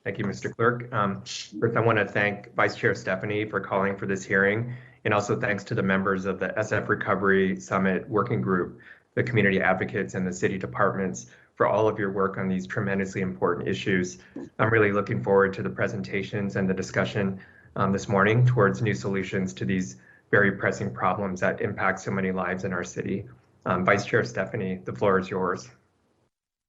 Thank you, Mr. Clerk. First, I want to thank Vice Chair Stefani for calling for this hearing, and also thanks to the members of the SF Recovery Summit Working Group, the community advocates, and the city departments for all of your work on these tremendously important issues. I'm really looking forward to the presentations and the discussion this morning towards new solutions to these very pressing problems that impact so many lives in our city. Vice Chair Stefani, the floor is yours.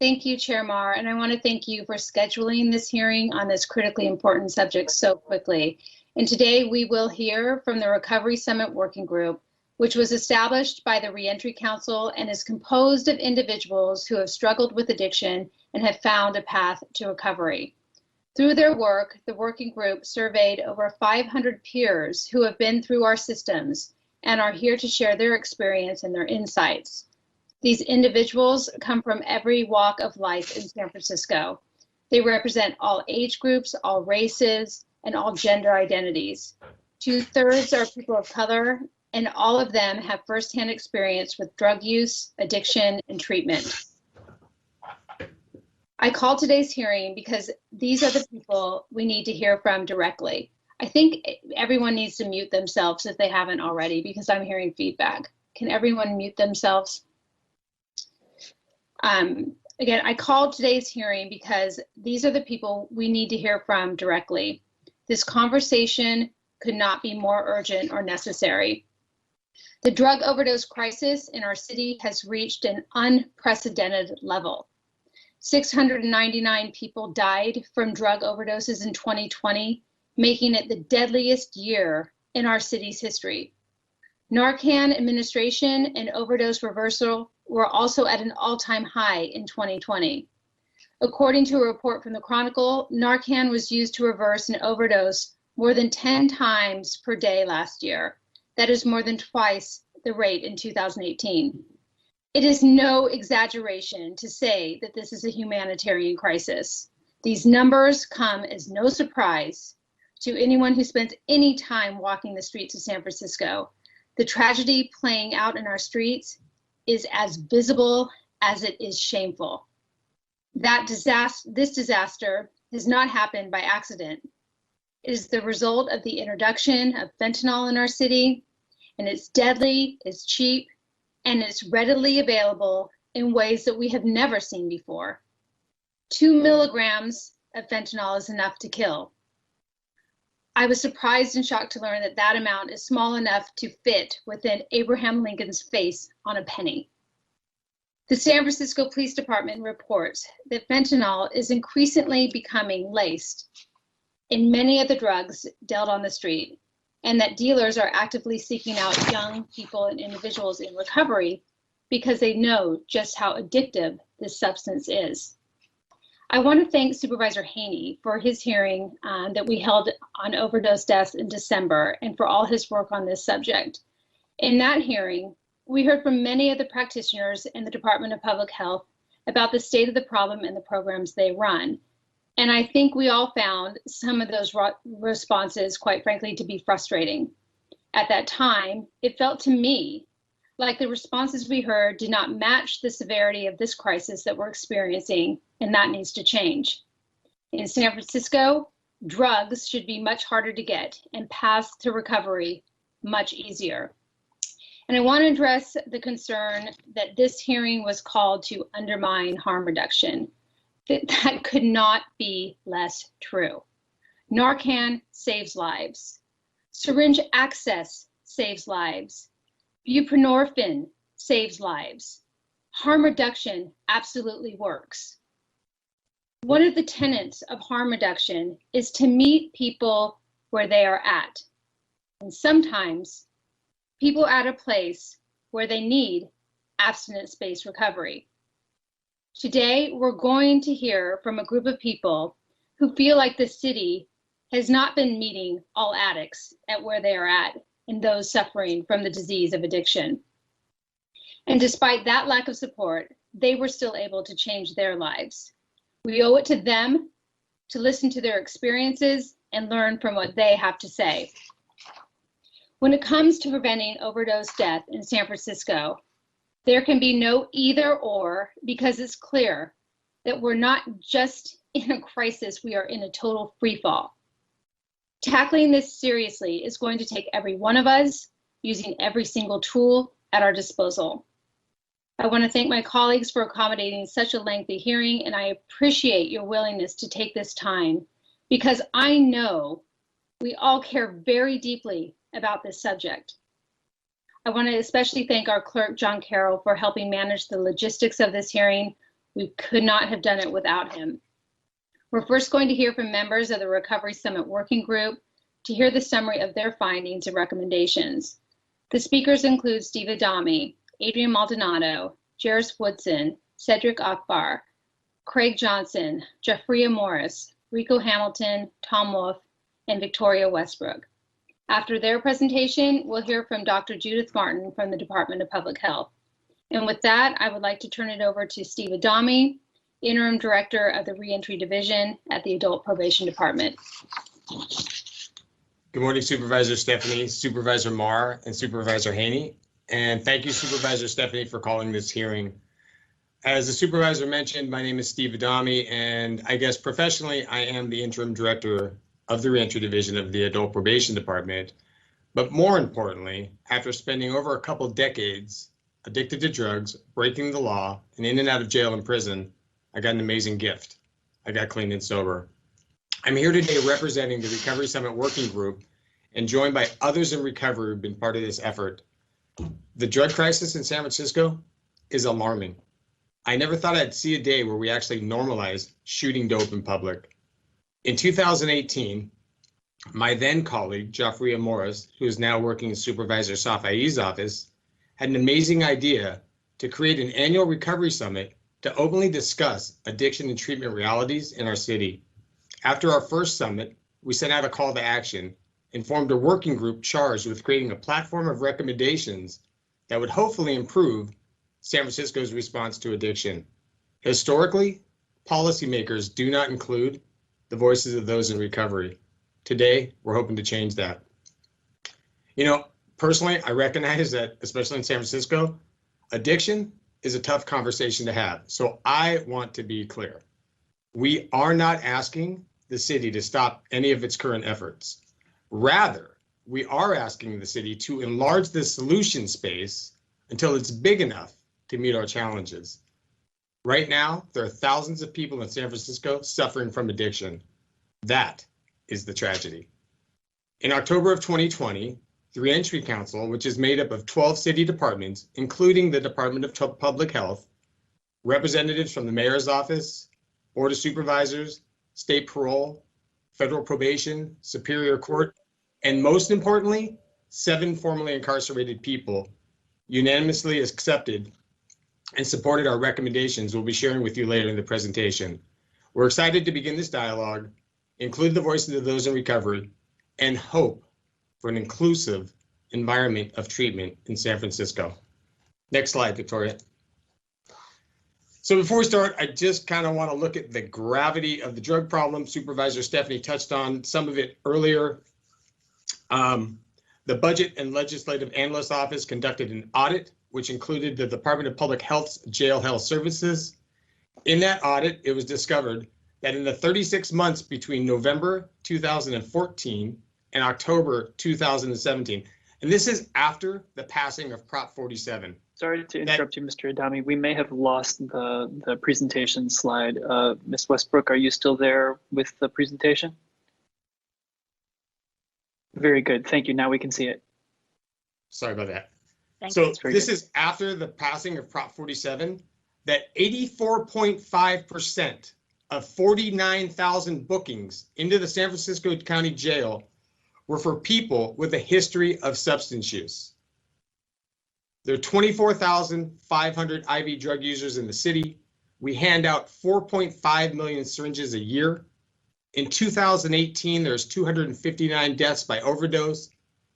Thank you, Chair Marr, and I want to thank you for scheduling this hearing on this critically important subject so quickly. And today we will hear from the Recovery Summit Working Group, which was established by the Reentry Council and is composed of individuals who have struggled with addiction and have found a path to recovery. Through their work, the working group surveyed over 500 peers who have been through our systems and are here to share their experience and their insights. These individuals come from every walk of life in San Francisco. They represent all age groups, all races, and all gender identities. 2/3 are people of color, and all of them have firsthand experience with drug use, addiction, and treatment. I called today's hearing because these are the people we need to hear from directly. I think everyone needs to mute themselves if they haven't already, because I'm hearing feedback. Can everyone mute themselves? Again, I called today's hearing because these are the people we need to hear from directly. This conversation could not be more urgent or necessary. The drug overdose crisis in our city has reached an unprecedented level. 699 people died from drug overdoses in 2020, making it the deadliest year in our city's history. Narcan administration and overdose reversal were also at an all-time high in 2020. According to a report from the Chronicle, Narcan was used to reverse an overdose more than 10 times per day last year. That is more than twice the rate in 2018. It is no exaggeration to say that this is a humanitarian crisis. These numbers come as no surprise to anyone who spends any time walking the streets of San Francisco. The tragedy playing out in our streets is as visible as it is shameful. This disaster has not happened by accident. It is the result of the introduction of fentanyl in our city, and it's deadly, it's cheap, and it's readily available in ways that we have never seen before. 2 milligrams of fentanyl is enough to kill. I was surprised and shocked to learn that that amount is small enough to fit within Abraham Lincoln's face on a penny. The San Francisco Police Department reports that fentanyl is increasingly becoming laced in many of the drugs dealt on the street, and that dealers are actively seeking out young people and individuals in recovery because they know just how addictive this substance is. I want to thank Supervisor Haney for his hearing that we held on overdose deaths in December and for all his work on this subject. In that hearing, we heard from many of the practitioners in the Department of Public Health about the state of the problem and the programs they run. And I think we all found some of those responses, quite frankly, to be frustrating. At that time, it felt to me like the responses we heard did not match the severity of this crisis that we're experiencing, and that needs to change. In San Francisco, drugs should be much harder to get and paths to recovery much easier. And I want to address the concern that this hearing was called to undermine harm reduction. That could not be less true. Narcan saves lives. Syringe access saves lives. Buprenorphine saves lives. Harm reduction absolutely works. One of the tenets of harm reduction is to meet people where they are at. And sometimes people are at a place where they need abstinence-based recovery. Today, we're going to hear from a group of people who feel like the city has not been meeting all addicts at where they are at and those suffering from the disease of addiction. And despite that lack of support, they were still able to change their lives. We owe it to them to listen to their experiences and learn from what they have to say. When it comes to preventing overdose death in San Francisco, there can be no either or, because it's clear that we're not just in a crisis, we are in a total free fall. Tackling this seriously is going to take every one of us using every single tool at our disposal. I want to thank my colleagues for accommodating such a lengthy hearing, and I appreciate your willingness to take this time because I know we all care very deeply about this subject. I want to especially thank our clerk, John Carroll, for helping manage the logistics of this hearing. We could not have done it without him. We're first going to hear from members of the Recovery Summit Working Group to hear the summary of their findings and recommendations. The speakers include Steve Adami, Adrian Maldonado, Jairus Woodson, Cedric Akbar, Craig Johnson, Jeffria Morris, Rico Hamilton, Tom Wolf, and Victoria Westbrook. After their presentation, we'll hear from Dr. Judith Martin from the Department of Public Health. And with that, I would like to turn it over to Steve Adami, Interim Director of the Reentry Division at the Adult Probation Department. Good morning, Supervisor Stefani, Supervisor Marr, and Supervisor Haney. And thank you, Supervisor Stefani, for calling this hearing. As the supervisor mentioned, my name is Steve Adami, and I guess professionally, I am the Interim Director of the Reentry Division of the Adult Probation Department. But more importantly, after spending over a couple decades addicted to drugs, breaking the law, and in and out of jail and prison, I got an amazing gift. I got clean and sober. I'm here today representing the Recovery Summit Working Group and joined by others in recovery who've been part of this effort. The drug crisis in San Francisco is alarming. I never thought I'd see a day where we actually normalize shooting dope in public. In 2018, my then colleague, Jeffria Morris, who is now working in Supervisor Safai's office, had an amazing idea to create an annual recovery summit to openly discuss addiction and treatment realities in our city. After our first summit, we sent out a call to action and formed a working group charged with creating a platform of recommendations that would hopefully improve San Francisco's response to addiction. Historically, policymakers do not include the voices of those in recovery. Today, we're hoping to change that. You know, personally, I recognize that, especially in San Francisco, addiction is a tough conversation to have. So I want to be clear. We are not asking the city to stop any of its current efforts. Rather, we are asking the city to enlarge the solution space until it's big enough to meet our challenges. Right now, there are thousands of people in San Francisco suffering from addiction. That is the tragedy. In October of 2020, the Reentry Council, which is made up of 12 city departments, including the Department of Public Health, representatives from the mayor's office, board of supervisors, state parole, federal probation, superior court, and most importantly, 7 formerly incarcerated people unanimously accepted and supported our recommendations we'll be sharing with you later in the presentation. We're excited to begin this dialogue, include the voices of those in recovery, and hope for an inclusive environment of treatment in San Francisco. Next slide, Victoria. So before we start, I just kind of want to look at the gravity of the drug problem. Supervisor Stefani touched on some of it earlier. The Budget and Legislative Analyst Office conducted an audit, which included the Department of Public Health's Jail Health Services. In that audit, it was discovered that in the 36 months between November 2014 and October 2017, and this is after the passing of Prop 47. Sorry to interrupt you, Mr. Adami. We may have lost the presentation slide. Ms. Westbrook, are you still there with the presentation? Very good. Thank you. Now we can see it. Sorry about that. Thank So you. this is after the passing of Prop 47, that 84.5% of 49,000 bookings into the San Francisco County Jail were for people with a history of substance use. There are 24,500 IV drug users in the city. We hand out 4.5 million syringes a year. In 2018, there's 259 deaths by overdose.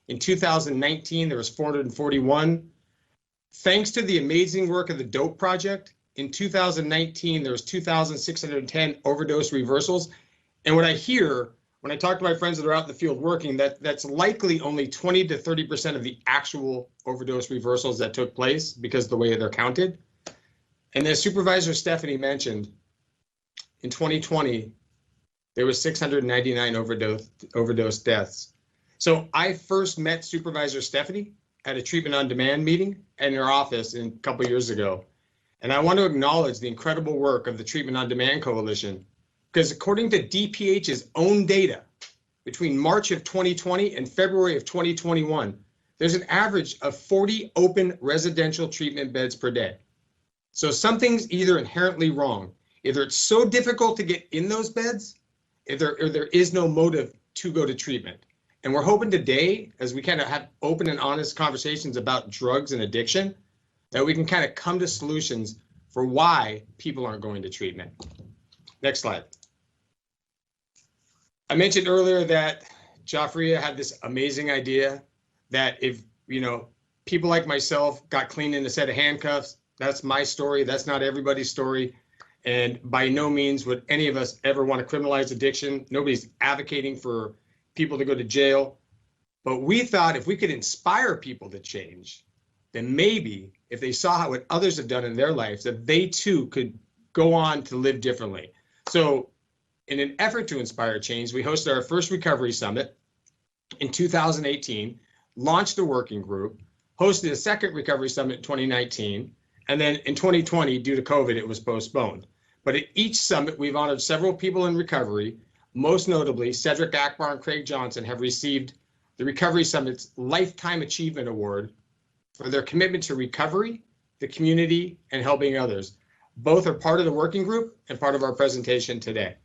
In 2019, there was 441. Thanks to the amazing work of the DOPE Project, in 2019, there was 2,610 overdose reversals. And what I hear when I talk to my friends that are out in the field working, that's likely only 20 to 30% of the actual overdose reversals that took place because of the way they're counted. And as Supervisor Stefani mentioned, in 2020, there was 699 overdose deaths. So I first met Supervisor Stefani at a treatment on demand meeting in her office a couple years ago. And I want to acknowledge the incredible work of the Treatment on Demand Coalition, because according to DPH's own data, between March of 2020 and February of 2021, there's an average of 40 open residential treatment beds per day. So something's either inherently wrong. Either it's so difficult to get in those beds, or there is no motive to go to treatment. And we're hoping today, as we kind of have open and honest conversations about drugs and addiction, that we can kind of come to solutions for why people aren't going to treatment. Next slide. I mentioned earlier that Joffrey had this amazing idea that if, people like myself got clean in a set of handcuffs, that's my story, that's not everybody's story. And by no means would any of us ever want to criminalize addiction. Nobody's advocating for people to go to jail. But we thought if we could inspire people to change, then maybe if they saw what others have done in their lives, that they too could go on to live differently. So in an effort to inspire change, we hosted our first recovery summit in 2018, launched a working group, hosted a second recovery summit in 2019, and then in 2020, due to COVID, it was postponed. But at each summit, we've honored several people in recovery. Most notably, Cedric Akbar and Craig Johnson have received the Recovery Summit's Lifetime Achievement Award for their commitment to recovery, the community, and helping others. Both are part of the working group and part of our presentation today.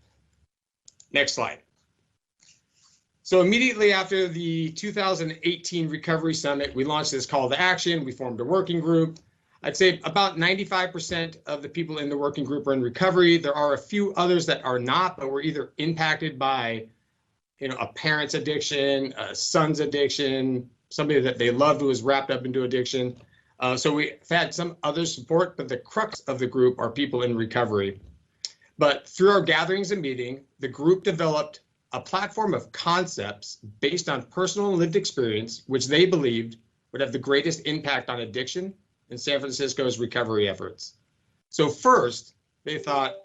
Next slide. So immediately after the 2018 Recovery Summit, we launched this call to action. We formed a working group. I'd say about 95% of the people in the working group are in recovery. There are a few others that are not, but were either impacted by, a parent's addiction, a son's addiction, somebody that they loved who was wrapped up into addiction. So we've had some other support, but the crux of the group are people in recovery. But through our gatherings and meeting, the group developed a platform of concepts based on personal and lived experience, which they believed would have the greatest impact on addiction in San Francisco's recovery efforts. So first, they thought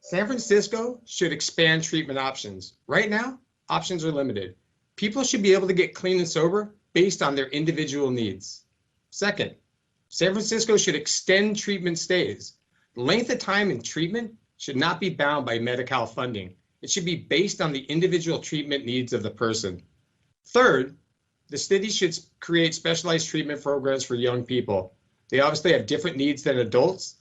San Francisco should expand treatment options. Right now, options are limited. People should be able to get clean and sober based on their individual needs. Second, San Francisco should extend treatment stays. The length of time in treatment should not be bound by Medi-Cal funding. It should be based on the individual treatment needs of the person. Third, the city should create specialized treatment programs for young people. They obviously have different needs than adults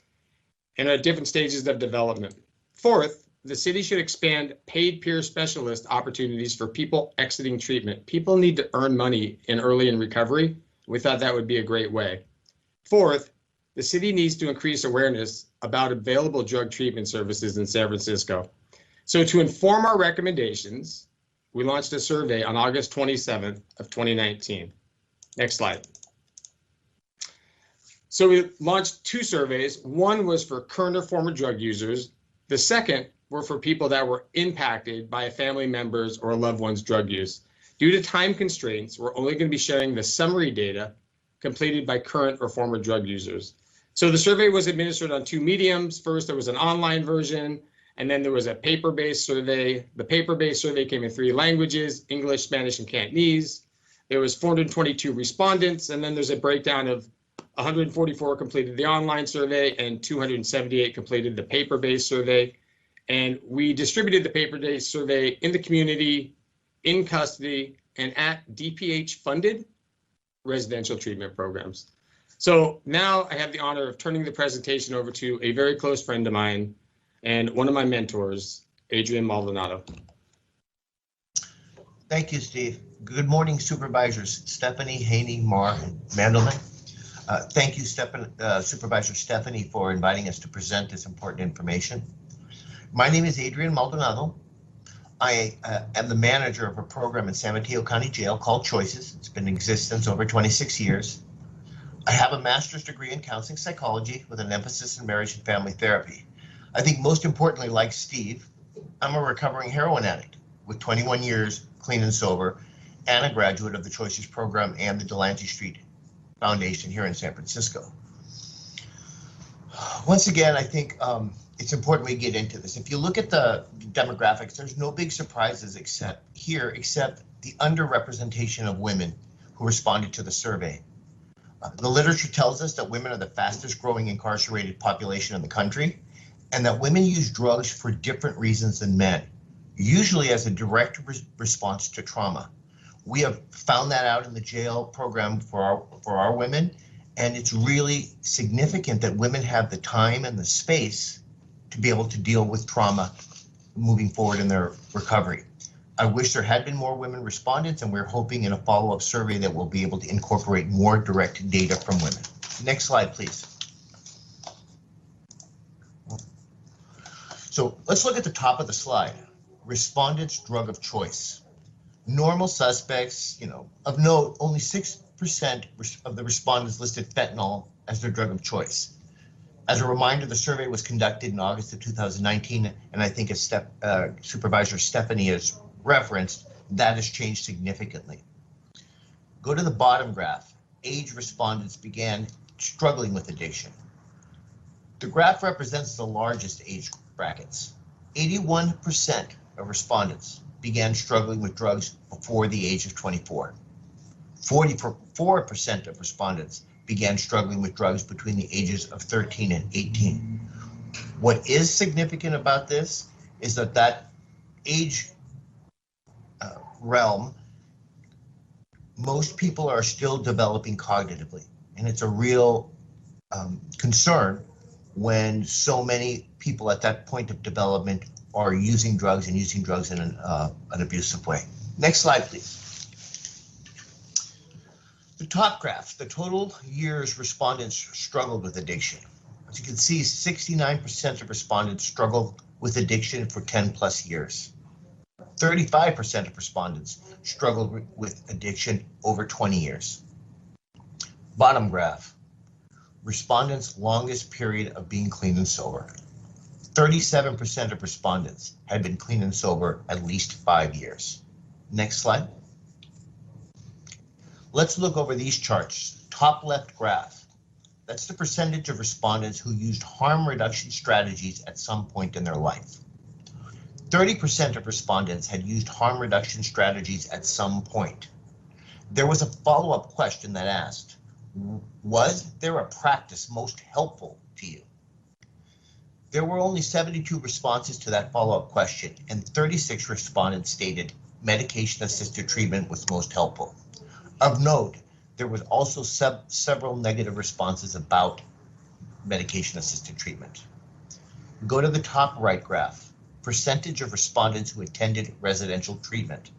and are at different stages of development. Fourth, the city should expand paid peer specialist opportunities for people exiting treatment. People need to earn money early in recovery. We thought that would be a great way. Fourth, the city needs to increase awareness about available drug treatment services in San Francisco. So to inform our recommendations, we launched a survey on August 27th of 2019. Next slide. So we launched two surveys. One was for current or former drug users. The second were for people that were impacted by a family member's or a loved one's drug use. Due to time constraints, we're only going to be sharing the summary data completed by current or former drug users. So the survey was administered on two mediums. First, there was an online version, and then there was a paper-based survey. The paper-based survey came in 3 languages, English, Spanish, and Cantonese. There was 422 respondents, and then there's a breakdown of 144 completed the online survey and 278 completed the paper-based survey. And we distributed the paper-based survey in the community, in custody, and at DPH-funded residential treatment programs. So now I have the honor of turning the presentation over to a very close friend of mine and one of my mentors, Adrian Maldonado. Thank you, Steve. Good morning, Supervisors Stefani, Haney, Marr, and Mandelman. Thank you, Supervisor Stefani, for inviting us to present this important information. My name is Adrian Maldonado. I am the manager of a program in San Mateo County Jail called Choices. It's been in existence over 26 years. I have a master's degree in counseling psychology with an emphasis in marriage and family therapy. I think most importantly, like Steve, I'm a recovering heroin addict with 21 years clean and sober and a graduate of the Choices program and the Delancey Street Foundation here in San Francisco. Once again, I think it's important we get into this. If you look at the demographics, there's no big surprises except the underrepresentation of women who responded to the survey. The literature tells us that women are the fastest growing incarcerated population in the country, and that women use drugs for different reasons than men, usually as a direct response to trauma. We have found that out in the jail program for our women, and it's really significant that women have the time and the space to be able to deal with trauma moving forward in their recovery. I wish there had been more women respondents, and we're hoping in a follow-up survey that we'll be able to incorporate more direct data from women. Next slide, please. So let's look at the top of the slide. Respondents' drug of choice. Normal suspects, of note, only 6% of the respondents listed fentanyl as their drug of choice. As a reminder, the survey was conducted in August of 2019, and I think as Supervisor Stefani has referenced, that has changed significantly. Go to the bottom graph. Age respondents began struggling with addiction. The graph represents the largest age brackets. 81% of respondents began struggling with drugs before the age of 24. 44% of respondents began struggling with drugs between the ages of 13 and 18. What is significant about this is that age realm, most people are still developing cognitively, and it's a real concern when so many people at that point of development are using drugs in an abusive way. Next slide, please. The top graph, the total years respondents struggled with addiction. As you can see, 69% of respondents struggled with addiction for 10 plus years. 35% of respondents struggled with addiction over 20 years. Bottom graph, respondents' longest period of being clean and sober. 37% of respondents had been clean and sober at least 5 years. Next slide. Let's look over these charts. Top left graph, that's the percentage of respondents who used harm reduction strategies at some point in their life. 30% of respondents had used harm reduction strategies at some point. There was a follow-up question that asked, was there a practice most helpful to you? There were only 72 responses to that follow-up question, and 36 respondents stated medication-assisted treatment was most helpful. Of note, there was also several negative responses about medication-assisted treatment. Go to the top right graph, percentage of respondents who attended residential treatment.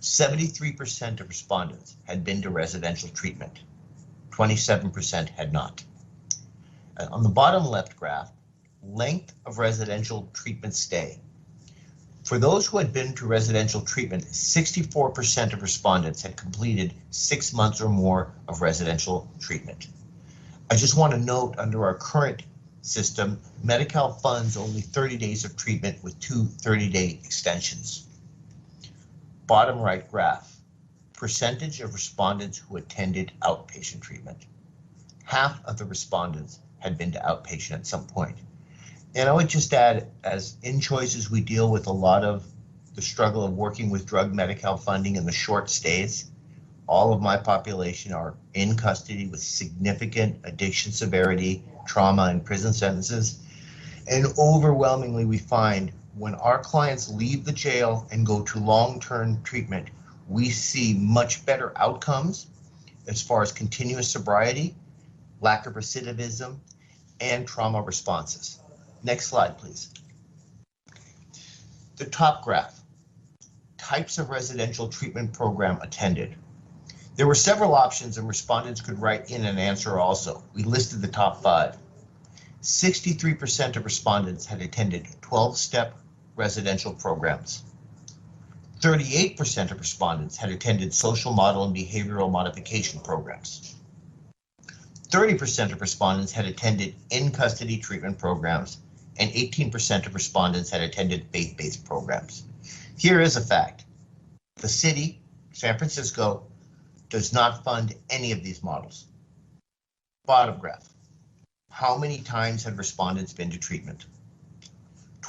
73% of respondents had been to residential treatment. 27% had not. On the bottom left graph, length of residential treatment stay. For those who had been to residential treatment, 64% of respondents had completed 6 months or more of residential treatment. I just want to note, under our current system, Medi-Cal funds only 30 days of treatment with 2 30-day extensions. Bottom right graph, percentage of respondents who attended outpatient treatment. Half of the respondents had been to outpatient at some point. And I would just add, as in Choices, we deal with a lot of the struggle of working with drug Medi-Cal funding and the short stays. All of my population are in custody with significant addiction severity, trauma, and prison sentences. And overwhelmingly, we find when our clients leave the jail and go to long-term treatment, we see much better outcomes as far as continuous sobriety, lack of recidivism, and trauma responses. Next slide, please. The top graph, types of residential treatment program attended. There were several options and respondents could write in an answer also. We listed the top 5. 63% of respondents had attended 12-step residential programs. 38% of respondents had attended social model and behavioral modification programs. 30% of respondents had attended in-custody treatment programs, and 18% of respondents had attended faith-based programs. Here is a fact. The city, San Francisco, does not fund any of these models. Bottom graph. How many times had respondents been to treatment?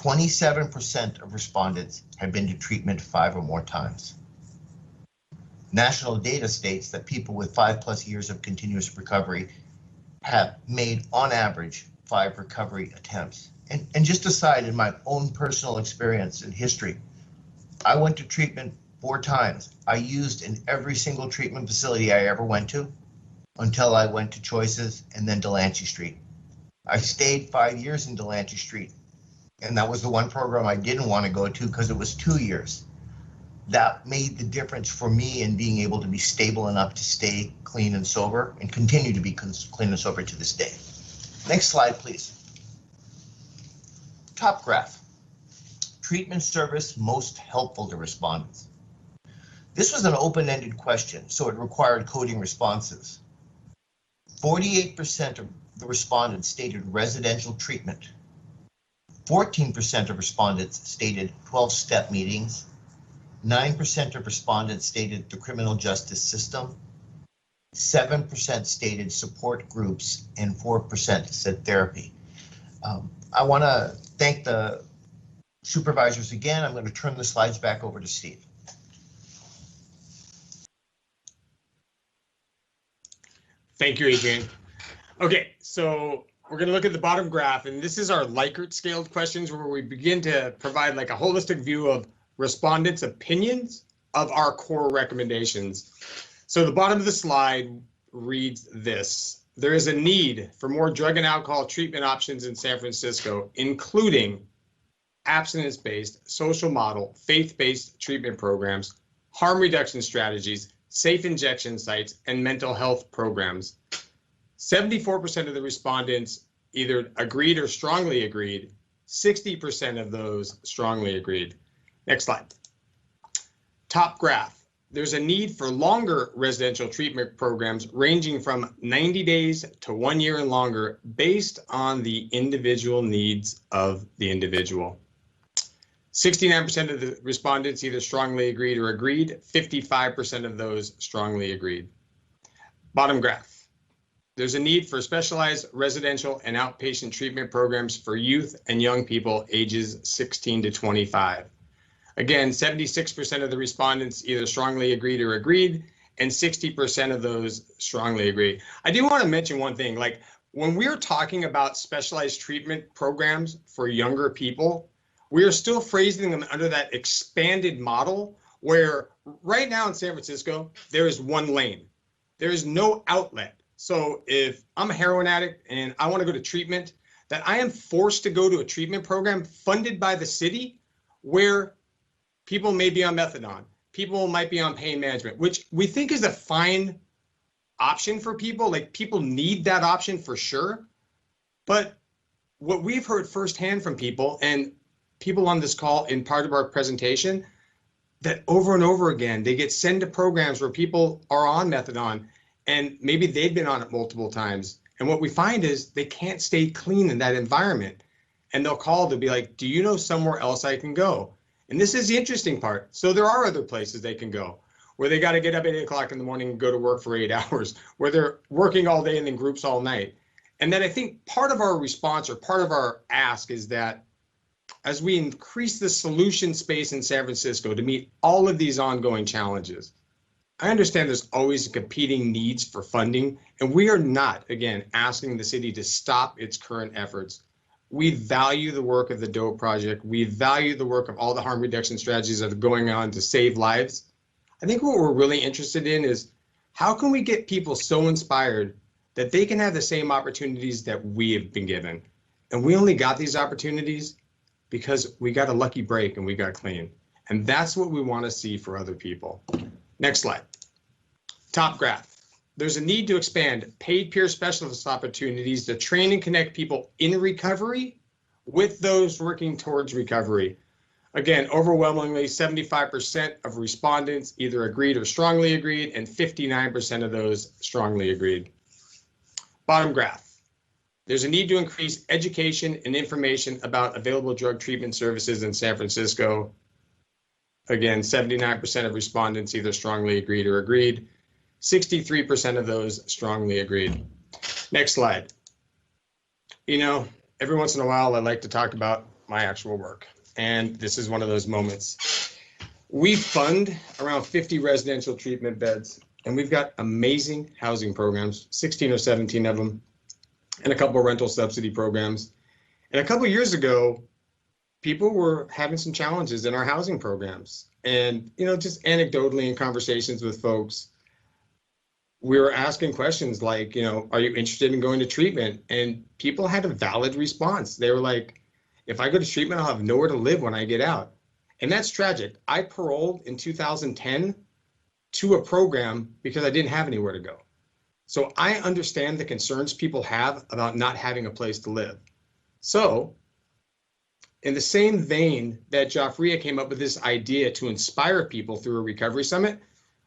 27% of respondents have been to treatment 5 or more times. National data states that people with 5+ years of continuous recovery have made, on average, 5 recovery attempts. And just aside, in my own personal experience and history, I went to treatment 4 times. I used in every single treatment facility I ever went to until I went to Choices and then Delancey Street. I stayed 5 years in Delancey Street, and that was the one program I didn't want to go to because it was 2 years. That made the difference for me in being able to be stable enough to stay clean and sober and continue to be clean and sober to this day. Next slide, please. Top graph. Treatment service most helpful to respondents. This was an open-ended question, so it required coding responses. 48% of the respondents stated residential treatment. 14% of respondents stated 12-step meetings. 9% of respondents stated the criminal justice system. 7% stated support groups, and 4% said therapy. I want to thank the supervisors again. I'm going to turn the slides back over to Steve. Thank you, Adrian. Okay, so we're going to look at the bottom graph, and this is our Likert scaled questions where we begin to provide like a holistic view of respondents' opinions of our core recommendations. So the bottom of the slide reads this: there is a need for more drug and alcohol treatment options in San Francisco, including abstinence-based, social model, faith-based treatment programs, harm reduction strategies, safe injection sites, and mental health programs. 74% of the respondents either agreed or strongly agreed. 60% of those strongly agreed. Next slide. Top graph. There's a need for longer residential treatment programs ranging from 90 days to 1 year and longer based on the individual needs of the individual. 69% of the respondents either strongly agreed or agreed. 55% of those strongly agreed. Bottom graph. There's a need for specialized residential and outpatient treatment programs for youth and young people ages 16 to 25. Again, 76% of the respondents either strongly agreed or agreed, and 60% of those strongly agree. I do want to mention one thing, like when we're talking about specialized treatment programs for younger people, we are still phrasing them under that expanded model where right now in San Francisco, there is one lane. There is no outlet. So if I'm a heroin addict and I want to go to treatment, that I am forced to go to a treatment program funded by the city where people may be on methadone, people might be on pain management, which we think is a fine option for people. Like people need that option for sure. But what we've heard firsthand from people and people on this call in part of our presentation, that over and over again, they get sent to programs where people are on methadone and maybe they've been on it multiple times. And what we find is they can't stay clean in that environment. And they'll call to be like, do you know somewhere else I can go? And this is the interesting part. So there are other places they can go where they got to get up at 8 o'clock in the morning and go to work for 8 hours, where they're working all day and then groups all night. And then I think part of our response or part of our ask is that as we increase the solution space in San Francisco to meet all of these ongoing challenges, I understand there's always competing needs for funding, and we are not, again, asking the city to stop its current efforts. We value the work of the DOPE project. We value the work of all the harm reduction strategies that are going on to save lives. I think what we're really interested in is how can we get people so inspired that they can have the same opportunities that we have been given? And we only got these opportunities because we got a lucky break and we got clean. And that's what we want to see for other people. Next slide. Top graph. There's a need to expand paid peer specialist opportunities to train and connect people in recovery with those working towards recovery. Again, overwhelmingly 75% of respondents either agreed or strongly agreed, and 59% of those strongly agreed. Bottom graph. There's a need to increase education and information about available drug treatment services in San Francisco. Again, 79% of respondents either strongly agreed or agreed. 63% of those strongly agreed. Next slide. You know, every once in a while, I like to talk about my actual work. And this is one of those moments. We fund around 50 residential treatment beds, and we've got amazing housing programs, 16 or 17 of them, and a couple of rental subsidy programs. And a couple of years ago, people were having some challenges in our housing programs. And, you know, just anecdotally in conversations with folks, we were asking questions like, you know, are you interested in going to treatment? And people had a valid response. They were like, if I go to treatment, I'll have nowhere to live when I get out. And that's tragic. I paroled in 2010 to a program because I didn't have anywhere to go. So I understand the concerns people have about not having a place to live. So in the same vein that Joffrey came up with this idea to inspire people through a recovery summit,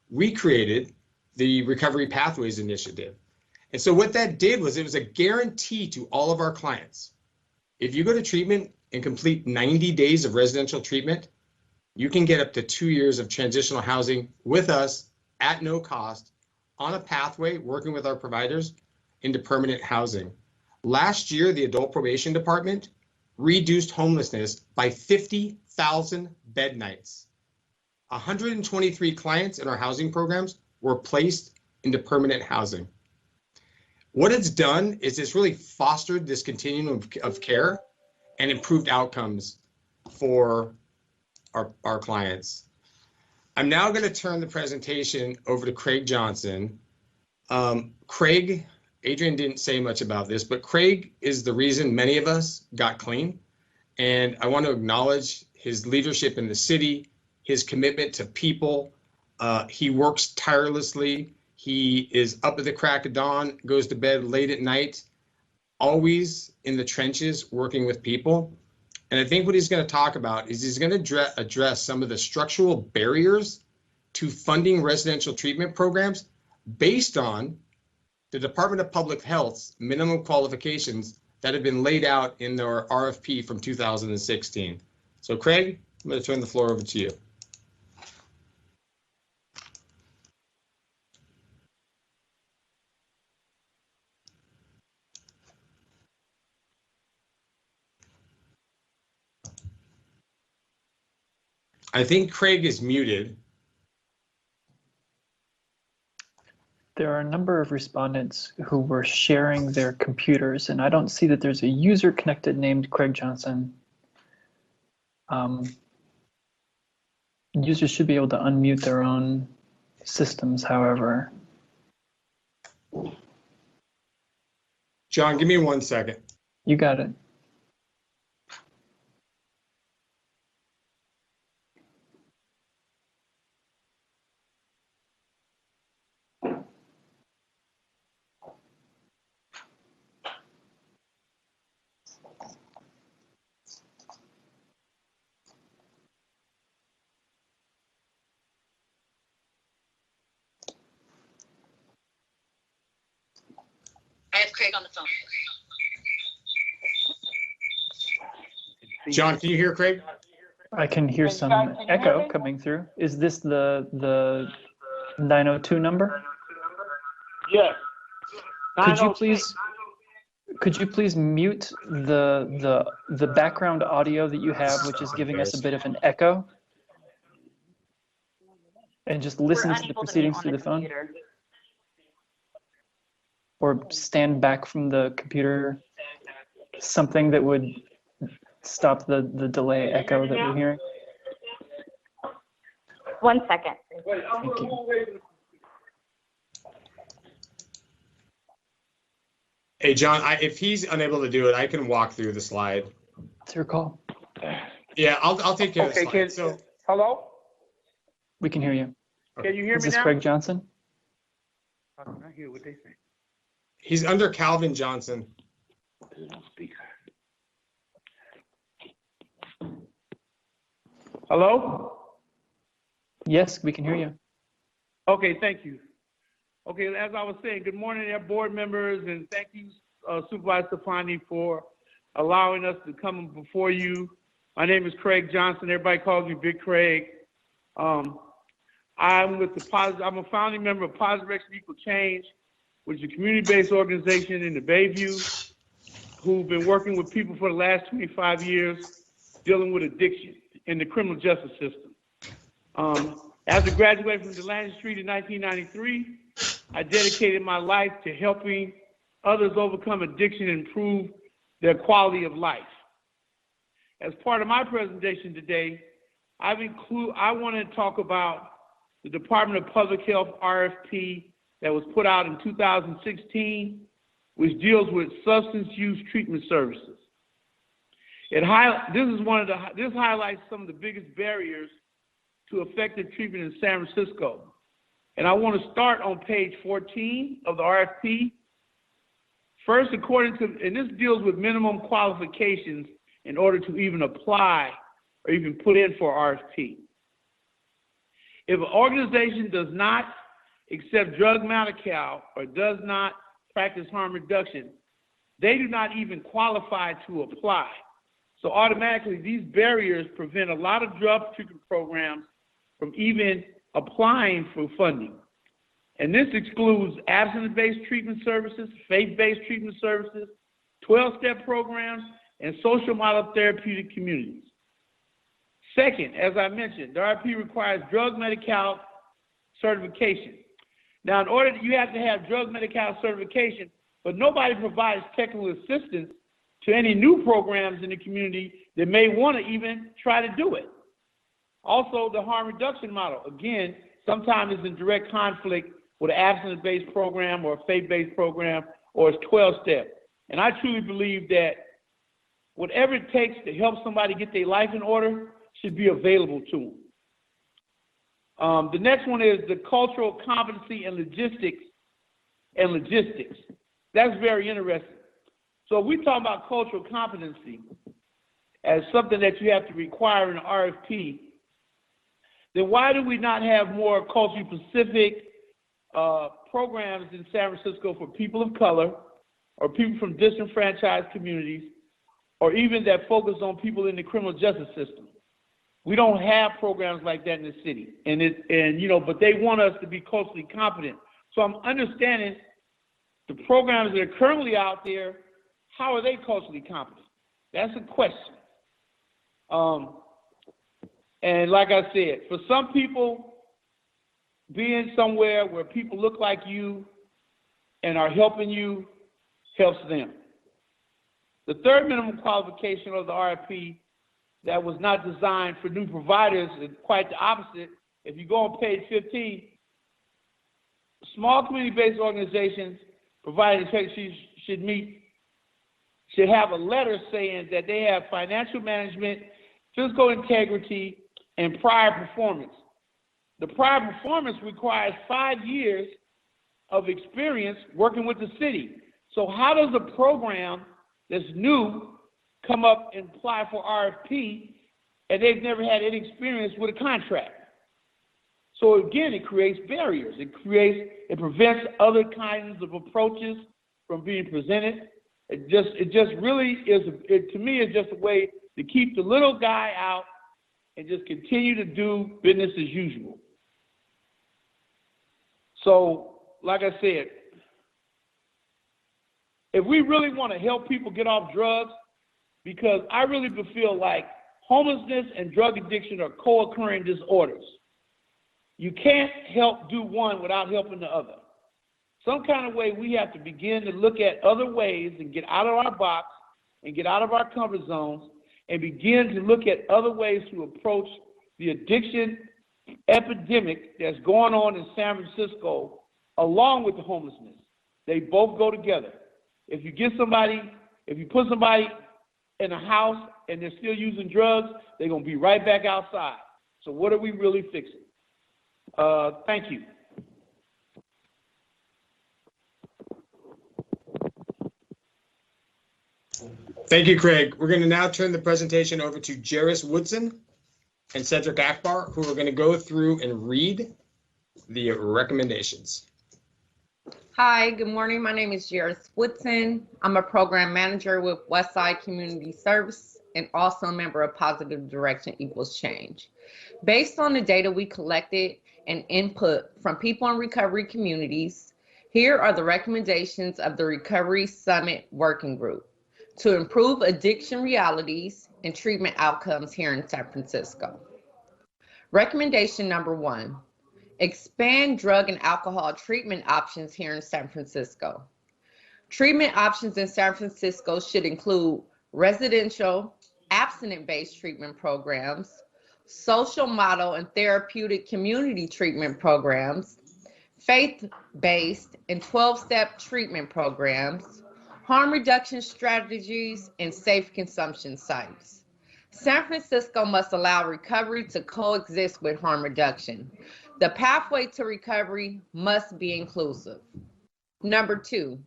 we created the Recovery Pathways Initiative. And so what that did was it was a guarantee to all of our clients. If you go to treatment and complete 90 days of residential treatment, you can get up to 2 years of transitional housing with us at no cost on a pathway working with our providers into permanent housing. Last year, the Adult Probation Department reduced homelessness by 50,000 bed nights. 123 clients in our housing programs were placed into permanent housing. What it's done is it's really fostered this continuum of care and improved outcomes for our clients. I'm now going to turn the presentation over to Craig Johnson. Craig, Adrian didn't say much about this, but Craig is the reason many of us got clean. And I want to acknowledge his leadership in the city, his commitment to people. He works tirelessly. He is up at the crack of dawn, goes to bed late at night, always in the trenches working with people. And I think what he's going to talk about is he's going to address some of the structural barriers to funding residential treatment programs based on the Department of Public Health's minimum qualifications that have been laid out in their RFP from 2016. So Craig, I'm going to turn the floor over to you. I think Craig is muted. There are a number of respondents who were sharing their computers, and I don't see that there's a user connected named Craig Johnson. Users should be able to unmute their own systems, however. John, give me 1 second. You got it. I have Craig on the phone. John, can you hear Craig? I can hear some echo coming through. Is this the 902 number? Yes. Could you please mute the background audio that you have, which is giving us a bit of an echo? And just listen to the proceedings through the phone? Or stand back from the computer, something that would stop the delay echo that we're hearing? 1 second. Thank you. Hey, John, if he's unable to do it, I can walk through the slide. It's your call. Yeah, I'll take care of the slide. So, hello? We can hear you. Can you hear Is me this now? Craig Johnson? I can hear what they say. he's under Calvin Johnson. Hello? Yes, we can hear you. Okay, thank you. Okay, as I was saying, good morning, board members, and thank you, Supervisor Stefani, for allowing us to come before you. My name is Craig Johnson. Everybody calls me Big Craig. I'm with the I'm a founding member of Positive Action Equal Change, which is a community-based organization in the Bayview, who've been working with people for the last 25 years dealing with addiction in the criminal justice system. After graduating from Delancey Street in 1993, I dedicated my life to helping others overcome addiction and improve their quality of life. As part of my presentation today, I want to talk about the Department of Public Health RFP that was put out in 2016, which deals with substance use treatment services. This highlights some of the biggest barriers to effective treatment in San Francisco. And I want to start on page 14 of the RFP. First, and this deals with minimum qualifications in order to even apply or even put in for RFP. If an organization does not accept drug Medi-Cal or does not practice harm reduction, they do not even qualify to apply. So automatically, these barriers prevent a lot of drug treatment programs from even applying for funding. And this excludes abstinence-based treatment services, faith-based treatment services, 12-step programs, and social model therapeutic communities. Second, as I mentioned, the RFP requires drug Medi-Cal certification. Now, in order, you have to have drug Medi-Cal certification, but nobody provides technical assistance to any new programs in the community that may want to even try to do it. Also, the harm reduction model, again, sometimes is in direct conflict with an abstinence-based program or a faith-based program or a 12-step. And I truly believe that whatever it takes to help somebody get their life in order should be available to them. The next one is the cultural competency and logistics. That's very interesting. So if we talk about cultural competency as something that you have to require in an RFP, then why do we not have more culturally specific programs in San Francisco for people of color or people from disenfranchised communities, or even that focus on people in the criminal justice system? We don't have programs like that in the city, but they want us to be culturally competent. So I'm understanding the programs that are currently out there, how are they culturally competent? That's a question. And like I said, for some people, being somewhere where people look like you and are helping you helps them. The third minimum qualification of the RFP that was not designed for new providers is quite the opposite. If you go on page 15, small community-based organizations providing should have a letter saying that they have financial management, physical integrity, and prior performance. The prior performance requires 5 years of experience working with the city. So how does a program that's new come up and apply for RFP and they've never had any experience with a contract? So again, it creates barriers. It prevents other kinds of approaches from being presented. It just really is, to me, it's just a way to keep the little guy out and just continue to do business as usual. So, like I said, if we really want to help people get off drugs, because I really feel like homelessness and drug addiction are co-occurring disorders. You can't help do one without helping the other. Some kind of way we have to begin to look at other ways and get out of our box and get out of our comfort zones and begin to look at other ways to approach the addiction epidemic that's going on in San Francisco along with the homelessness. They both go together. If you put somebody in a house and they're still using drugs, they're going to be right back outside. So what are we really fixing? Thank you. Thank you, Craig. We're going to now turn the presentation over to Jairus Woodson and Cedric Akbar, who are going to go through and read the recommendations. Hi, good morning. My name is Jairus Woodson. I'm a program manager with Westside Community Service and also a member of Positive Direction Equals Change. Based on the data we collected and input from people in recovery communities, here are the recommendations of the Recovery Summit Working Group. To improve addiction realities, and treatment outcomes here in San Francisco. Recommendation number 1, expand drug and alcohol treatment options here in San Francisco. Treatment options in San Francisco should include residential, abstinence-based treatment programs, social model and therapeutic community treatment programs, faith-based and 12-step treatment programs, harm reduction strategies, and safe consumption sites. San Francisco must allow recovery to coexist with harm reduction. The pathway to recovery must be inclusive. Number 2,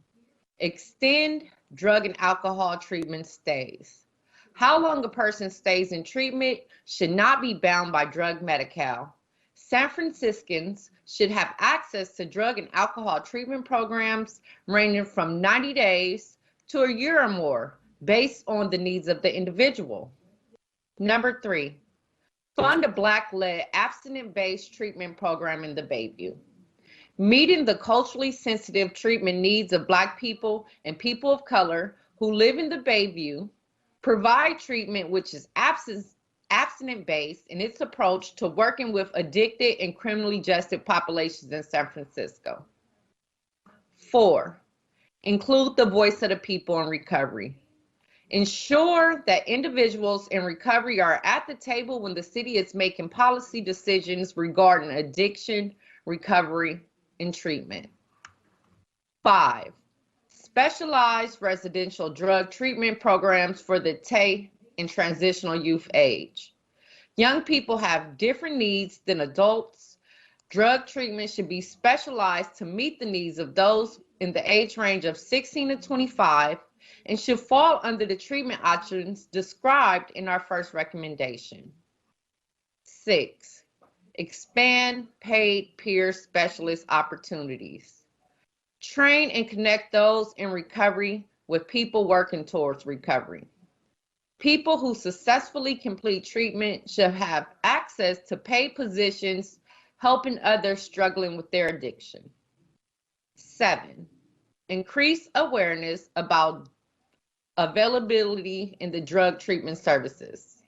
extend drug and alcohol treatment stays. How long a person stays in treatment should not be bound by drug Medi-Cal. San Franciscans should have access to drug and alcohol treatment programs ranging from 90 days to a year or more based on the needs of the individual. Number 3, fund a Black-led abstinence-based treatment program in the Bayview. Meeting the culturally sensitive treatment needs of Black people and people of color who live in the Bayview, provide treatment which is abstinence-based in its approach to working with addicted and criminally justice populations in San Francisco. 4, include the voice of the people in recovery. Ensure that individuals in recovery are at the table when the city is making policy decisions regarding addiction, recovery, and treatment. 5, specialized residential drug treatment programs for the TAY and transitional youth age. Young people have different needs than adults. Drug treatment should be specialized to meet the needs of those in the age range of 16 to 25 and should fall under the treatment options described in our first recommendation. 6, expand paid peer specialist opportunities. Train and connect those in recovery with people working towards recovery. People who successfully complete treatment should have access to paid positions helping others struggling with their addiction. 7, increase awareness about availability in the drug treatment services.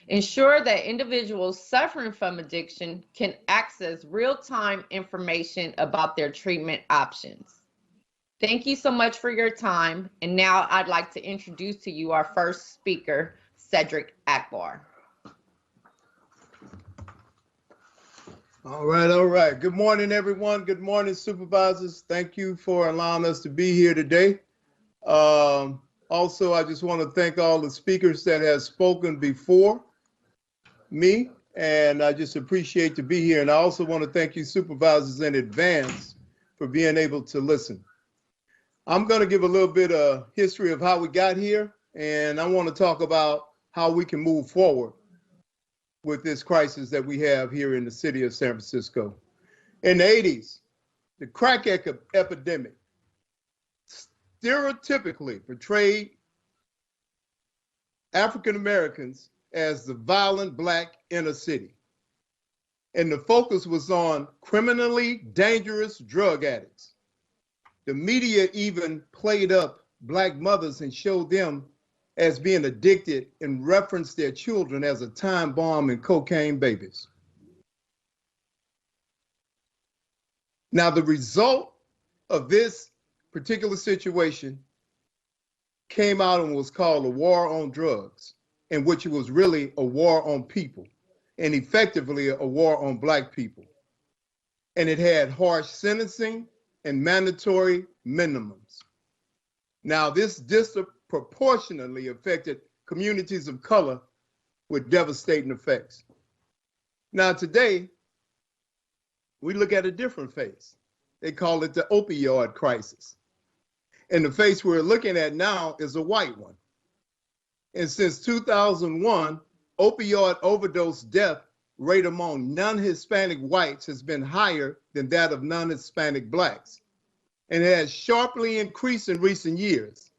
Ensure that individuals suffering from addiction can access real-time information about their treatment options. Thank you so much for your time. And now I'd like to introduce to you our first speaker, Cedric Akbar. All right. Good morning, everyone. Good morning, supervisors. Thank you for allowing us to be here today. Also, I just want to thank all the speakers that have spoken before me, and I just appreciate to be here. And I also want to thank you supervisors in advance for being able to listen. I'm going to give a little bit of history of how we got here, and I want to talk about how we can move forward with this crisis that we have here in the city of San Francisco. In the 80s, the crack epidemic stereotypically portrayed African Americans as the violent Black inner city. And the focus was on criminally dangerous drug addicts. The media even played up Black mothers and showed them as being addicted and referenced their children as a time bomb and cocaine babies. Now, the result of this particular situation came out and was called a war on drugs, in which it was really a war on people and effectively a war on Black people. And it had harsh sentencing and mandatory minimums. Now, this disproportionately affected communities of color with devastating effects. Now, today, we look at a different face. They call it the opioid crisis. And the face we're looking at now is a white one. And since 2001, opioid overdose death rate among non-Hispanic whites has been higher than that of non-Hispanic Blacks, and it has sharply increased in recent years.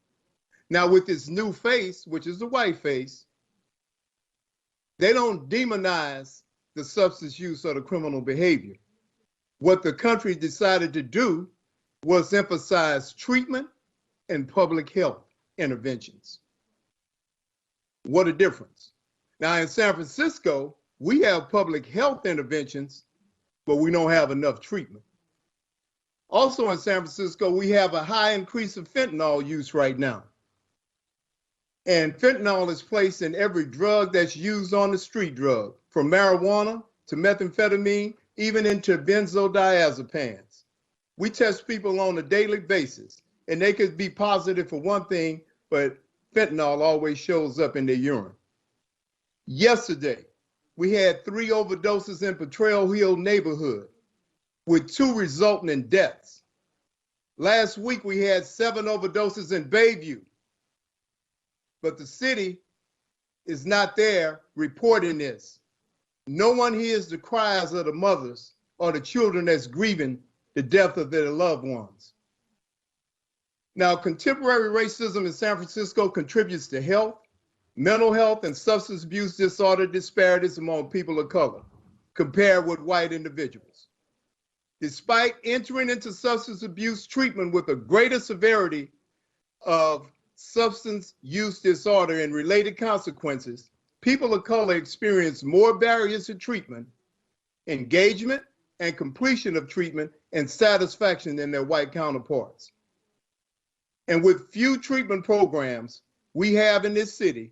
Now, with this new face, which is the white face, they don't demonize the substance use or the criminal behavior. What the country decided to do was emphasize treatment and public health interventions. What a difference. Now in San Francisco, we have public health interventions, but we don't have enough treatment. Also in San Francisco, we have a high increase of fentanyl use right now. And fentanyl is placed in every drug that's used on the street drug, from marijuana to methamphetamine, even into benzodiazepines. We test people on a daily basis, and they could be positive for one thing, but fentanyl always shows up in their urine. Yesterday, we had 3 overdoses in Potrero Hill neighborhood, with 2 resulting in deaths. Last week, we had 7 overdoses in Bayview, but the city is not there reporting this. No one hears the cries of the mothers or the children that's grieving the death of their loved ones. Now, contemporary racism in San Francisco contributes to health, mental health, and substance abuse disorder disparities among people of color compared with white individuals. Despite entering into substance abuse treatment with a greater severity of substance use disorder and related consequences, people of color experience more barriers to treatment, engagement, and completion of treatment and satisfaction than their white counterparts. And with few treatment programs we have in this city,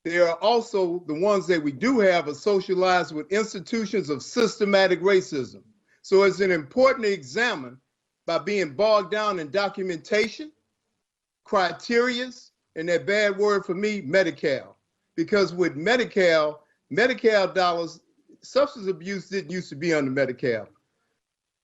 there are also the ones that we do have are socialized with institutions of systematic racism. So it's important to examine by being bogged down in documentation, criterias, and that bad word for me, Medi-Cal. Because with Medi-Cal dollars, substance abuse didn't used to be under Medi-Cal.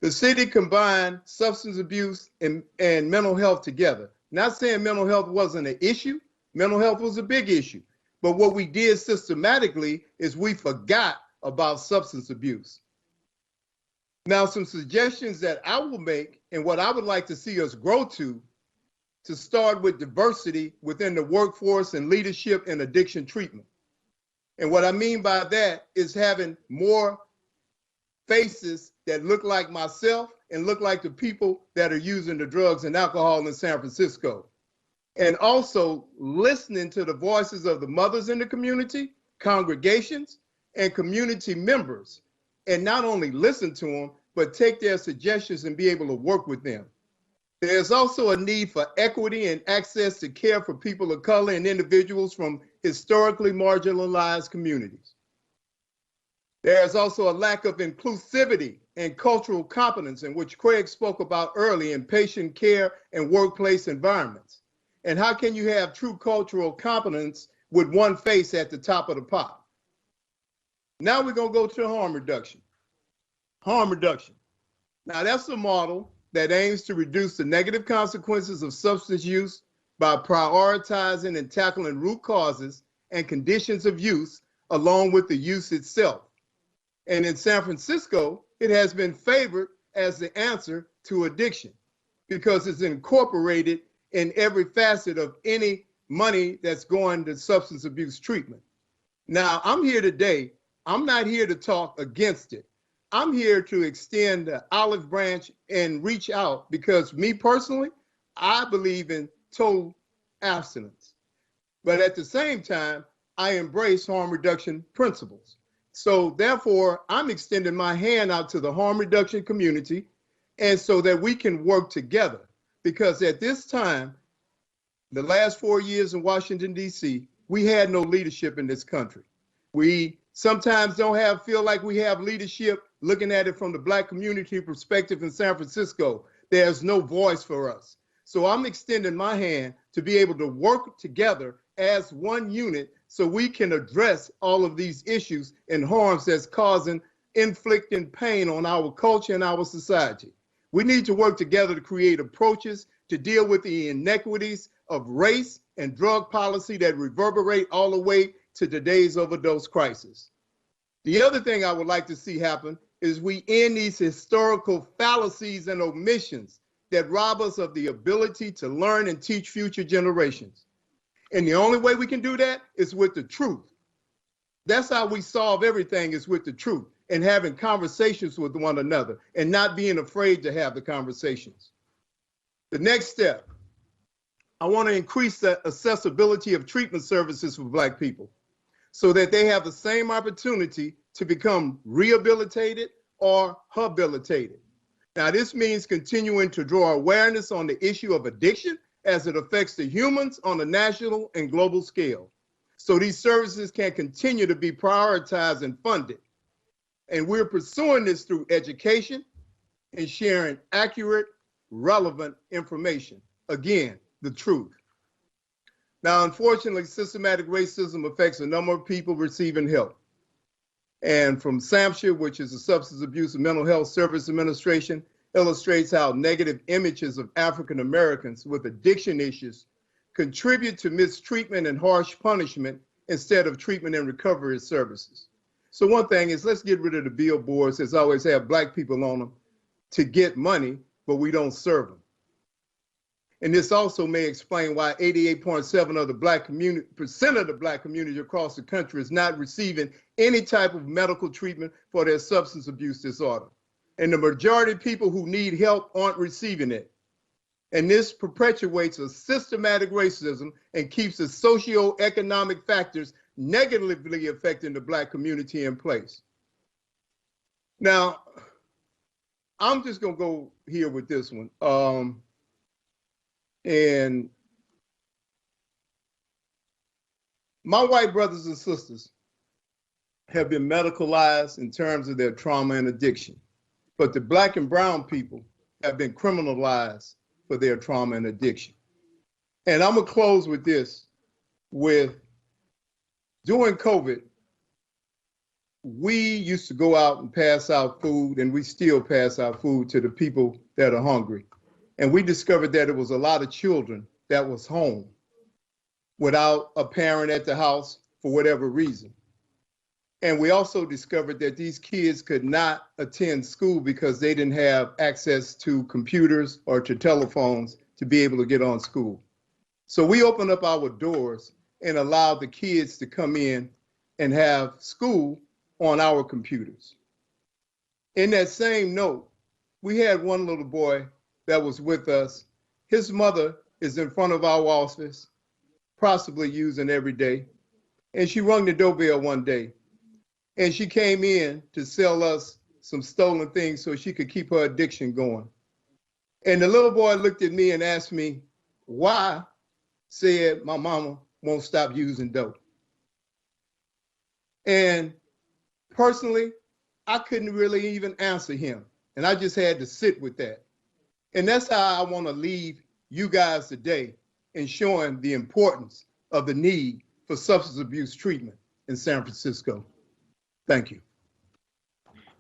The city combined substance abuse and mental health together. Not saying mental health wasn't an issue. Mental health was a big issue. But what we did systematically is we forgot about substance abuse. Now, some suggestions that I will make and what I would like to see us grow to start with diversity within the workforce and leadership and addiction treatment. And what I mean by that is having more faces that look like myself and look like the people that are using the drugs and alcohol in San Francisco. And also listening to the voices of the mothers in the community, congregations, and community members. And not only listen to them, but take their suggestions and be able to work with them. There's also a need for equity and access to care for people of color and individuals from historically marginalized communities. There's also a lack of inclusivity and cultural competence, in which Craig spoke about early, in patient care and workplace environments. And how can you have true cultural competence with one face at the top of the pop? Now we're gonna go to harm reduction. Harm reduction. Now that's a model that aims to reduce the negative consequences of substance use by prioritizing and tackling root causes and conditions of use along with the use itself. And in San Francisco, it has been favored as the answer to addiction because it's incorporated in every facet of any money that's going to substance abuse treatment. Now, I'm here today. I'm not here to talk against it. I'm here to extend the olive branch and reach out because me personally, I believe in total abstinence. But at the same time, I embrace harm reduction principles. So therefore, I'm extending my hand out to the harm reduction community and so that we can work together. Because at this time, the last 4 years in Washington, D.C., we had no leadership in this country. We sometimes don't feel like we have leadership looking at it from the Black community perspective in San Francisco. There's no voice for us. So I'm extending my hand to be able to work together as one unit so we can address all of these issues and harms that's inflicting pain on our culture and our society. We need to work together to create approaches to deal with the inequities of race and drug policy that reverberate all the way to today's overdose crisis. The other thing I would like to see happen is we end these historical fallacies and omissions that rob us of the ability to learn and teach future generations. And the only way we can do that is with the truth. That's how we solve everything, is with the truth and having conversations with one another and not being afraid to have the conversations. The next step, I want to increase the accessibility of treatment services for Black people so that they have the same opportunity to become rehabilitated or habilitated. Now, this means continuing to draw awareness on the issue of addiction as it affects the humans on a national and global scale. So these services can continue to be prioritized and funded. And we're pursuing this through education and sharing accurate, relevant information. Again, the truth. Now, unfortunately, systematic racism affects a number of people receiving help. And from SAMHSA, which is the Substance Abuse and Mental Health Service Administration, illustrates how negative images of African Americans with addiction issues contribute to mistreatment and harsh punishment instead of treatment and recovery services. So one thing is, let's get rid of the billboards that always have Black people on them to get money, but we don't serve them. And this also may explain why 88.7% of the Black community across the country is not receiving any type of medical treatment for their substance abuse disorder. And the majority of people who need help aren't receiving it. And this perpetuates a systematic racism and keeps the socioeconomic factors negatively affecting the Black community in place. Now, I'm just gonna go here with this one. And my white brothers and sisters have been medicalized in terms of their trauma and addiction, but the Black and brown people have been criminalized for their trauma and addiction. And I'm gonna close with this, during COVID, we used to go out and pass out food, and we still pass out food to the people that are hungry. And we discovered that it was a lot of children that was home without a parent at the house for whatever reason. And we also discovered that these kids could not attend school because they didn't have access to computers or to telephones to be able to get on school. So we opened up our doors and allowed the kids to come in and have school on our computers. In that same note, we had one little boy that was with us. His mother is in front of our office, possibly using every day. And she rung the doorbell one day. And she came in to sell us some stolen things so she could keep her addiction going. And the little boy looked at me and asked me, why? Said, my mama won't stop using dope. And personally, I couldn't really even answer him. And I just had to sit with that. And that's how I want to leave you guys today in showing the importance of the need for substance abuse treatment in San Francisco. Thank you.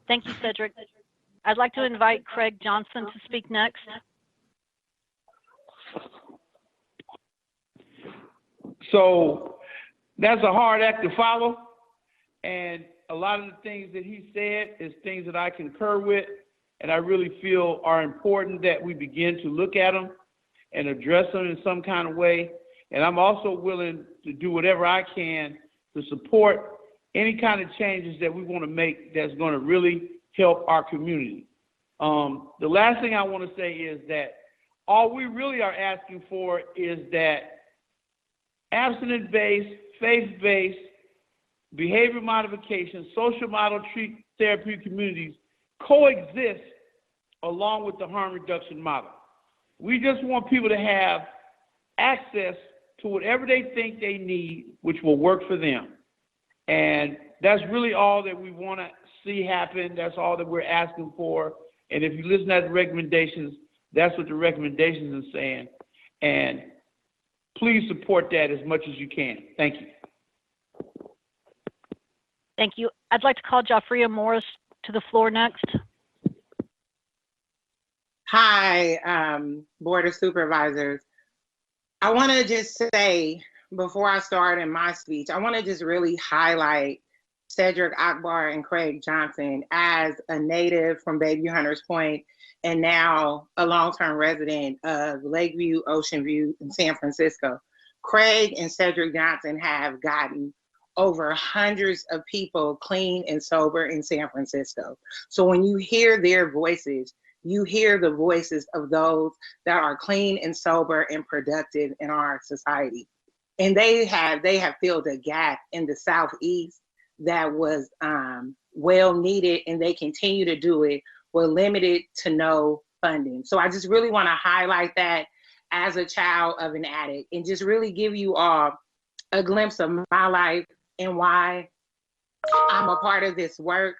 Thank you, Cedric. I'd like to invite Craig Johnson to speak next. So that's a hard act to follow. And a lot of the things that he said is things that I concur with. And I really feel are important that we begin to look at them and address them in some kind of way. And I'm also willing to do whatever I can to support any kind of changes that we want to make that's going to really help our community. The last thing I want to say is that all we really are asking for is that abstinence-based, faith-based, behavior modification, social model treat therapy communities coexist along with the harm reduction model. We just want people to have access to whatever they think they need, which will work for them. And that's really all that we want to see happen. That's all that we're asking for. And if you listen to the recommendations, that's what the recommendations are saying. And please support that as much as you can. Thank you. Thank you. I'd like to call Joffrey Morris to the floor next. Hi, Board of Supervisors. I want to just say, before I start in my speech, I want to just really highlight Cedric Akbar and Craig Johnson as a native from Baby Hunters Point and now a long-term resident of Lakeview, Ocean View in San Francisco. Craig and Cedric Johnson have gotten over hundreds of people clean and sober in San Francisco. So when you hear their voices, you hear the voices of those that are clean and sober and productive in our society. And they have filled a gap in the Southeast that was well needed, and they continue to do it with limited to no funding. So I just really want to highlight that as a child of an addict, and just really give you all a glimpse of my life and why I'm a part of this work.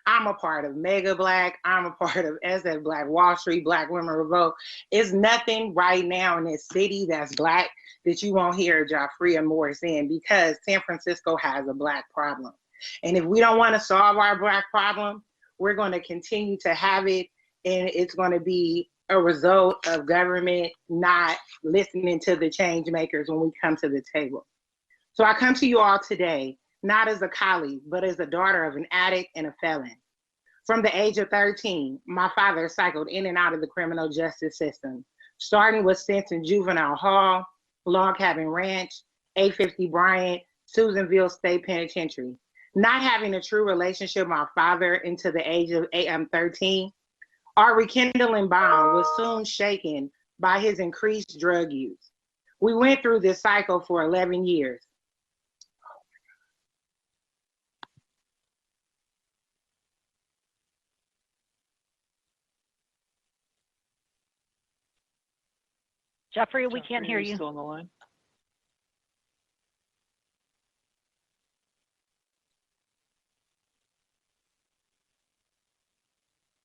I'm a part of Mega Black. I'm a part of SF Black Wall Street, Black Women Revolt. It's nothing right now in this city that's Black that you won't hear Jafria Morris in, because San Francisco has a Black problem. And if we don't want to solve our Black problem, we're going to continue to have it, and it's going to be a result of government not listening to the change makers when we come to the table. So I come to you all today, not as a colleague, but as a daughter of an addict and a felon. From the age of 13, my father cycled in and out of the criminal justice system, starting with stints in Juvenile Hall, Log Cabin Ranch, 850 Bryant, Susanville State Penitentiary. Not having a true relationship with my father until the age of 13, our rekindling bond was soon shaken by his increased drug use. We went through this cycle for 11 years. Jeffrey, we can't hear are you. Still on the line?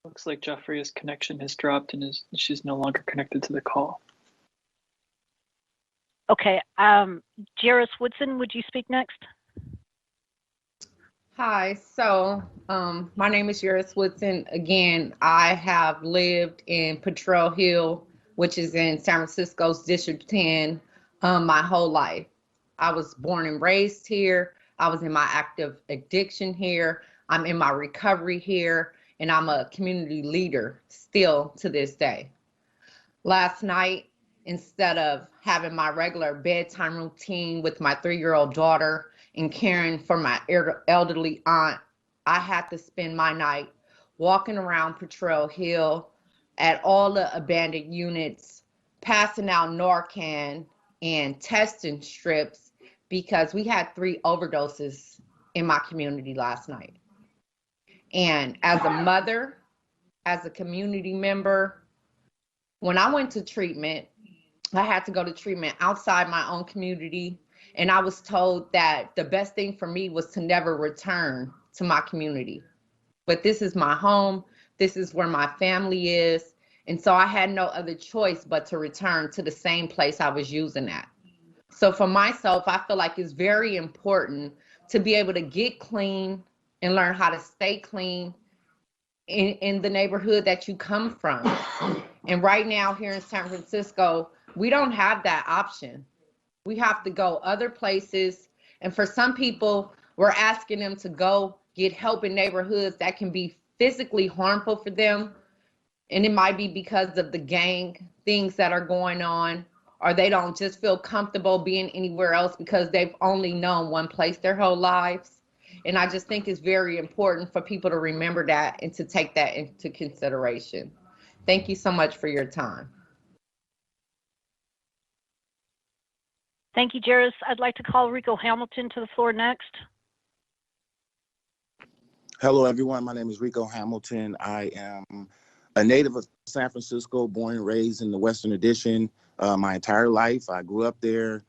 Looks like Jeffrey's connection has dropped and she's no longer connected to the call. Okay, Jairus Woodson, would you speak next? Hi, so my name is Jairus Woodson. Again, I have lived in Potrero Hill, which is in San Francisco's District 10, my whole life. I was born and raised here. I was in my active addiction here. I'm in my recovery here, and I'm a community leader still to this day. Last night, instead of having my regular bedtime routine with my 3-year-old daughter and caring for my elderly aunt, I had to spend my night walking around Potrero Hill at all the abandoned units, passing out Narcan and testing strips, because we had 3 overdoses in my community last night. And as a mother, as a community member, when I went to treatment, I had to go to treatment outside my own community. And I was told that the best thing for me was to never return to my community. But this is my home. This is where my family is. And so I had no other choice but to return to the same place I was using at. So for myself, I feel like it's very important to be able to get clean and learn how to stay clean in the neighborhood that you come from. And right now here in San Francisco, we don't have that option. We have to go other places. And for some people, we're asking them to go get help in neighborhoods that can be physically harmful for them. And it might be because of the gang things that are going on, or they don't just feel comfortable being anywhere else because they've only known one place their whole lives. And I just think it's very important for people to remember that and to take that into consideration. Thank you so much for your time. Thank you, Jairus. I'd like to call Rico Hamilton to the floor next. Hello, everyone. My name is Rico Hamilton. I am a native of San Francisco, born and raised in the Western Addition my entire life. I grew up there.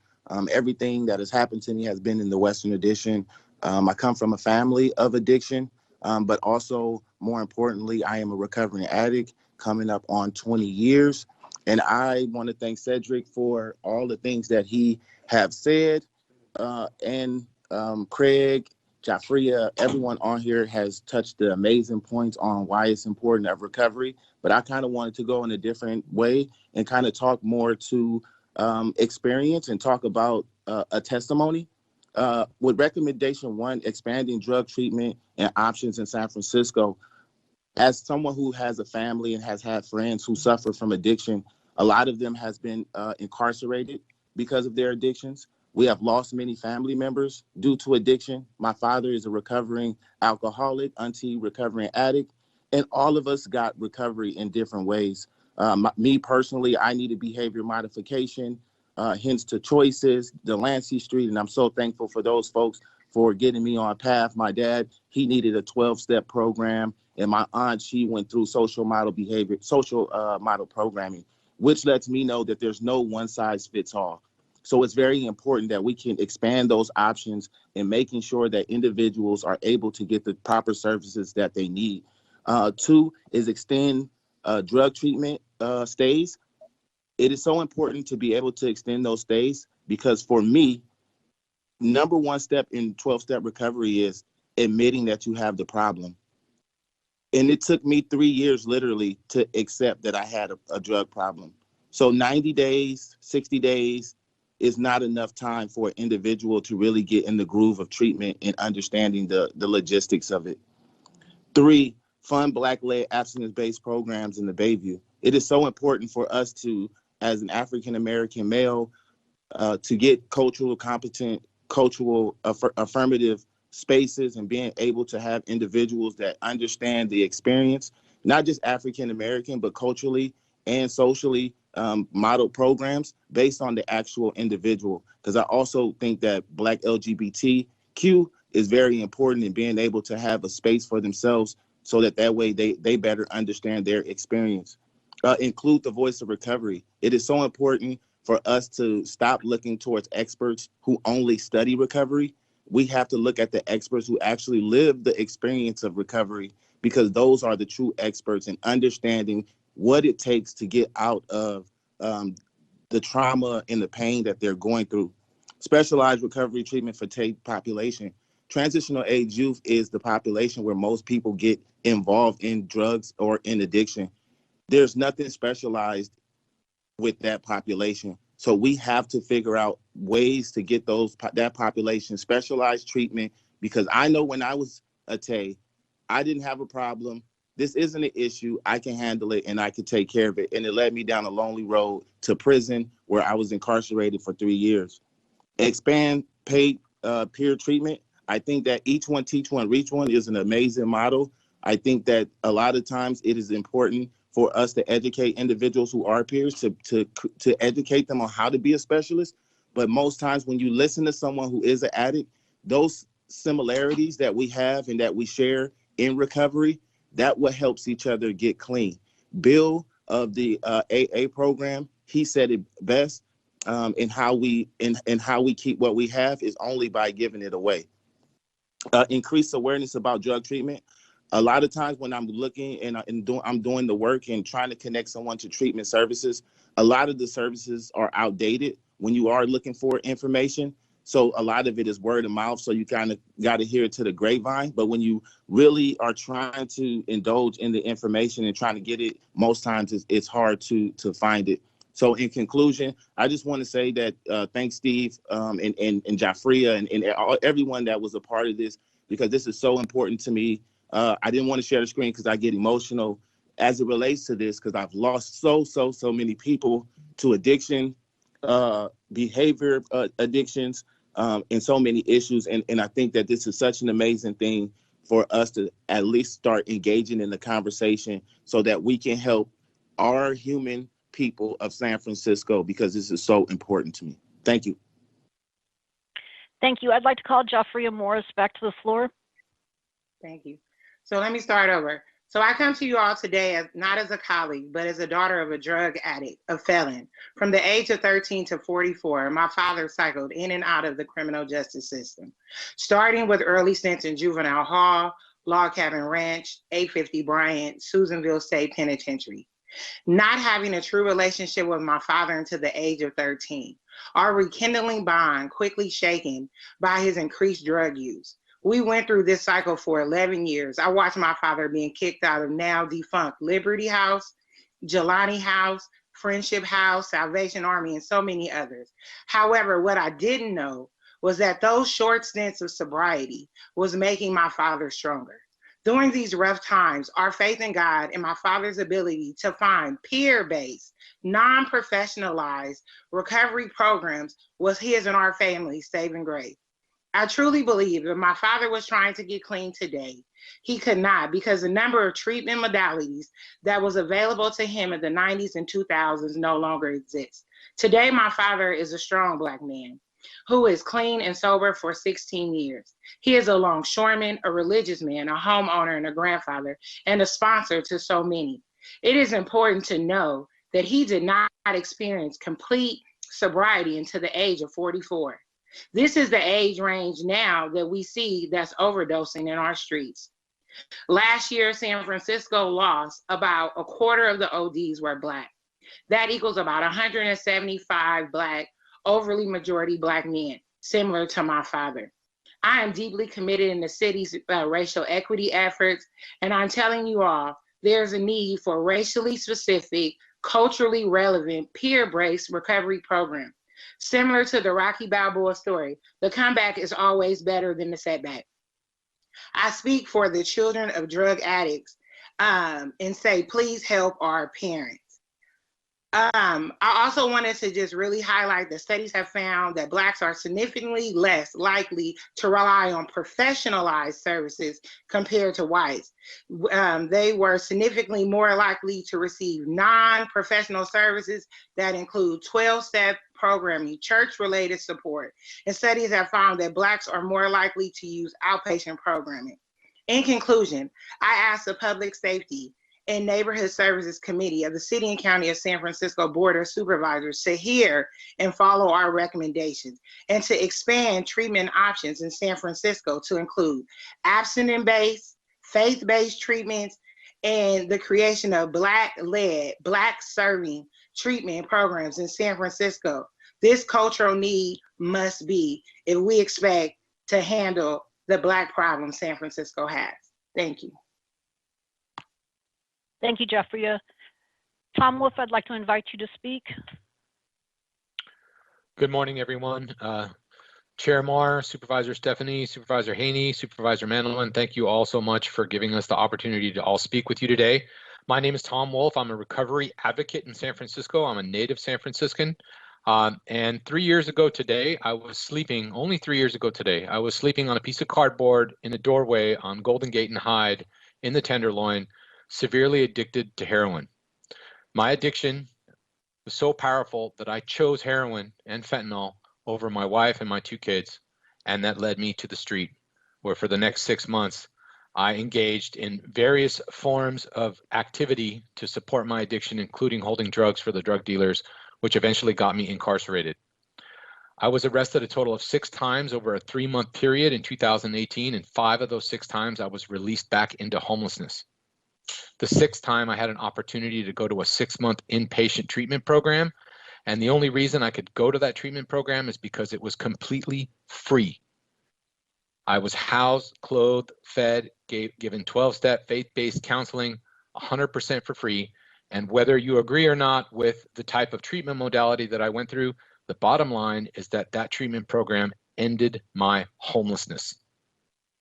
Everything that has happened to me has been in the Western Addition. I come from a family of addiction, but also, more importantly, I am a recovering addict coming up on 20 years. And I want to thank Cedric for all the things that he have said, and Craig, Jafria, everyone on here has touched the amazing points on why it's important to have recovery. But I kind of wanted to go in a different way and kind of talk more to experience and talk about a testimony. With recommendation 1, expanding drug treatment and options in San Francisco, as someone who has a family and has had friends who suffer from addiction, a lot of them has been incarcerated because of their addictions. We have lost many family members due to addiction. My father is a recovering alcoholic, auntie recovering addict, And all of us got recovery in different ways. Me personally, I needed behavior modification, hence to Choices, Delancey Street, and I'm so thankful for those folks for getting me on path. My dad, he needed a 12-step program, and my aunt, she went through social model programming, which lets me know that there's no one size fits all. So it's very important that we can expand those options and making sure that individuals are able to get the proper services that they need. Two is extend drug treatment stays. It is so important to be able to extend those stays because for me, number one step in 12-step recovery is admitting that you have the problem. And it took me 3 years literally to accept that I had a drug problem. So 90 days, 60 days is not enough time for an individual to really get in the groove of treatment and understanding the logistics of it. 3, fund Black-led abstinence-based programs in the Bayview. It is so important for us to, as an African-American male, to get cultural competent, affirmative spaces and being able to have individuals that understand the experience, not just African-American, but culturally and socially modeled programs based on the actual individual. Because I also think that Black LGBTQ is very important in being able to have a space for themselves so that way they better understand their experience. Include the voice of recovery. It is so important for us to stop looking towards experts who only study recovery. We have to look at the experts who actually live the experience of recovery, because those are the true experts in understanding what it takes to get out of the trauma and the pain that they're going through. Specialized recovery treatment for TAPE population. Transitional age youth is the population where most people get involved in drugs or in addiction. There's nothing specialized with that population. So we have to figure out ways to get that population specialized treatment, because I know when I was a TAE, I didn't have a problem. This isn't an issue. I can handle it and I can take care of it. And it led me down a lonely road to prison, where I was incarcerated for 3 years. Expand paid peer treatment. I think that each one teach one, reach one is an amazing model. I think that a lot of times it is important for us to educate individuals who are peers, to educate them on how to be a specialist. But most times when you listen to someone who is an addict, those similarities that we have and that we share in recovery, that what helps each other get clean. Bill of the AA program, he said it best, in how we keep what we have is only by giving it away. Increase awareness about drug treatment. A lot of times when I'm looking and I'm doing the work and trying to connect someone to treatment services, a lot of the services are outdated when you are looking for information. So a lot of it is word of mouth. So you kind of got to hear it to the grapevine. But when you really are trying to indulge in the information and trying to get it, most times it's hard to find it. So in conclusion, I just want to say that thanks, Steve, and Jafria and everyone that was a part of this, because this is so important to me. I didn't want to share the screen because I get emotional as it relates to this, because I've lost so many people to addiction, behavior addictions, and so many issues. And I think that this is such an amazing thing for us to at least start engaging in the conversation so that we can help our human people of San Francisco, because this is so important to me. Thank you. Thank you. I'd like to call Jafria Morris back to the floor. Thank you. So let me start over. So I come to you all today not as a colleague, but as a daughter of a drug addict, a felon. From the age of 13 to 44, my father cycled in and out of the criminal justice system, starting with early stints in juvenile hall, Log Cabin Ranch, 850 Bryant, Susanville State Penitentiary. Not having a true relationship with my father until the age of 13, our rekindling bond quickly shaken by his increased drug use. We went through this cycle for 11 years. I watched my father being kicked out of now defunct Liberty House, Jelani House, Friendship House, Salvation Army, and so many others. However, what I didn't know was that those short stints of sobriety was making my father stronger. During these rough times, our faith in God and my father's ability to find peer-based, non-professionalized recovery programs was his and our family's saving grace. I truly believe if my father was trying to get clean today, he could not, because the number of treatment modalities that was available to him in the 90s and 2000s no longer exists. Today, my father is a strong Black man who is clean and sober for 16 years. He is a longshoreman, a religious man, a homeowner, and a grandfather, and a sponsor to so many. It is important to know that he did not experience complete sobriety until the age of 44. This is the age range now that we see that's overdosing in our streets. Last year, San Francisco lost about a quarter of the ODs were Black. That equals about 175 Black, overly majority Black men, similar to my father. I am deeply committed in the city's racial equity efforts, and I'm telling you all, there's a need for racially specific, culturally relevant, peer-based recovery program. Similar to the Rocky Balboa story, the comeback is always better than the setback. I speak for the children of drug addicts and say, please help our parents. I also wanted to just really highlight that studies have found that Blacks are significantly less likely to rely on professionalized services compared to whites. They were significantly more likely to receive non-professional services that include 12-step programming, church-related support, and studies have found that Blacks are more likely to use outpatient programming. In conclusion, I ask the Public Safety and Neighborhood Services Committee of the City and County of San Francisco Board of Supervisors to hear and follow our recommendations and to expand treatment options in San Francisco to include abstinence-based, faith-based treatments, and the creation of Black-led, Black-serving treatment programs in San Francisco. This cultural need must be if we expect to handle the Black problem San Francisco has. Thank you. Thank you, Jeffrey. Tom Wolf, I'd like to invite you to speak. Good morning, everyone. Chair Marr, Supervisor Stefani, Supervisor Haney, Supervisor Mandelman, thank you all so much for giving us the opportunity to all speak with you today. My name is Tom Wolf. I'm a recovery advocate in San Francisco. I'm a native San Franciscan. And 3 years ago today, I was sleeping, only 3 years ago today, I was sleeping on a piece of cardboard in a doorway on Golden Gate and Hyde in the Tenderloin, severely addicted to heroin. My addiction was so powerful that I chose heroin and fentanyl over my wife and my 2 kids, and that led me to the street, where for the next 6 months, I engaged in various forms of activity to support my addiction, including holding drugs for the drug dealers, which eventually got me incarcerated. I was arrested a total of 6 times over a 3-month period in 2018, and 5 of those 6 times I was released back into homelessness. The 6th time I had an opportunity to go to a 6-month inpatient treatment program. And the only reason I could go to that treatment program is because it was completely free. I was housed, clothed, fed, given 12-step faith-based counseling, 100% for free. And whether you agree or not with the type of treatment modality that I went through, the bottom line is that that treatment program ended my homelessness.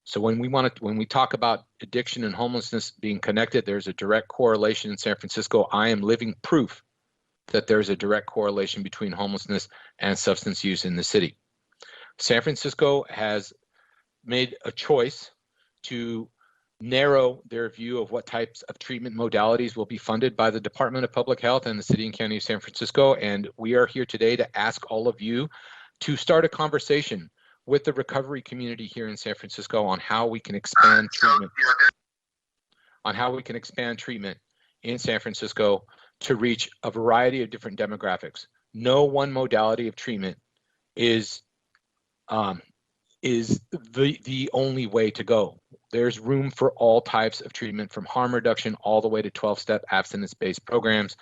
So when we talk about addiction and homelessness being connected, there's a direct correlation in San Francisco. I am living proof that there's a direct correlation between homelessness and substance use in the city. San Francisco has made a choice to narrow their view of what types of treatment modalities will be funded by the Department of Public Health and the City and County of San Francisco. And we are here today to ask all of you to start a conversation with the recovery community here in San Francisco on how we can expand treatment, in San Francisco to reach a variety of different demographics. No one modality of treatment is the only way to go. There's room for all types of treatment, from harm reduction all the way to 12-step abstinence-based programs.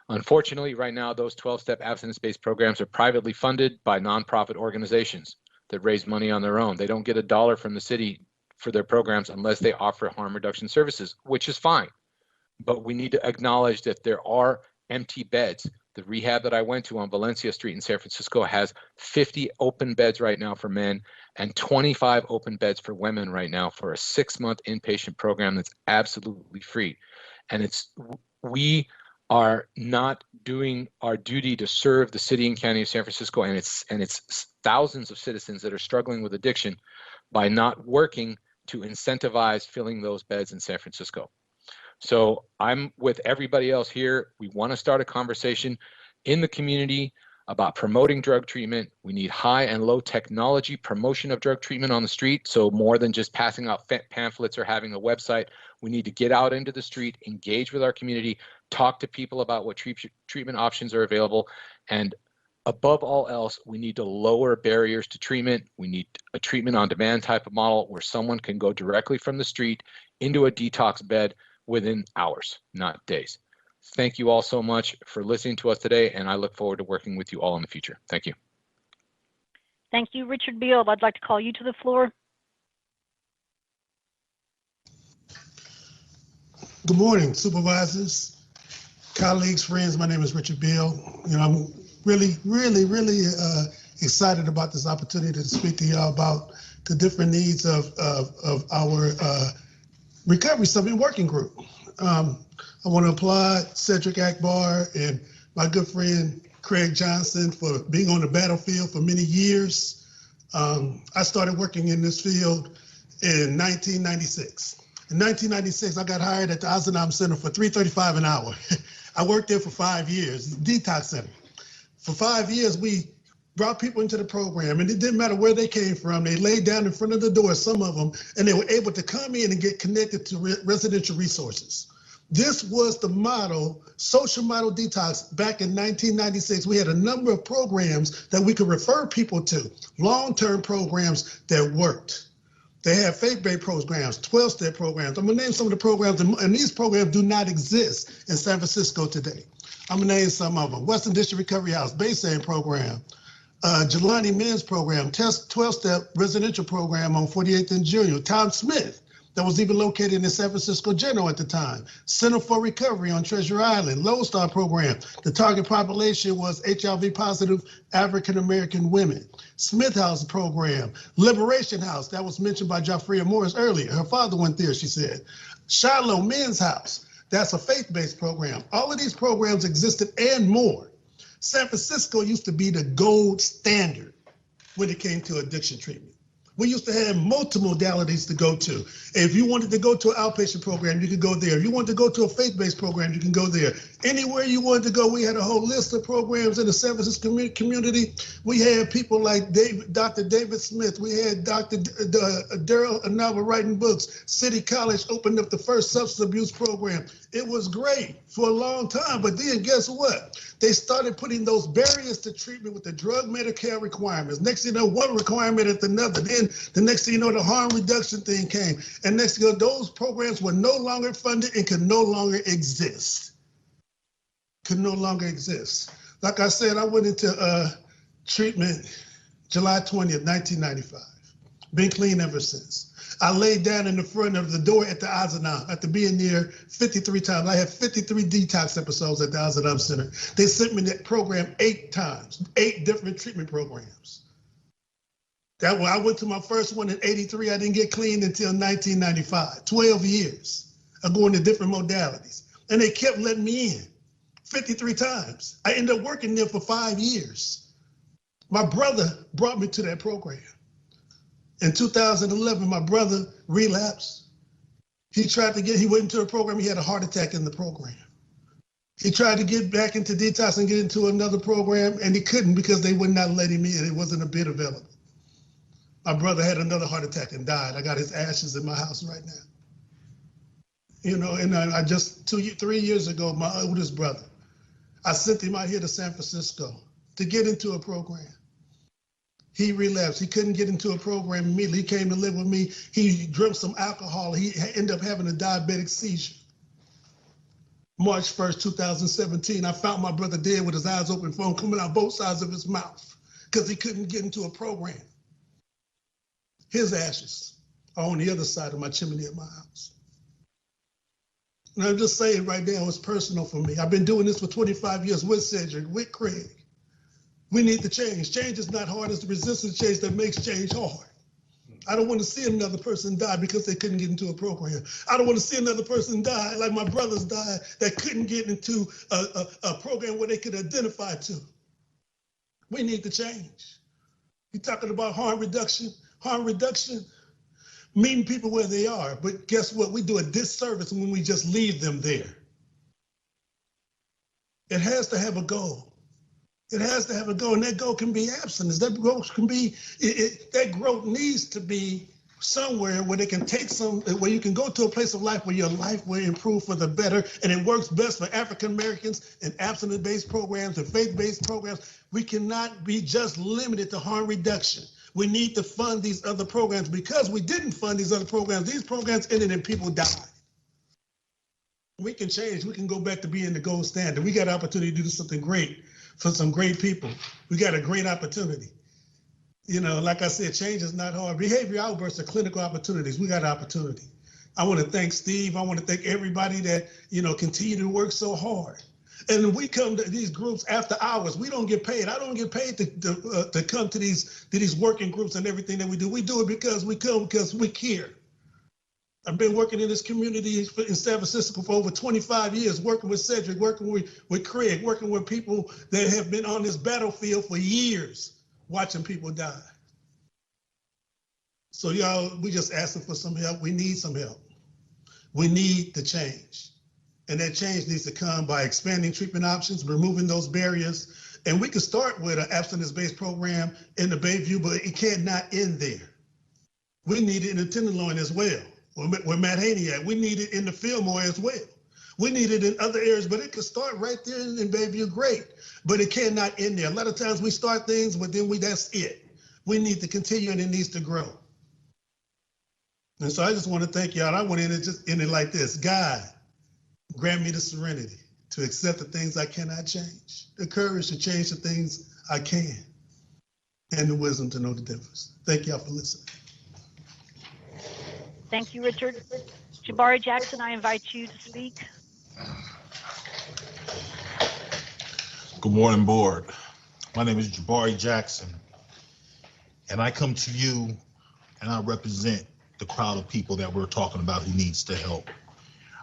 Unfortunately, right now, those 12-step abstinence-based programs are privately funded by nonprofit organizations that raise money on their own. They don't get a dollar from the city for their programs unless they offer harm reduction services, which is fine. But we need to acknowledge that there are empty beds. The rehab that I went to on Valencia Street in San Francisco has 50 open beds right now for men and 25 open beds for women right now for a 6-month inpatient program that's absolutely free. And we are not doing our duty to serve the city and county of San Francisco and its thousands of citizens that are struggling with addiction by not working to incentivize filling those beds in San Francisco. So I'm with everybody else here. We want to start a conversation in the community about promoting drug treatment. We need high and low technology promotion of drug treatment on the street. So more than just passing out pamphlets or having a website, we need to get out into the street, engage with our community, talk to people about what treatment options are available. And above all else, we need to lower barriers to treatment. We need a treatment on demand type of model where someone can go directly from the street into a detox bed within hours, not days. Thank you all so much for listening to us today, and I look forward to working with you all in the future. Thank you. Thank you, Richard Beal. I'd like to call you to the floor. Good morning, supervisors, colleagues, friends. My name is Richard Beal. I'm really excited about this opportunity to speak to y'all about the different needs of our Recovery Summit Working Group. I want to applaud Cedric Akbar and my good friend Craig Johnson for being on the battlefield for many years. I started working in this field in 1996. In 1996, I got hired at the Ozanam Center for $3.35 an hour. I worked there for 5 years, detox center. For 5 years, we brought people into the program, and it didn't matter where they came from. They laid down in front of the door, some of them, and they were able to come in and get connected to residential resources. This was the model, social model detox back in 1996. We had a number of programs that we could refer people to, long-term programs that worked. They have faith-based programs, 12-step programs. I'm gonna name some of the programs, and these programs do not exist in San Francisco today. I'm gonna name some of them. Western District Recovery House, Bayside program, Jelani Men's program, 12-step residential program on 48th and Junior, Tom Smith, that was even located in the San Francisco General at the time. Center for Recovery on Treasure Island, Lone Star program. The target population was HIV positive African-American women. Smith House program, Liberation House, that was mentioned by Jafria Morris earlier. Her father went there, she said. Shiloh Men's House, that's a faith-based program. All of these programs existed and more. San Francisco used to be the gold standard when it came to addiction treatment. We used to have multiple modalities to go to. If you wanted to go to an outpatient program, you could go there. If you wanted to go to a faith-based program, you can go there. Anywhere you wanted to go, we had a whole list of programs in the San Francisco community. We had people like Dr. David Smith. We had Dr. Daryl Anava writing books. City College opened up the first substance abuse program. It was great for a long time, but then guess what? They started putting those barriers to treatment with the drug Medicare requirements. Next thing you know, one requirement after another. Then the next thing you know, the harm reduction thing came. And next thing you know, those programs were no longer funded and could no longer exist. Could no longer exist. Like I said, I went into treatment July 20th, 1995. Been clean ever since. I laid down in the front of the door at the Ozanam after being there 53 times. I had 53 detox episodes at the Ozanam Center. They sent me that program 8 times, 8 different treatment programs. I went to my first one in 83. I didn't get clean until 1995, 12 years of going to different modalities. And they kept letting me in 53 times. I ended up working there for 5 years. My brother brought me to that program. In 2011, my brother relapsed. He went into the program, he had a heart attack in the program. He tried to get back into detox and get into another program, and he couldn't because they would not let him in. It wasn't a bed available. My brother had another heart attack and died. I got his ashes in my house right now. You know, and I just 3 years ago, my oldest brother, I sent him out here to San Francisco to get into a program. He relapsed. He couldn't get into a program immediately. He came to live with me. He drank some alcohol. He ended up having a diabetic seizure. March 1st, 2017, I found my brother dead with his eyes open, foam coming out both sides of his mouth because he couldn't get into a program. His ashes are on the other side of my chimney at my house. And I'm just saying right now, it's personal for me. I've been doing this for 25 years with Cedric, with Craig. We need to change. Change is not hard. It's the resistance change that makes change hard. I don't want to see another person die because they couldn't get into a program. I don't want to see another person die like my brothers died that couldn't get into a program where they could identify to. We need to change. You're talking about harm reduction. Harm reduction, meeting people where they are. But guess what? We do a disservice when we just leave them there. It has to have a goal. It has to have a goal, and that goal can be abstinence. That growth can be, that growth needs to be somewhere where they can take where you can go to a place of life where your life will improve for the better, and it works best for African Americans and abstinence-based programs and faith-based programs. We cannot be just limited to harm reduction. We need to fund these other programs. Because we didn't fund these other programs, these programs ended and people died. We can change. We can go back to being the gold standard. We got an opportunity to do something great for some great people. We got a great opportunity. You know, like I said, change is not hard. Behavior outbursts are clinical opportunities. We got an opportunity. I want to thank Steve. I want to thank everybody that, you know, continue to work so hard. And we come to these groups after hours. We don't get paid. I don't get paid to come to these working groups and everything that we do. We do it because we come because we care. I've been working in this community in San Francisco for over 25 years, working with Cedric, working with Craig, working with people that have been on this battlefield for years, watching people die. So y'all, we just asking for some help. We need some help. We need the change. And that change needs to come by expanding treatment options, removing those barriers. And we can start with an abstinence-based program in the Bayview, but it cannot end there. We need it in the Tenderloin as well. Where Matt Haney at, we need it in the Fillmore as well. We need it in other areas, but it could start right there in Bayview, great. But it cannot end there. A lot of times we start things, but then that's it. We need to continue and it needs to grow. And so I just want to thank y'all. I want to end it like this. God, grant me the serenity to accept the things I cannot change, the courage to change the things I can, and the wisdom to know the difference. Thank y'all for listening. Thank you, Richard. Jabari Jackson, I invite you to speak. Good morning, board. My name is Jabari Jackson, and I come to you and I represent the crowd of people that we're talking about who needs the help.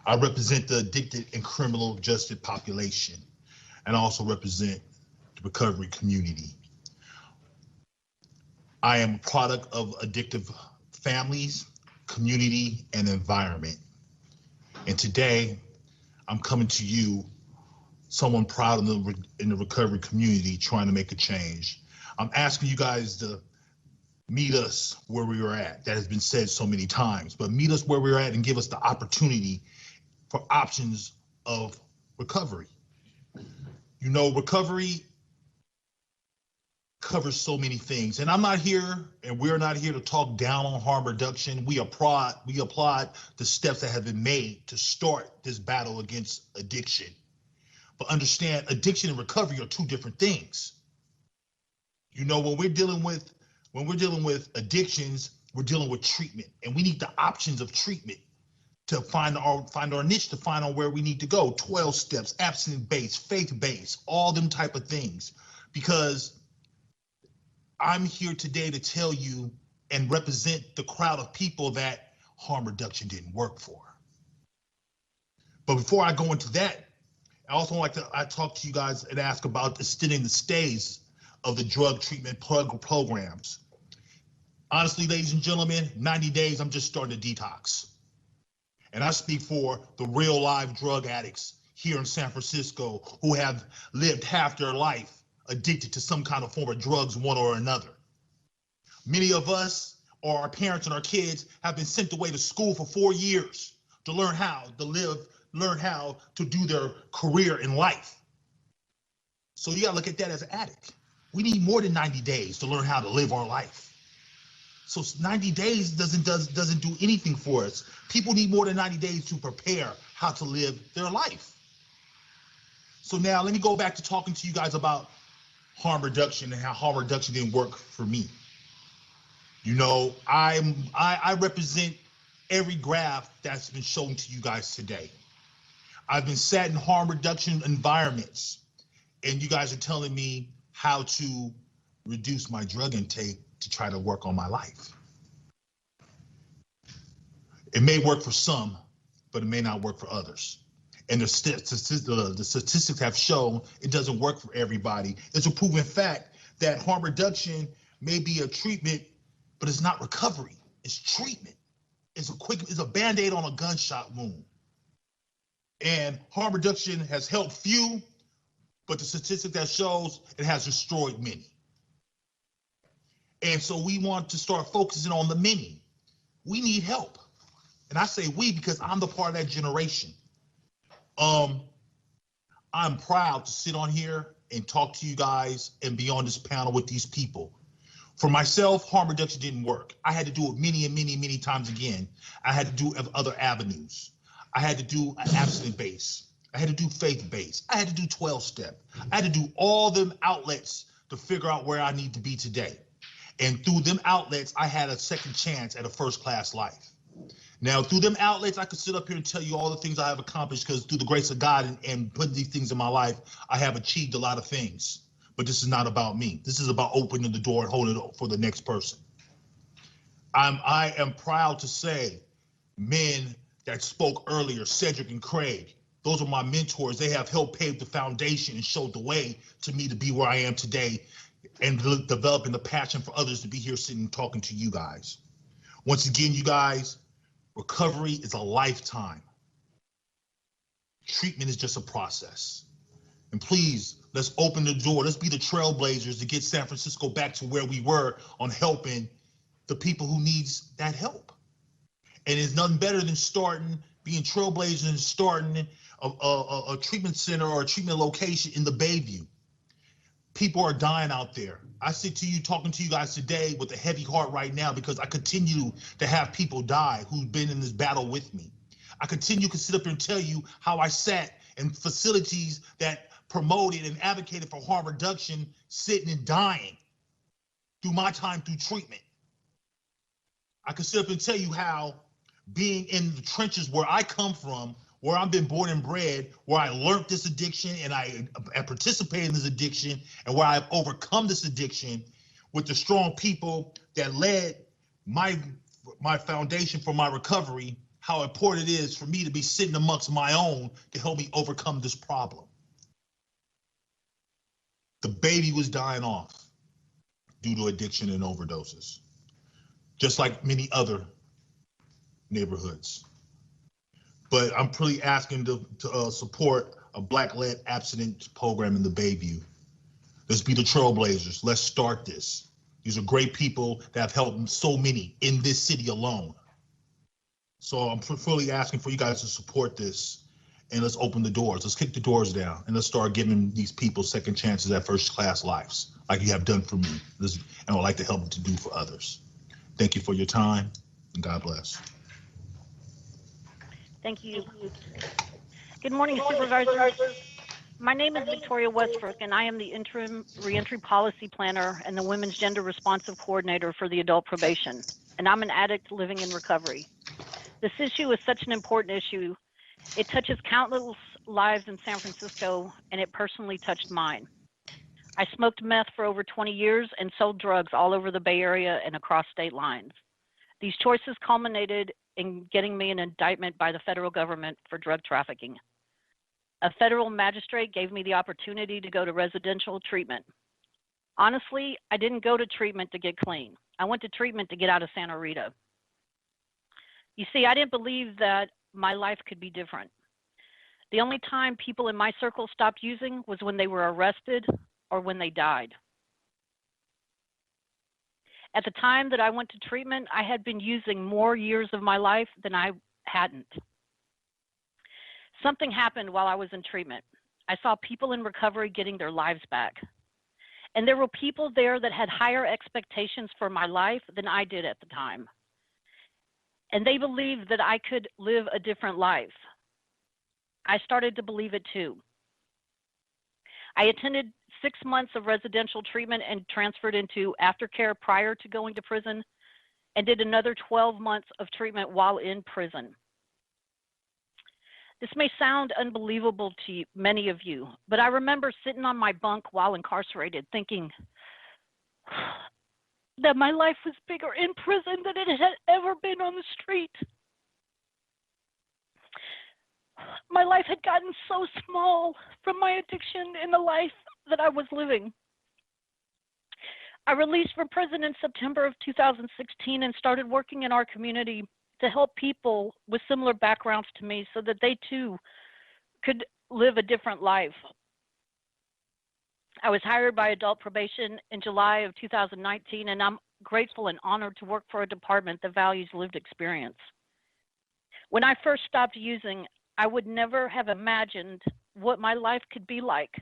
I represent the addicted and criminal justice population, and I also represent the recovery community. I am a product of addictive families, community, and environment. And today, I'm coming to you, someone proud in the recovery community, trying to make a change. I'm asking you guys to meet us where we are at. That has been said so many times, but meet us where we're at and give us the opportunity for options of recovery. You know, recovery covers so many things, and I'm not here and we're not here to talk down on harm reduction. We applaud the steps that have been made to start this battle against addiction. But understand, addiction and recovery are two different things. You know, when we're dealing with addictions, we're dealing with treatment, and we need the options of treatment to find our niche, to find out where we need to go. 12 steps, abstinence-based, faith-based, all them type of things. Because I'm here today to tell you and represent the crowd of people that harm reduction didn't work for. But before I go into that, I also like to talk to you guys and ask about extending the stays of the drug treatment programs. Honestly, ladies and gentlemen, 90 days, I'm just starting to detox. And I speak for the real live drug addicts here in San Francisco who have lived half their life addicted to some kind of form of drugs, one or another. Many of us, or our parents and our kids, have been sent away to school for 4 years to learn how to live, learn how to do their career in life. So you gotta look at that as an addict. We need more than 90 days to learn how to live our life. So 90 days doesn't do anything for us. People need more than 90 days to prepare how to live their life. So now let me go back to talking to you guys about harm reduction and how harm reduction didn't work for me. You know, I represent every graph that's been shown to you guys today. I've been sat in harm reduction environments, and you guys are telling me how to reduce my drug intake to try to work on my life. It may work for some, but it may not work for others. And the statistics have shown it doesn't work for everybody. It's a proven fact that harm reduction may be a treatment, but it's not recovery. It's treatment. It's a Band-Aid on a gunshot wound. And harm reduction has helped few, but the statistic that shows it has destroyed many. And so we want to start focusing on the many. We need help. And I say we because I'm the part of that generation. I'm proud to sit on here and talk to you guys and be on this panel with these people. For myself, harm reduction didn't work. I had to do it many and many, many times again. I had to do other avenues. I had to do an abstinent base. I had to do faith base. I had to do 12-step. I had to do all them outlets to figure out where I need to be today. And through them outlets, I had a second chance at a first-class life. Now, through them outlets, I could sit up here and tell you all the things I have accomplished because through the grace of God and putting these things in my life, I have achieved a lot of things. But this is not about me. This is about opening the door and holding it for the next person. I am proud to say men that spoke earlier, Cedric and Craig, those are my mentors. They have helped pave the foundation and showed the way to me to be where I am today and developing the passion for others to be here sitting and talking to you guys. Once again, you guys, recovery is a lifetime. Treatment is just a process. And please, let's open the door. Let's be the trailblazers to get San Francisco back to where we were on helping the people who needs that help. And it's nothing better than being trailblazers and starting a treatment center or a treatment location in the Bayview. People are dying out there. I sit to you talking to you guys today with a heavy heart right now because I continue to have people die who've been in this battle with me. I continue to sit up here and tell you how I sat in facilities that promoted and advocated for harm reduction, sitting and dying through my time through treatment. I can sit up and tell you how being in the trenches where I come from, where I've been born and bred, where I learned this addiction and I participated in this addiction and where I've overcome this addiction with the strong people that led my foundation for my recovery, how important it is for me to be sitting amongst my own to help me overcome this problem. The baby was dying off due to addiction and overdoses, just like many other neighborhoods. But I'm pretty asking to support a Black-led abstinence program in the Bayview. Let's be the trailblazers. Let's start this. These are great people that have helped so many in this city alone. So I'm fully asking for you guys to support this, and let's open the doors. Let's kick the doors down, and let's start giving these people second chances at first-class lives, like you have done for me, and I would like to help them to do for others. Thank you for your time, and God bless. Thank you. Good morning, Supervisor. My name is Victoria Westbrook, and I am the interim reentry policy planner and the Women's Gender Responsive Coordinator for the Adult Probation, and I'm an addict living in recovery. This issue is such an important issue. It touches countless lives in San Francisco, and it personally touched mine. I smoked meth for over 20 years and sold drugs all over the Bay Area and across state lines. These choices culminated in getting me an indictment by the federal government for drug trafficking. A federal magistrate gave me the opportunity to go to residential treatment. Honestly, I didn't go to treatment to get clean. I went to treatment to get out of Santa Rita. You see, I didn't believe that my life could be different. The only time people in my circle stopped using was when they were arrested or when they died. At the time that I went to treatment, I had been using more years of my life than I hadn't. Something happened while I was in treatment. I saw people in recovery getting their lives back. And there were people there that had higher expectations for my life than I did at the time. And they believed that I could live a different life. I started to believe it too. I attended 6 months of residential treatment and transferred into aftercare prior to going to prison, and did another 12 months of treatment while in prison. This may sound unbelievable to many of you, but I remember sitting on my bunk while incarcerated thinking that my life was bigger in prison than it had ever been on the street. My life had gotten so small from my addiction and the life that I was living. I released from prison in September of 2016 and started working in our community to help people with similar backgrounds to me so that they too could live a different life. I was hired by adult probation in July of 2019, and I'm grateful and honored to work for a department that values lived experience. When I first stopped using, I would never have imagined what my life could be like,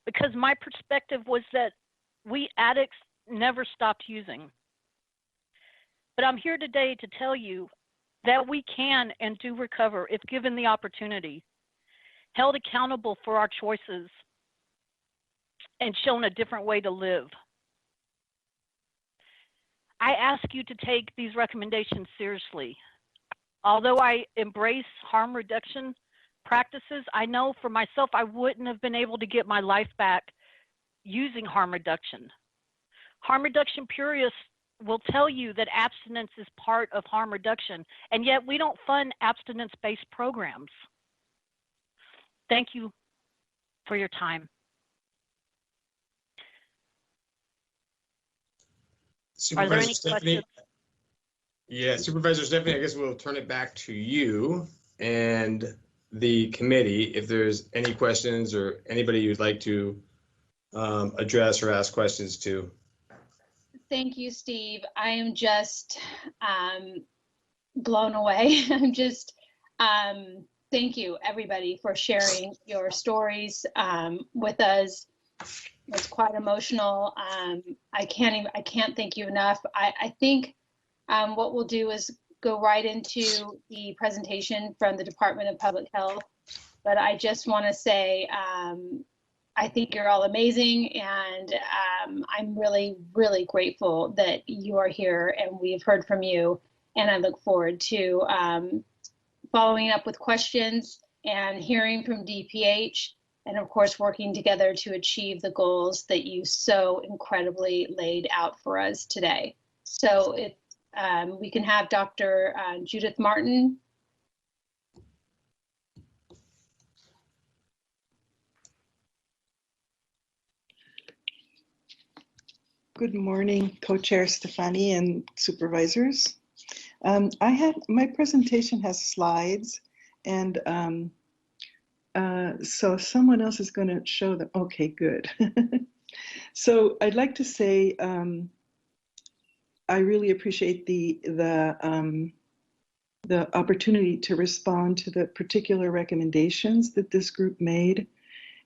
because my perspective was that we addicts never stopped using. But I'm here today to tell you that we can and do recover if given the opportunity, held accountable for our choices, and shown a different way to live. I ask you to take these recommendations seriously. Although I embrace harm reduction practices, I know for myself I wouldn't have been able to get my life back using harm reduction. Harm reduction purists will tell you that abstinence is part of harm reduction, and yet we don't fund abstinence-based programs. Thank you for your time. Are there any questions? Yeah, Supervisor Stefani, I guess we'll turn it back to you and the committee if there's any questions or anybody you'd like to address or ask questions to. Thank you, Steve. I am just blown away. I'm just, thank you, everybody, for sharing your stories with us. It's quite emotional. I can't thank you enough. I think what we'll do is go right into the presentation from the Department of Public Health. But I just want to say, I think you're all amazing, and I'm really, really grateful that you are here and we've heard from you. And I look forward to following up with questions and hearing from DPH, and of course, working together to achieve the goals that you so incredibly laid out for us today. So if we can have Dr. Judith Martin. Good morning, Co-Chair Stefani and supervisors. My presentation has slides, and so someone else is going to show them. Okay, good. So I'd like to say I really appreciate the opportunity to respond to the particular recommendations that this group made.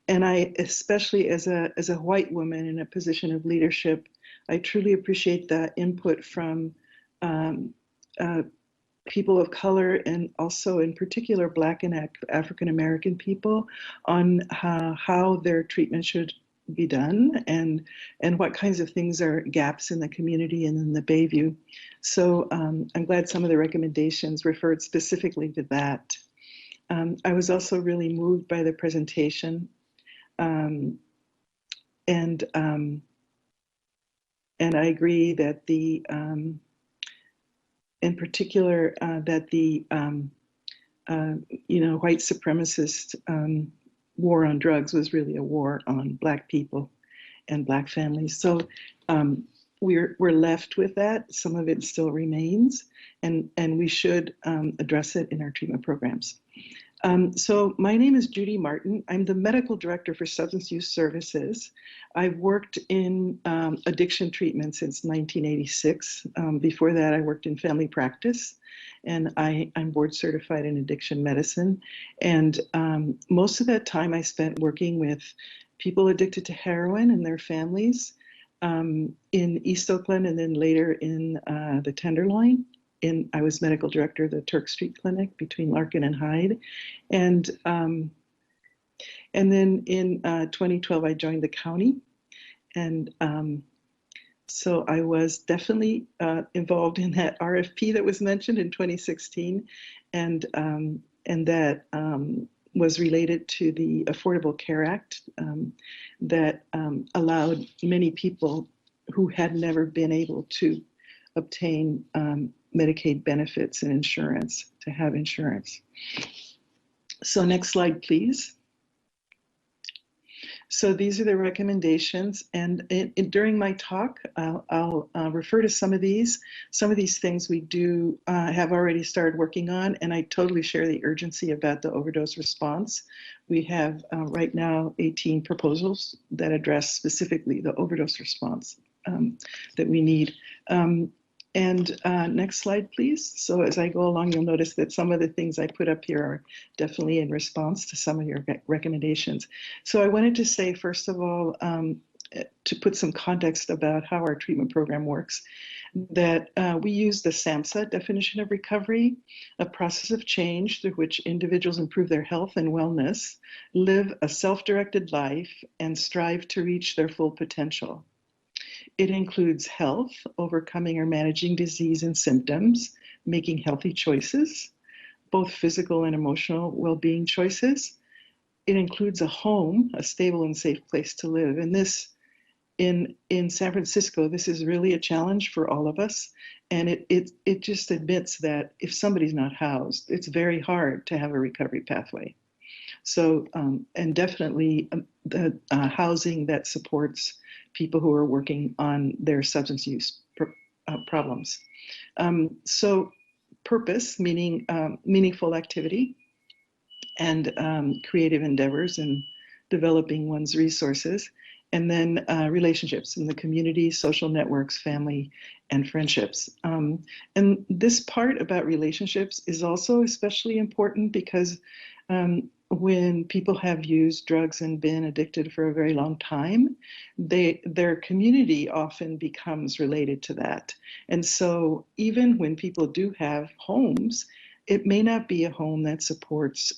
And I, especially as a white woman in a position of leadership, I truly appreciate the input from people of color, and also in particular Black and African American people, on how their treatment should be done, and what kinds of things are gaps in the community and in the Bayview. So I'm glad some of the recommendations referred specifically to that. I was also really moved by the presentation. And I agree that in particular, that the white supremacist war on drugs was really a war on Black people and Black families. So we're left with that. Some of it still remains, and we should address it in our treatment programs. So my name is Judy Martin. I'm the Medical Director for Substance Use Services. I've worked in addiction treatment since 1986. Before that, I worked in family practice, and I'm board certified in addiction medicine. And most of that time I spent working with people addicted to heroin and their families in East Oakland, and then later in the Tenderloin. I was medical director of the Turk Street Clinic between Larkin and Hyde. And then in 2012, I joined the county. And so I was definitely involved in that RFP that was mentioned in 2016. And that was related to the Affordable Care Act that allowed many people who had never been able to obtain Medicaid benefits and insurance to have insurance. So next slide, please. So these are the recommendations, and during my talk, I'll refer to some of these. Some of these things we do have already started working on, and I totally share the urgency about the overdose response. We have right now 18 proposals that address specifically the overdose response that we need. Next slide, please. So as I go along, you'll notice that some of the things I put up here are definitely in response to some of your recommendations. So I wanted to say, first of all, to put some context about how our treatment program works, that we use the SAMHSA definition of recovery, a process of change through which individuals improve their health and wellness, live a self-directed life, and strive to reach their full potential. It includes health, overcoming or managing disease and symptoms, making healthy choices, both physical and emotional well-being choices. It includes a home, a stable and safe place to live. And this, in San Francisco, this is really a challenge for all of us. And it just admits that if somebody's not housed, it's very hard to have a recovery pathway. So, and definitely the housing that supports people who are working on their substance use problems. So purpose, meaning meaningful activity and creative endeavors and developing one's resources. And then relationships in the community, social networks, family, and friendships. And this part about relationships is also especially important because when people have used drugs and been addicted for a very long time, their community often becomes related to that. And so even when people do have homes, it may not be a home that supports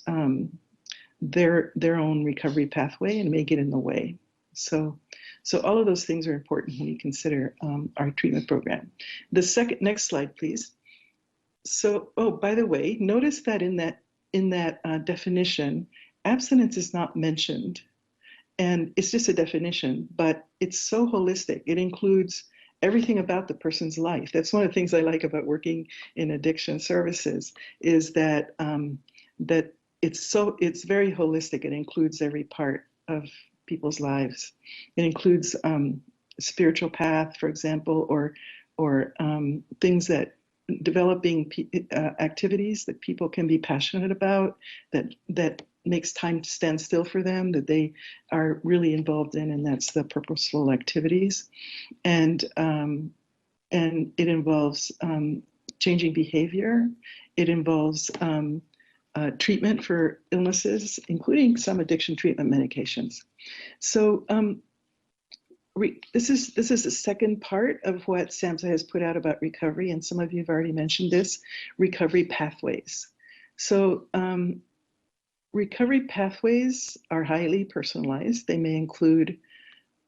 their own recovery pathway and may get in the way. So all of those things are important when you consider our treatment program. The next slide, please. So, oh, by the way, notice that in that definition, abstinence is not mentioned. And it's just a definition, but it's so holistic. It includes everything about the person's life. That's one of the things I like about working in addiction services, is that that it's very holistic. It includes every part of people's lives. It includes spiritual path, for example, or things that developing activities that people can be passionate about, that makes time to stand still for them, that they are really involved in, and that's the purposeful activities. And it involves changing behavior. It involves treatment for illnesses, including some addiction treatment medications. So this is the second part of what SAMHSA has put out about recovery, and some of you have already mentioned this, recovery pathways. So recovery pathways are highly personalized. They may include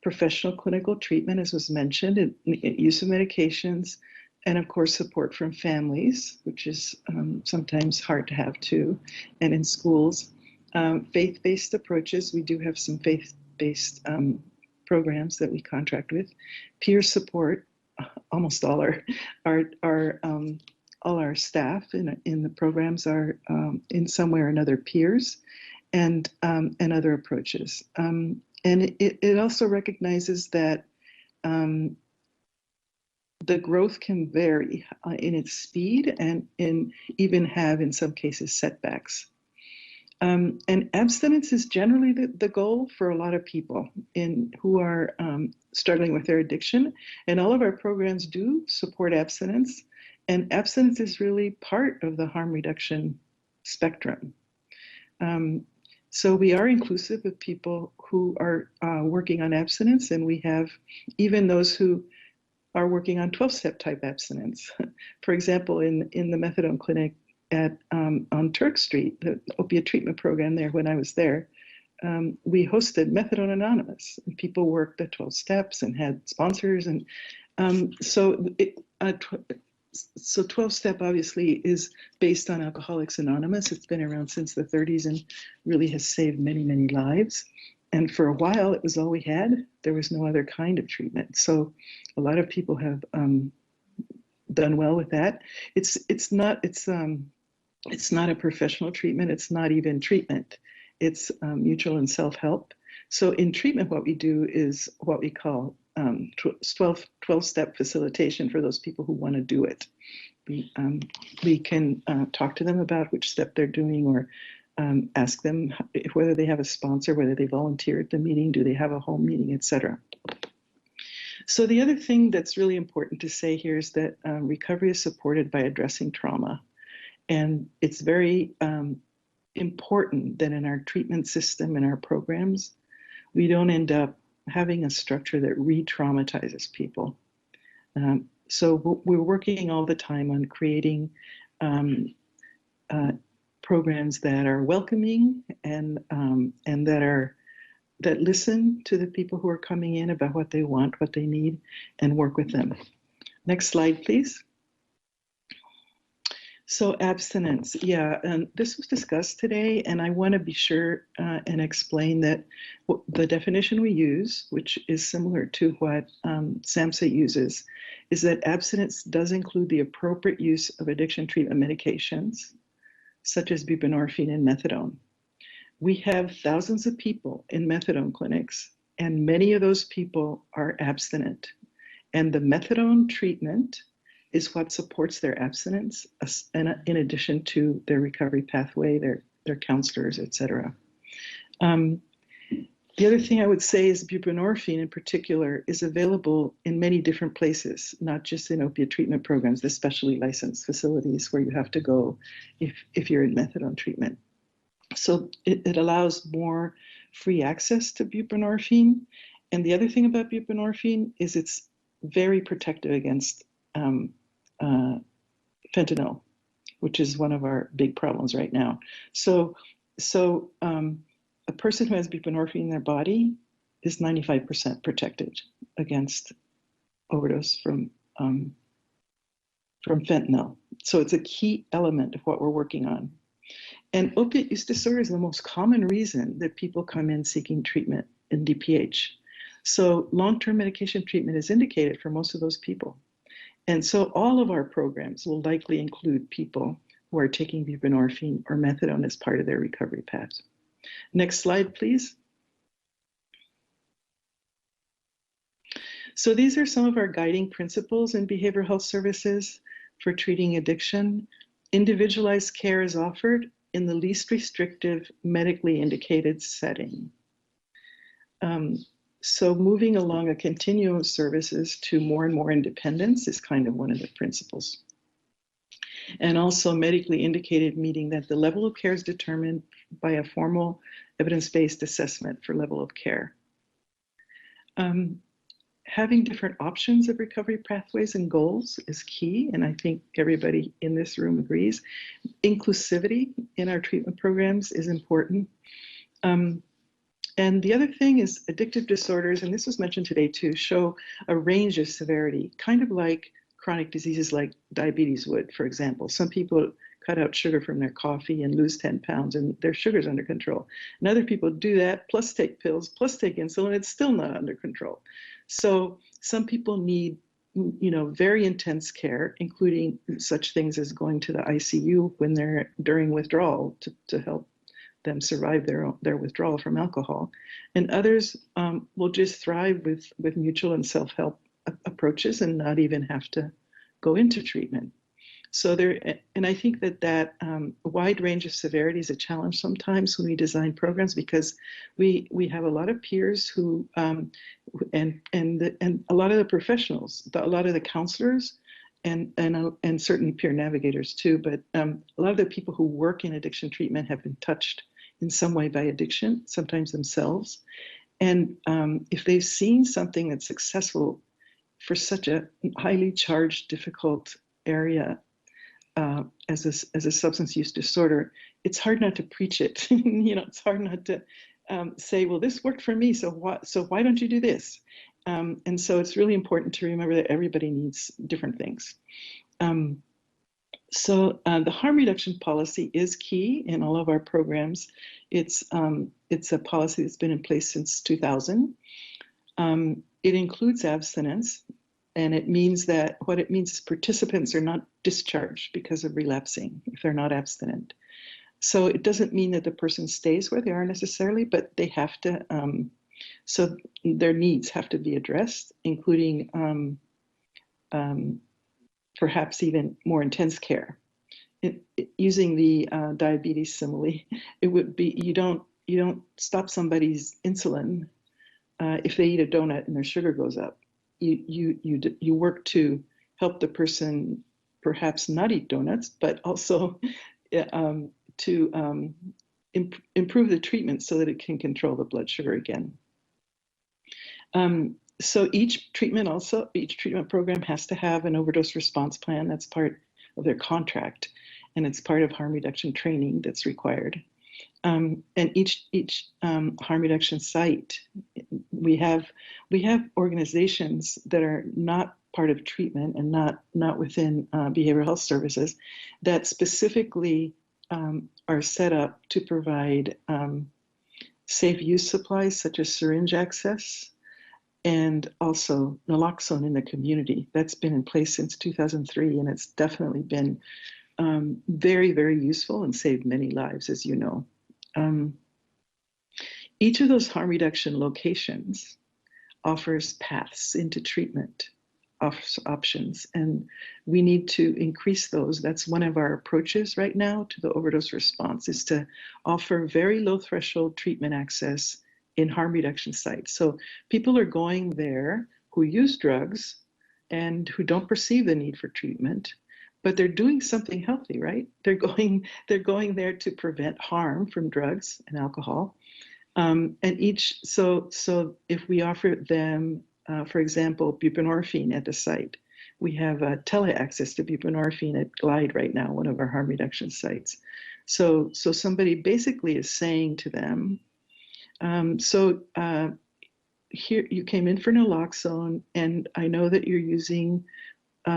professional clinical treatment, as was mentioned, use of medications, and of course support from families, which is sometimes hard to have too, and in schools. Faith-based approaches, we do have some faith-based programs that we contract with. Peer support, almost all our staff in the programs are in some way or another peers, and other approaches. And it also recognizes that the growth can vary in its speed and even have, in some cases, setbacks. And abstinence is generally the goal for a lot of people who are struggling with their addiction. And all of our programs do support abstinence. And abstinence is really part of the harm reduction spectrum. So we are inclusive of people who are working on abstinence, and we have even those who are working on 12-step type abstinence. For example, in the methadone clinic on Turk Street, the opiate treatment program there, when I was there, we hosted Methadone Anonymous, and people worked the 12 steps and had sponsors. And so 12-step obviously is based on Alcoholics Anonymous. It's been around since the 30s and really has saved many, many lives. And for a while, it was all we had. There was no other kind of treatment. So a lot of people have done well with that. It's not a professional treatment. It's not even treatment. It's mutual and self-help. So in treatment, what we do is what we call 12-step facilitation for those people who want to do it. We can talk to them about which step they're doing, or ask them whether they have a sponsor, whether they volunteer at the meeting, do they have a home meeting, etc. So the other thing that's really important to say here is that recovery is supported by addressing trauma. And it's very important that in our treatment system and our programs, we don't end up having a structure that re-traumatizes people. So we're working all the time on creating programs that are welcoming and that listen to the people who are coming in about what they want, what they need, and work with them. Next slide, please. So abstinence, yeah, and this was discussed today, and I want to be sure and explain that the definition we use, which is similar to what SAMHSA uses, is that abstinence does include the appropriate use of addiction treatment medications, such as buprenorphine and methadone. We have thousands of people in methadone clinics, and many of those people are abstinent. And the methadone treatment is what supports their abstinence, in addition to their recovery pathway, their counselors, etc. The other thing I would say is buprenorphine in particular is available in many different places, not just in opiate treatment programs, the specially licensed facilities where you have to go if you're in methadone treatment. So it allows more free access to buprenorphine. And the other thing about buprenorphine is it's very protective against fentanyl, which is one of our big problems right now. So a person who has buprenorphine in their body is 95% protected against overdose from fentanyl. So it's a key element of what we're working on. And opiate use disorder is the most common reason that people come in seeking treatment in DPH. So long-term medication treatment is indicated for most of those people. And so all of our programs will likely include people who are taking buprenorphine or methadone as part of their recovery path. Next slide, please. So these are some of our guiding principles in behavioral health services for treating addiction. Individualized care is offered in the least restrictive, medically indicated setting. So moving along a continuum of services to more and more independence is kind of one of the principles. And also medically indicated, meaning that the level of care is determined by a formal evidence-based assessment for level of care. Having different options of recovery pathways and goals is key, and I think everybody in this room agrees. Inclusivity in our treatment programs is important. And the other thing is addictive disorders, and this was mentioned today too, show a range of severity, kind of like chronic diseases like diabetes would, for example. Some people cut out sugar from their coffee and lose 10 pounds and their sugar's under control. And other people do that, plus take pills, plus take insulin, it's still not under control. So some people need, very intense care, including such things as going to the ICU when they're during withdrawal to help them survive their withdrawal from alcohol. And others will just thrive with mutual and self-help approaches and not even have to go into treatment. So and I think that wide range of severity is a challenge sometimes when we design programs, because we have a lot of peers who and a lot of the professionals, a lot of the counselors, and certainly peer navigators too. But a lot of the people who work in addiction treatment have been touched in some way by addiction, sometimes themselves. And if they've seen something that's successful for such a highly charged, difficult area as a substance use disorder, it's hard not to preach it. It's hard not to say, well, this worked for me, so why don't you do this? And so it's really important to remember that everybody needs different things. So the harm reduction policy is key in all of our programs. It's a policy that's been in place since 2000. It includes abstinence, And it means that what it means is participants are not discharged because of relapsing if they're not abstinent. So it doesn't mean that the person stays where they are necessarily, but they have to, so their needs have to be addressed, including perhaps even more intense care. Using the diabetes simile, it would be you don't stop somebody's insulin if they eat a donut and their sugar goes up. You work to help the person perhaps not eat donuts, but also to improve the treatment so that it can control the blood sugar again. So each treatment program has to have an overdose response plan. That's part of their contract, and it's part of harm reduction training that's required. And each harm reduction site, we have organizations that are not part of treatment and not within behavioral health services that specifically are set up to provide safe use supplies such as syringe access and also naloxone in the community. That's been in place since 2003, and it's definitely been very, very useful and saved many lives, as you know. Each of those harm reduction locations offers paths into treatment options, and we need to increase those. That's one of our approaches right now to the overdose response, is to offer very low threshold treatment access in harm reduction sites. So people are going there who use drugs and who don't perceive the need for treatment, but they're doing something healthy, right? They're going there to prevent harm from drugs and alcohol. So if we offer them, for example, buprenorphine at the site, we have tele-access to buprenorphine at Glide right now, one of our harm reduction sites. So somebody basically is saying to them, here you came in for naloxone, and I know that you're using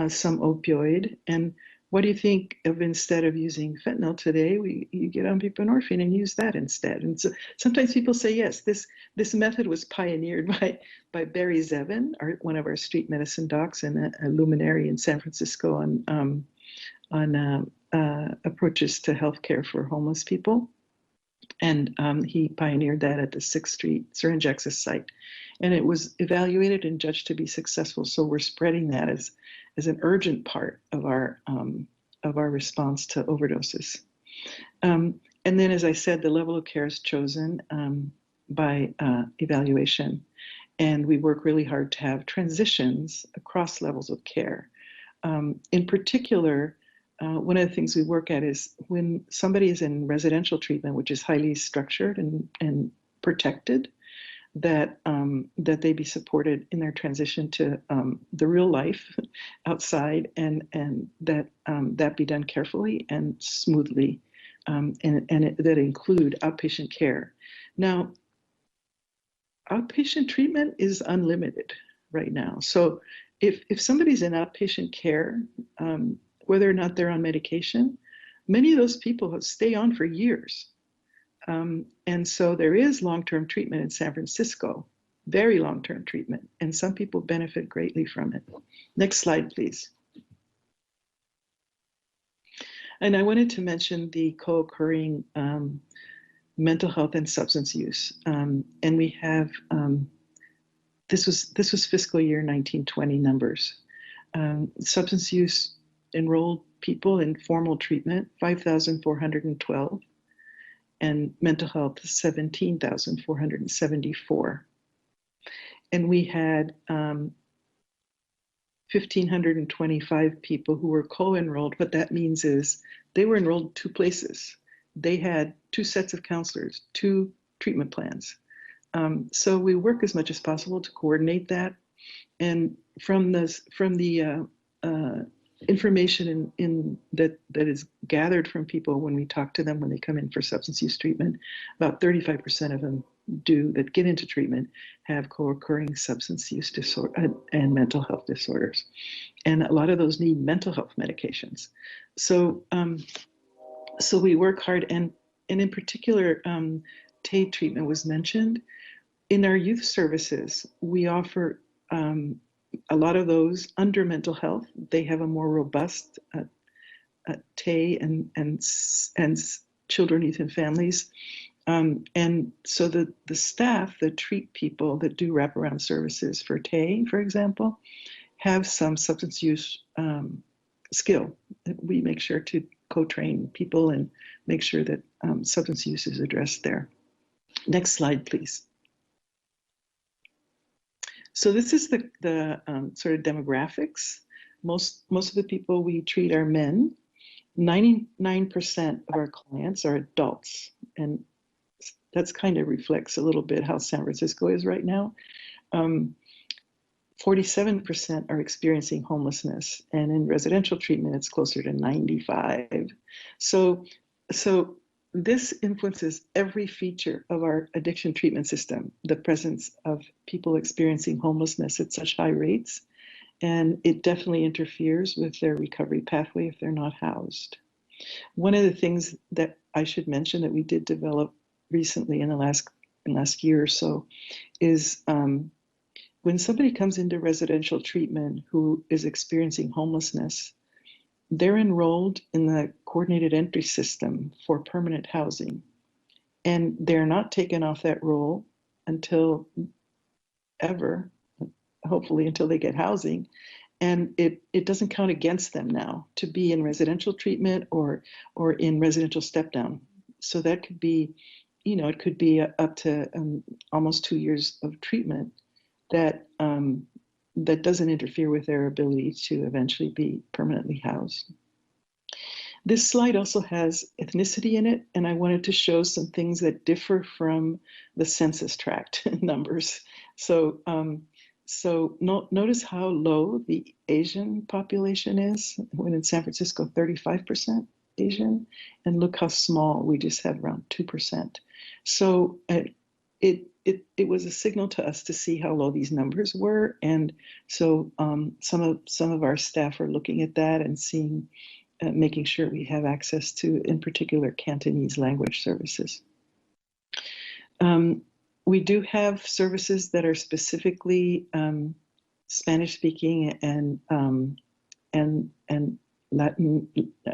some opioid, and what do you think of, instead of using fentanyl today, you get on buprenorphine and use that instead? And so sometimes people say, yes, this method was pioneered by Barry Zevin, one of our street medicine docs and a luminary in San Francisco on approaches to healthcare for homeless people. And he pioneered that at the 6th Street syringe access site. And it was evaluated and judged to be successful. So we're spreading that as an urgent part of our response to overdoses. And then, as I said, the level of care is chosen by evaluation. And we work really hard to have transitions across levels of care. In particular, one of the things we work at is when somebody is in residential treatment, which is highly structured and protected, that they be supported in their transition to the real life outside, and that be done carefully and smoothly, and that include outpatient care. Now, outpatient treatment is unlimited right now. So if somebody's in outpatient care, whether or not they're on medication, many of those people stay on for years. And so there is long-term treatment in San Francisco, very long-term treatment, and some people benefit greatly from it. Next slide, please. And I wanted to mention the co-occurring mental health and substance use. And we have, this was fiscal year 1920 numbers. Substance use enrolled people in formal treatment, 5,412, and mental health, 17,474. And we had 1,525 people who were co-enrolled. What that means is they were enrolled 2 places. They had 2 sets of counselors, 2 treatment plans. So we work as much as possible to coordinate that. And from the information that is gathered from people when we talk to them when they come in for substance use treatment, about 35% of them that get into treatment have co-occurring substance use disorder and mental health disorders, and a lot of those need mental health medications. So we work hard, and in particular, TAID treatment was mentioned. In our youth services, we offer a lot of those under mental health, they have a more robust TAE and children, youth, and families. And so the staff that treat people that do wraparound services for TAE, for example, have some substance use skill. We make sure to co-train people and make sure that substance use is addressed there. Next slide, please. So this is the sort of demographics. Most of the people we treat are men. 99% of our clients are adults, and that's kind of reflects a little bit how San Francisco is right now. 47% are experiencing homelessness, and in residential treatment, it's closer to 95. So this influences every feature of our addiction treatment system, the presence of people experiencing homelessness at such high rates, and it definitely interferes with their recovery pathway if they're not housed. One of the things that I should mention that we did develop recently in the last year or so is when somebody comes into residential treatment who is experiencing homelessness, they're enrolled in the coordinated entry system for permanent housing, and they're not taken off that roll until ever, hopefully until they get housing. And it doesn't count against them now to be in residential treatment or in residential step down. So that could be, it could be up to almost 2 years of treatment that that doesn't interfere with their ability to eventually be permanently housed. This slide also has ethnicity in it, and I wanted to show some things that differ from the census tract numbers. So, notice how low the Asian population is, when in San Francisco, 35% Asian, and look how small, we just had around 2%. So it was a signal to us to see how low these numbers were, and so some of our staff are looking at that and seeing, making sure we have access to, in particular, Cantonese language services. We do have services that are specifically Spanish-speaking and Latin,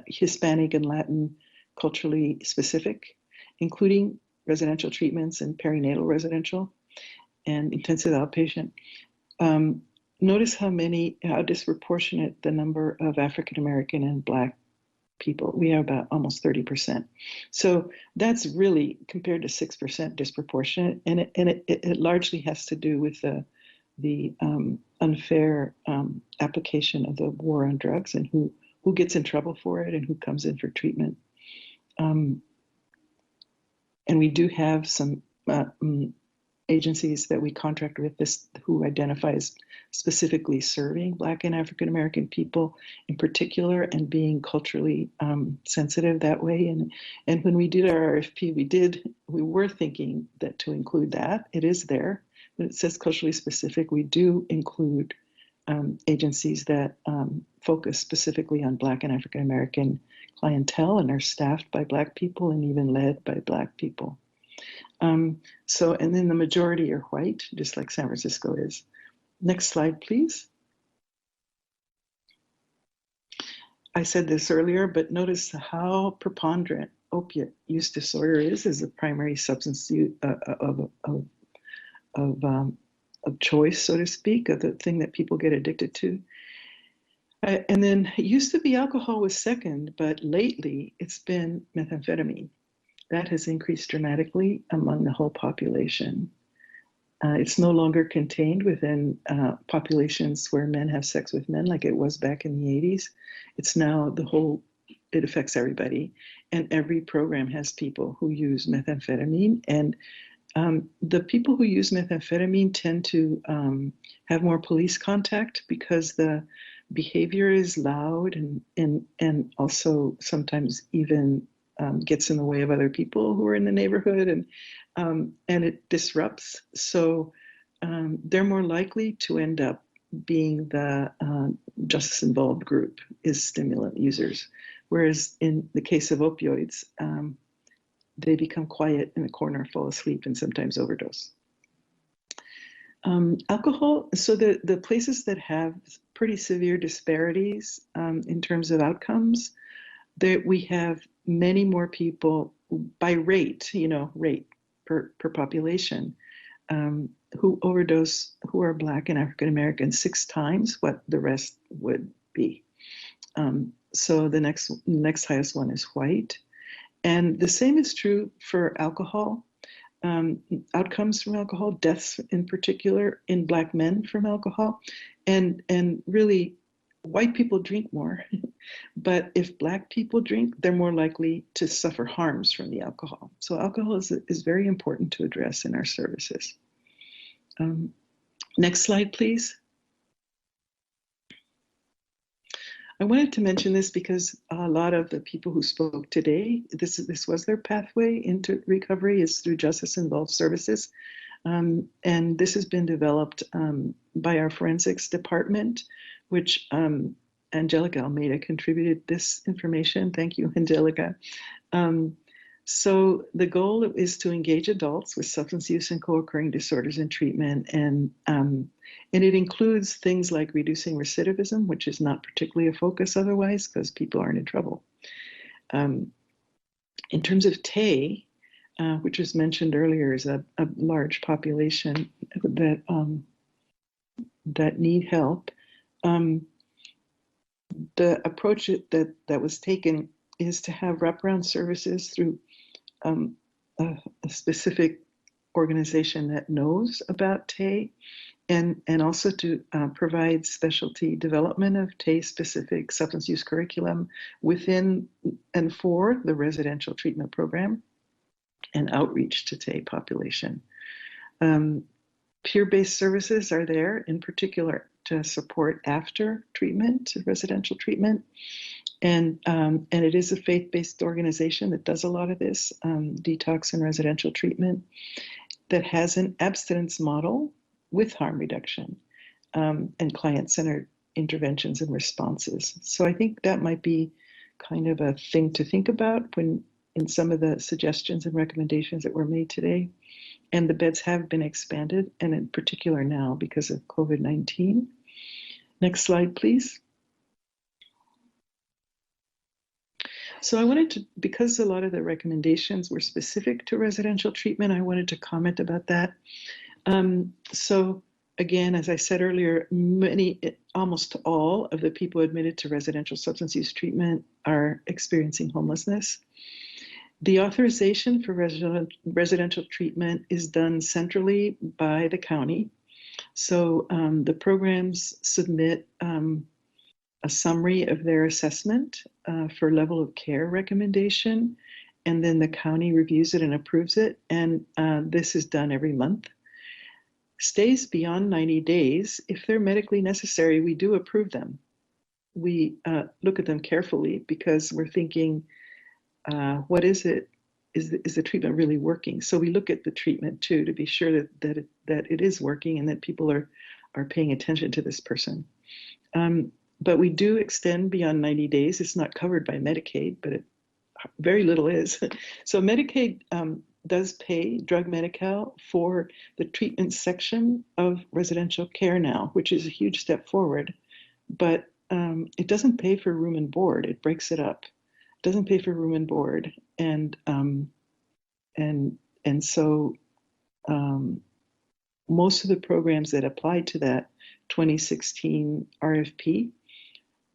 Hispanic and Latin culturally specific, including residential treatments and perinatal residential and intensive outpatient. Notice how disproportionate the number of African American and Black people. We have about almost 30%. So that's really, compared to 6%, disproportionate, and it largely has to do with the unfair application of the war on drugs and who gets in trouble for it and who comes in for treatment. And we do have some agencies that we contract with who identify as specifically serving Black and African American people in particular, and being culturally sensitive that way. And when we did our RFP, we were thinking that to include that. It is there. When it says culturally specific, we do include agencies that focus specifically on Black and African American clientele and are staffed by Black people and even led by Black people. And then the majority are white, just like San Francisco is. Next slide, please. I said this earlier, but notice how preponderant opiate use disorder is as a primary substance use of choice, so to speak, of the thing that people get addicted to. And then it used to be alcohol was second, but lately it's been methamphetamine. That has increased dramatically among the whole population. It's no longer contained within populations where men have sex with men like it was back in the 80s. It's now it affects everybody. And every program has people who use methamphetamine. And the people who use methamphetamine tend to have more police contact because the behavior is loud and also sometimes even gets in the way of other people who are in the neighborhood, and it disrupts. So they're more likely to end up being the justice-involved group is stimulant users. Whereas in the case of opioids, they become quiet in a corner, fall asleep, and sometimes overdose. Alcohol, so the places that have pretty severe disparities in terms of outcomes, that we have many more people by rate, rate per population, who overdose, who are Black and African American 6 times what the rest would be. So the next highest one is white. And the same is true for alcohol. Outcomes from alcohol, deaths in particular in Black men from alcohol, and really white people drink more, but if Black people drink, they're more likely to suffer harms from the alcohol. So alcohol is very important to address in our services. Next slide, please. I wanted to mention this because a lot of the people who spoke today, this was their pathway into recovery, is through justice-involved services. And this has been developed by our forensics department, which Angelica Almeida contributed this information. Thank you, Angelica. So the goal is to engage adults with substance use and co-occurring disorders in treatment, and it includes things like reducing recidivism, which is not particularly a focus otherwise because people aren't in trouble. In terms of TAY, which was mentioned earlier, is a large population that need help. The approach that was taken is to have wraparound services through a specific organization that knows about TAY, and also to provide specialty development of TAY-specific substance use curriculum within and for the residential treatment program, and outreach to TAY population. Peer-based services are there, in particular to support after treatment, residential treatment. And it is a faith-based organization that does a lot of this, detox and residential treatment, that has an abstinence model with harm reduction and client-centered interventions and responses. So I think that might be kind of a thing to think about when in some of the suggestions and recommendations that were made today. And the beds have been expanded, and in particular now because of COVID-19. Next slide, please. So I wanted to, because a lot of the recommendations were specific to residential treatment, I wanted to comment about that. So again, as I said earlier, almost all of the people admitted to residential substance use treatment are experiencing homelessness. The authorization for residential treatment is done centrally by the county. So the programs submit a summary of their assessment for level of care recommendation, and then the county reviews it and approves it, and this is done every month. Stays beyond 90 days, if they're medically necessary, we do approve them. We look at them carefully because we're thinking, what is it? Is the treatment really working? So we look at the treatment too to be sure that it is working and that people are paying attention to this person. But we do extend beyond 90 days. It's not covered by Medicaid, but very little is. So Medicaid does pay drug Medi-Cal for the treatment section of residential care now, which is a huge step forward. But it doesn't pay for room and board. It breaks it up. It doesn't pay for room and board, and so most of the programs that applied to that 2016 RFP,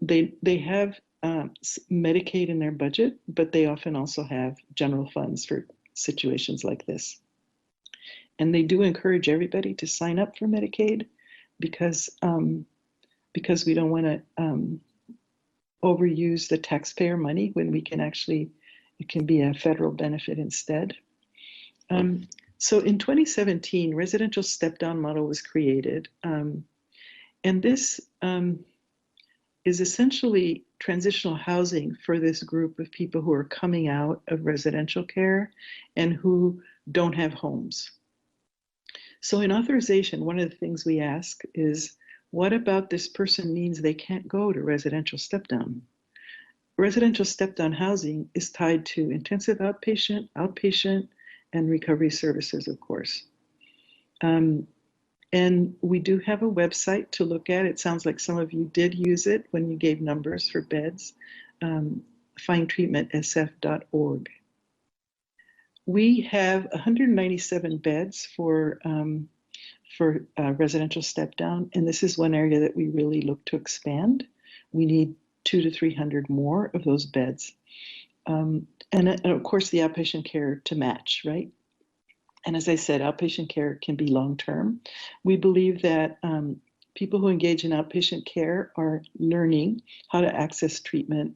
they have Medicaid in their budget, but they often also have general funds for situations like this. And they do encourage everybody to sign up for Medicaid because we don't want to overuse the taxpayer money when we can actually, it can be a federal benefit instead. So in 2017, residential step-down model was created. And this is essentially transitional housing for this group of people who are coming out of residential care and who don't have homes. So in authorization, one of the things we ask is, what about this person means they can't go to residential step-down? Residential step-down housing is tied to intensive outpatient, and recovery services, of course. And we do have a website to look at. It sounds like some of you did use it when you gave numbers for beds, findtreatmentsf.org. We have 197 beds for residential step down, and this is one area that we really look to expand. We need 200 to 300 more of those beds. And of course, the outpatient care to match, right? And as I said, outpatient care can be long-term. We believe that people who engage in outpatient care are learning how to access treatment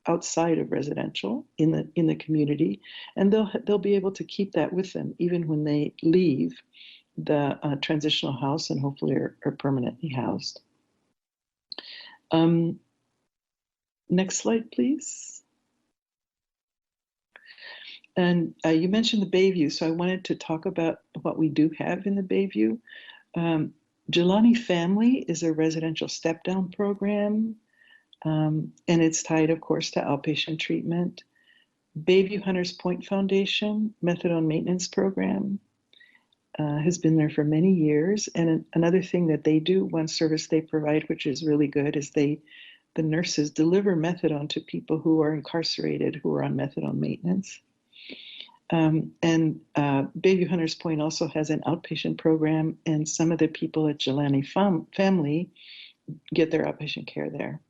outside of residential in the community, and they'll be able to keep that with them even when they leave the transitional house and hopefully are permanently housed. Next slide, please. And you mentioned the Bayview, so I wanted to talk about what we do have in the Bayview. Jelani Family is a residential step-down program, and it's tied, of course, to outpatient treatment. Bayview Hunters Point Foundation methadone maintenance program has been there for many years. And another thing that they do, one service they provide, which is really good, is the nurses deliver methadone to people who are incarcerated who are on methadone maintenance. Bayview Hunters Point also has an outpatient program, and some of the people at Jelani Family get their outpatient care there.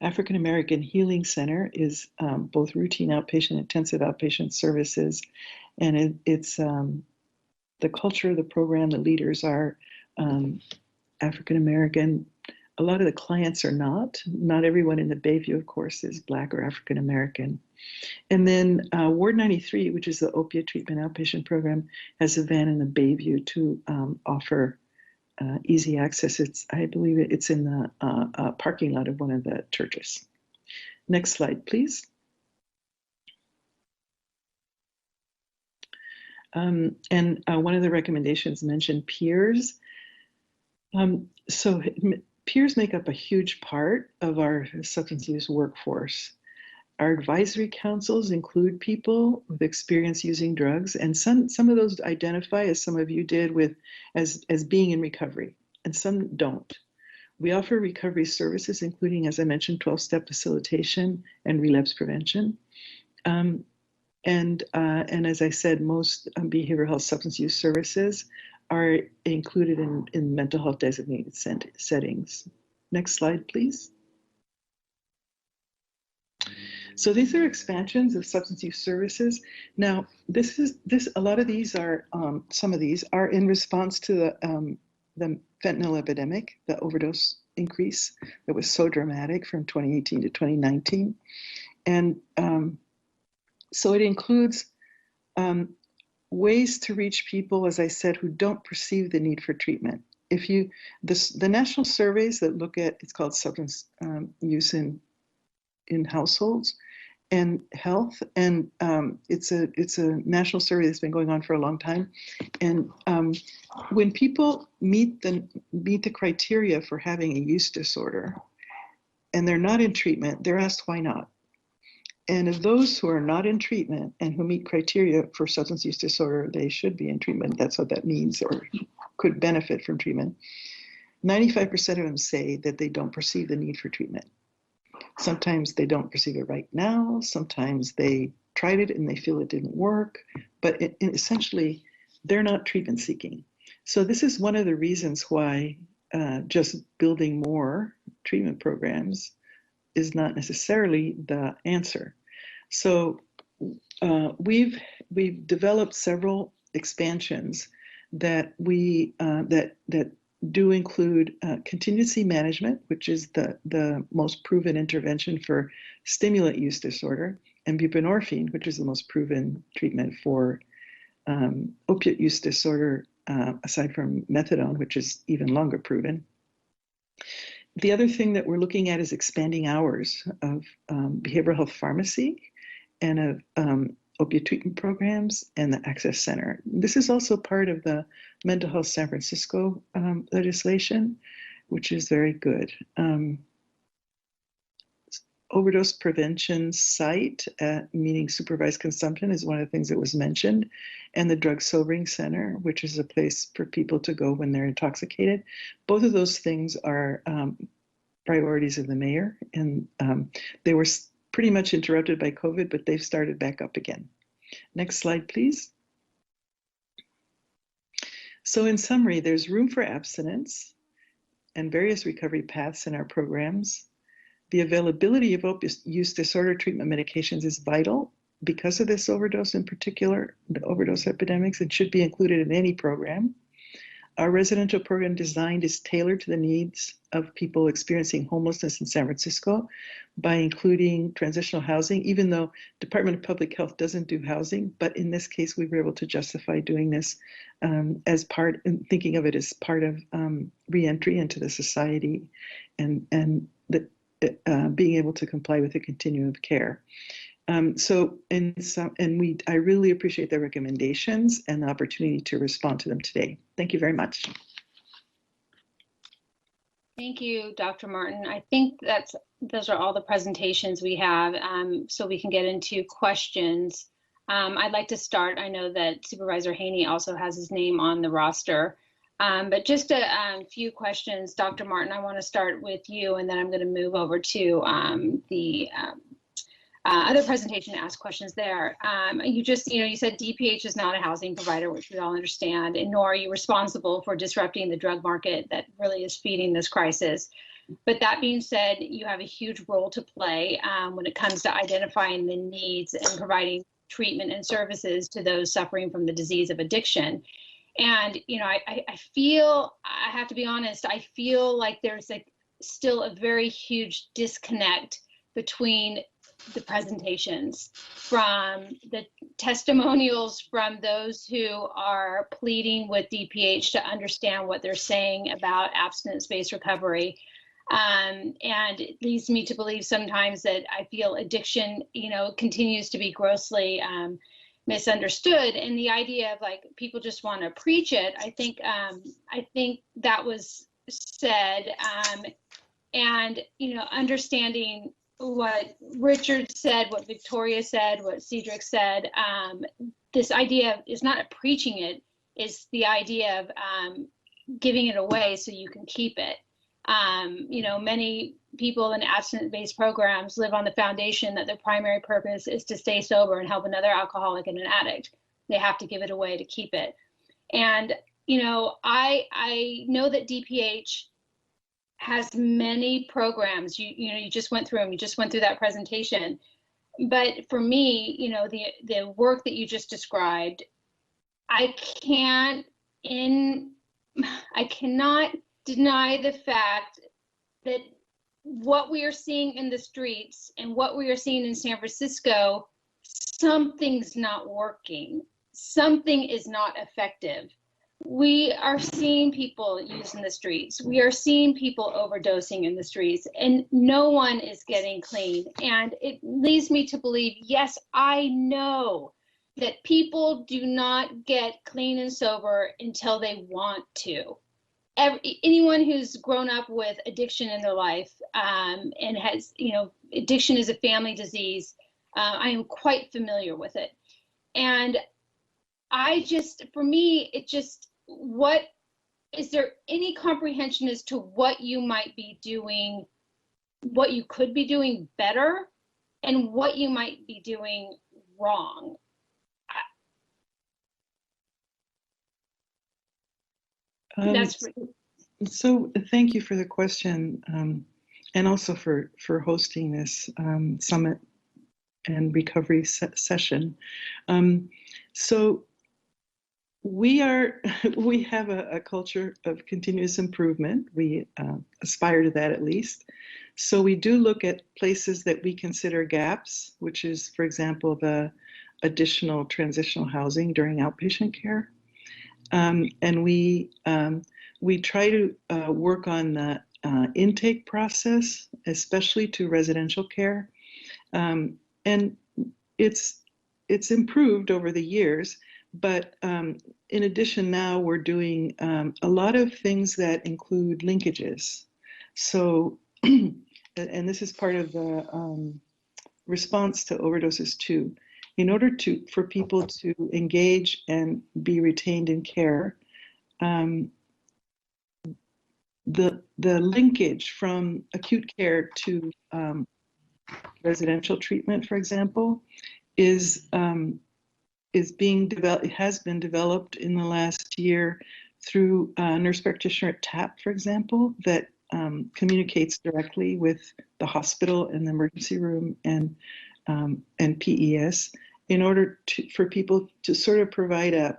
African American Healing Center is both routine outpatient and intensive outpatient services, and it's the culture of the program. The leaders are African American. A lot of the clients are not. Not everyone in the Bayview, of course, is Black or African American. And then Ward 93, which is the opiate treatment outpatient program, has a van in the Bayview to offer easy access. I believe it's in the parking lot of one of the churches. Next slide, please. And one of the recommendations mentioned peers. So peers make up a huge part of our substance use workforce. Our advisory councils include people with experience using drugs, and some of those identify, as some of you did, as being in recovery, and some don't. We offer recovery services, including, as I mentioned, 12-step facilitation and relapse prevention. And as I said, most behavioral health substance use services are included in mental health designated settings. Next slide, please. So these are expansions of substance use services. Now, a lot of these are, some of these are in response to the fentanyl epidemic, the overdose increase that was so dramatic from 2018 to 2019. And so it includes ways to reach people, as I said, who don't perceive the need for treatment. If you, the national surveys that look at, it's called substance use in households and health, and it's a national survey that's been going on for a long time. And when people meet the criteria for having a use disorder, and they're not in treatment, they're asked why not. And of those who are not in treatment and who meet criteria for substance use disorder, they should be in treatment. That's what that means, or could benefit from treatment. 95% of them say that they don't perceive the need for treatment. Sometimes they don't perceive it right now. Sometimes they tried it and they feel it didn't work. But essentially, they're not treatment seeking. So this is one of the reasons why just building more treatment programs is not necessarily the answer. So we've developed several expansions that do include contingency management, which is the most proven intervention for stimulant use disorder, and buprenorphine, which is the most proven treatment for opiate use disorder, aside from methadone, which is even longer proven. The other thing that we're looking at is expanding hours of behavioral health pharmacy and of opiate treatment programs and the Access Center. This is also part of the Mental Health San Francisco legislation, which is very good. overdose prevention site, meaning supervised consumption, is one of the things that was mentioned, and the drug sobering center, which is a place for people to go when they're intoxicated. Both of those things are priorities of the mayor, and they were pretty much interrupted by COVID, but they've started back up again. Next slide, please. So in summary, there's room for abstinence and various recovery paths in our programs. The availability of opioid use disorder treatment medications is vital because of this overdose, in particular, the overdose epidemics. It should be included in any program. Our residential program designed is tailored to the needs of people experiencing homelessness in San Francisco by including transitional housing, even though Department of Public Health doesn't do housing. But in this case, we were able to justify doing this as part, and thinking of it as part of reentry into the society and being able to comply with the continuum of care. I really appreciate the recommendations and the opportunity to respond to them today. Thank you very much. Thank you, Dr. Martin. I think those are all the presentations we have, so we can get into questions. I'd like to start. I know that Supervisor Haney also has his name on the roster, but just a few questions. Dr. Martin, I want to start with you, and then I'm going to move over to the other presentation to ask questions there. You said DPH is not a housing provider, which we all understand, and nor are you responsible for disrupting the drug market that really is feeding this crisis. But that being said, you have a huge role to play when it comes to identifying the needs and providing treatment and services to those suffering from the disease of addiction. And, I have to be honest, I feel like there's still a very huge disconnect between the presentations, from the testimonials from those who are pleading with DPH to understand what they're saying about abstinence-based recovery. And it leads me to believe sometimes that I feel addiction, continues to be grossly misunderstood. And the idea of people just want to preach it, I think that was said. And, understanding what Richard said, what Victoria said, what Cedric said, this idea is not preaching it, it's the idea of giving it away so you can keep it. Many people in abstinence-based programs live on the foundation that their primary purpose is to stay sober and help another alcoholic and an addict. They have to give it away to keep it. And, I know that DPH has many programs. You just went through them. You just went through that presentation. But for me, the work that you just described, I cannot deny the fact that what we are seeing in the streets and what we are seeing in San Francisco, something's not working. Something is not effective. We are seeing people using the streets. We are seeing people overdosing in the streets, and no one is getting clean. And it leads me to believe, yes, I know that people do not get clean and sober until they want to. Anyone who's grown up with addiction in their life and has, addiction is a family disease, I am quite familiar with it. And for me, is there any comprehension as to what you might be doing, what you could be doing better, and what you might be doing wrong? So thank you for the question, and also for hosting this summit and recovery session. So we have a culture of continuous improvement. We aspire to that at least. So we do look at places that we consider gaps, which is, for example, the additional transitional housing during outpatient care. And we try to work on the intake process, especially to residential care. And it's improved over the years, but in addition, now we're doing a lot of things that include linkages. So and this is part of the response to overdoses too. In order for people to engage and be retained in care, the linkage from acute care to residential treatment, for example, is being developed. It has been developed in the last year through a nurse practitioner at TAP, for example, that communicates directly with the hospital and the emergency room and PES in order for people to sort of provide a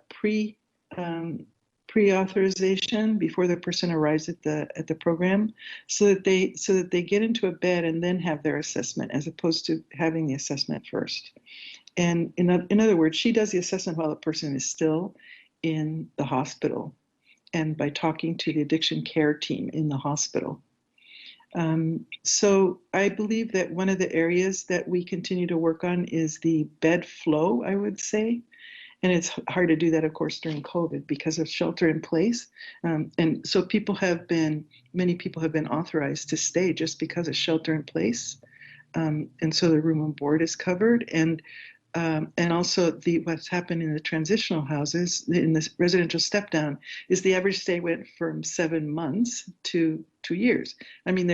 pre-authorization before the person arrives at the program, so that they get into a bed and then have their assessment, as opposed to having the assessment first. And in other words, she does the assessment while the person is still in the hospital, and by talking to the addiction care team in the hospital. So I believe that one of the areas that we continue to work on is the bed flow, I would say. And it's hard to do that, of course, during COVID because of shelter in place. And so many people have been authorized to stay just because of shelter in place. And so the room and board is covered. And also what's happened in the transitional houses, in the residential step down, is the average stay went from 7 months to 2 years. I mean,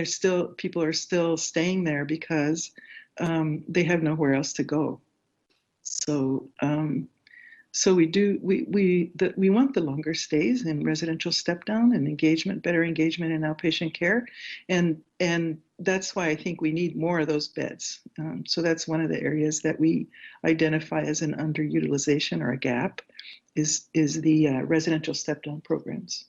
people are still staying there because they have nowhere else to go. So we want the longer stays in residential step down and better engagement in outpatient care, and that's why I think we need more of those beds. So that's one of the areas that we identify as an underutilization or a gap, is the residential step down programs.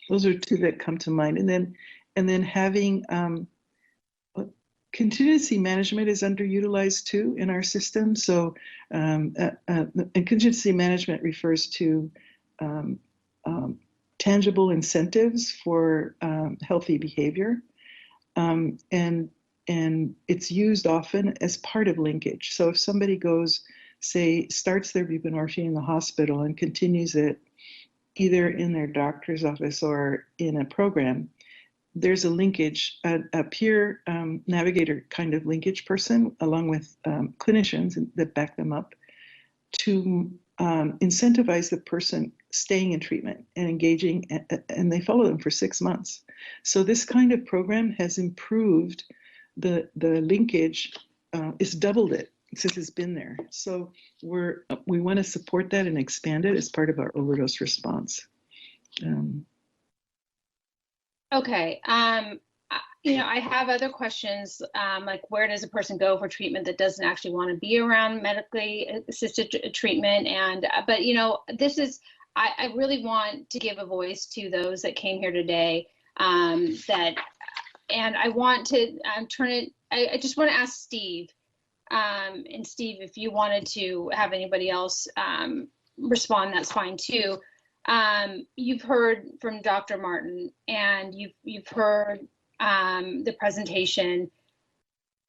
Those are two that come to mind, and then having contingency management is underutilized too in our system. So, and contingency management refers to tangible incentives for healthy behavior, and it's used often as part of linkage. So if somebody starts their buprenorphine in the hospital and continues it either in their doctor's office or in a program, there's a linkage, a peer navigator kind of linkage person, along with clinicians that back them up, to incentivize the person staying in treatment and engaging, and they follow them for 6 months. So this kind of program has improved the linkage. It's doubled it since it's been there. So we want to support that and expand it as part of our overdose response. Okay. I have other questions, like where does a person go for treatment that doesn't actually want to be around medically assisted treatment? But I really want to give a voice to those that came here today, and I want to turn it, I just want to ask Steve, and Steve, if you wanted to have anybody else respond, that's fine too. You've heard from Dr. Martin, and you've heard the presentation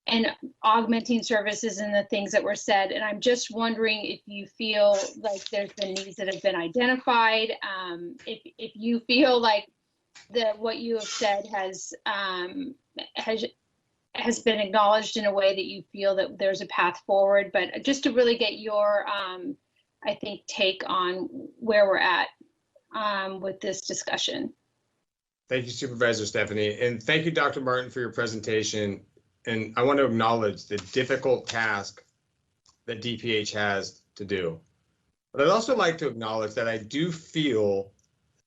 and augmenting services and the things that were said. And I'm just wondering if you feel like there's been needs that have been identified. If you feel like what you have said has been acknowledged in a way that you feel that there's a path forward, but just to really get your, I think, take on where we're at with this discussion. Thank you, Supervisor Stefani, and thank you, Dr. Martin, for your presentation. And I want to acknowledge the difficult task that DPH has to do. But I'd also like to acknowledge that I do feel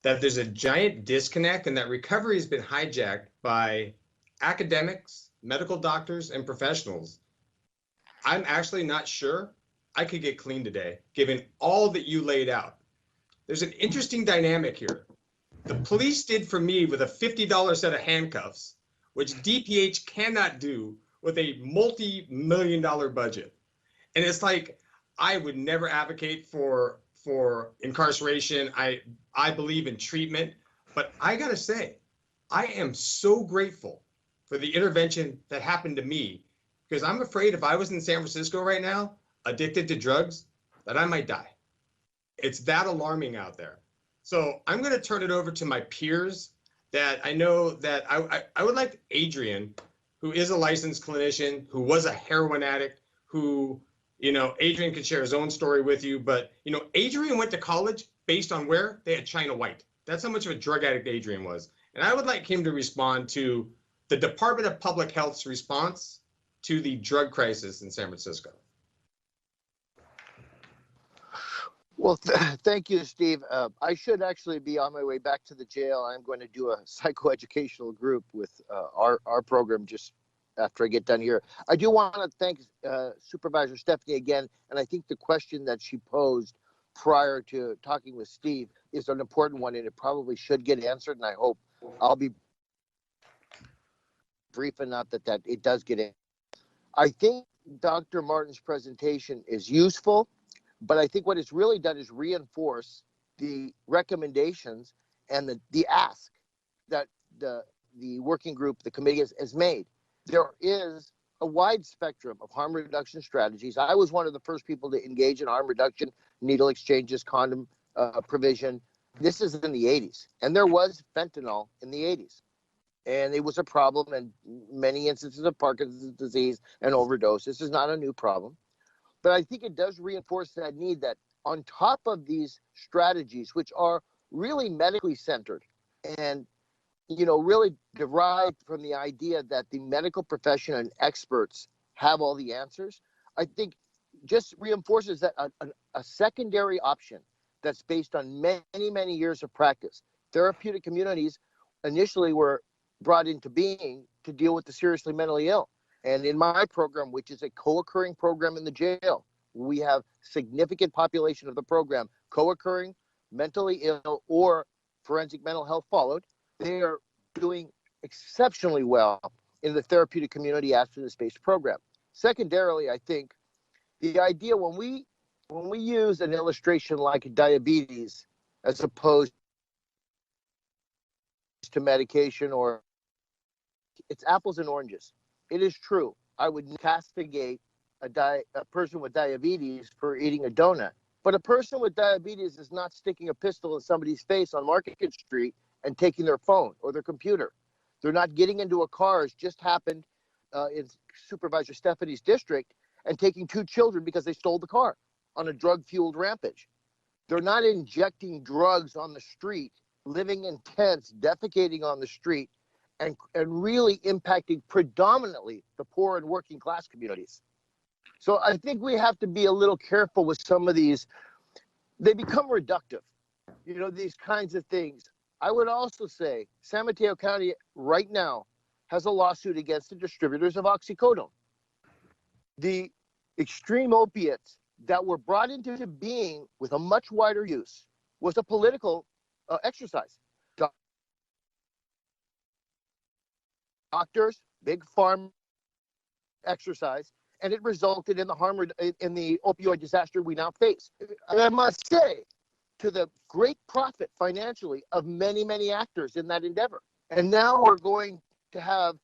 that there's a giant disconnect and that recovery has been hijacked by academics, medical doctors, and professionals. I'm actually not sure I could get clean today, given all that you laid out. There's an interesting dynamic here. The police did for me with a $50 set of handcuffs, which DPH cannot do with a multi-million-dollar budget. And it's like, I would never advocate for incarceration. I believe in treatment, but I gotta say, I am so grateful for the intervention that happened to me, because I'm afraid if I was in San Francisco right now, addicted to drugs, that I might die. It's that alarming out there. So I'm going to turn it over to my peers that I know that I would like Adrian, who is a licensed clinician, who was a heroin addict, who, Adrian could share his own story with you, but, Adrian went to college based on where they had China White. That's how much of a drug addict Adrian was. And I would like him to respond to the Department of Public Health's response to the drug crisis in San Francisco. Well, thank you, Steve. I should actually be on my way back to the jail. I'm going to do a psychoeducational group with our program just after I get done here. I do want to thank Supervisor Stefani again, and I think the question that she posed prior to talking with Steve is an important one, and it probably should get answered, and I hope I'll be brief enough that it does get answered. I think Dr. Martin's presentation is useful, but I think what it's really done is reinforce the recommendations and the ask that the working group, the committee has made. There is a wide spectrum of harm reduction strategies. I was one of the first people to engage in harm reduction, needle exchanges, condom provision. This is in the 80s, and there was fentanyl in the 80s. And it was a problem, and many instances of Parkinson's disease and overdose. This is not a new problem. But I think it does reinforce that need that on top of these strategies, which are really medically centered and, really derived from the idea that the medical profession and experts have all the answers, I think just reinforces that a secondary option that's based on many, many years of practice. Therapeutic communities initially were brought into being to deal with the seriously mentally ill. And in my program, which is a co-occurring program in the jail, we have significant population of the program co-occurring, mentally ill, or forensic mental health followed. They are doing exceptionally well in the therapeutic community abstinence-based program. Secondarily, I think the idea when we use an illustration like diabetes as opposed to medication, or it's apples and oranges. It is true. I would castigate a person with diabetes for eating a donut. But a person with diabetes is not sticking a pistol in somebody's face on Market Street and taking their phone or their computer. They're not getting into a car, as just happened in Supervisor Stefani's district, and taking 2 children because they stole the car on a drug-fueled rampage. They're not injecting drugs on the street, living in tents, defecating on the street, and really impacting predominantly the poor and working class communities. So I think we have to be a little careful with some of these. They become reductive, these kinds of things. I would also say San Mateo County right now has a lawsuit against the distributors of oxycodone. The extreme opiates that were brought into being with a much wider use was a political exercise. Doctors, big farm exercise, and it resulted in the opioid disaster we now face. And I must say, to the great profit financially of many, many actors in that endeavor. And now we're going to have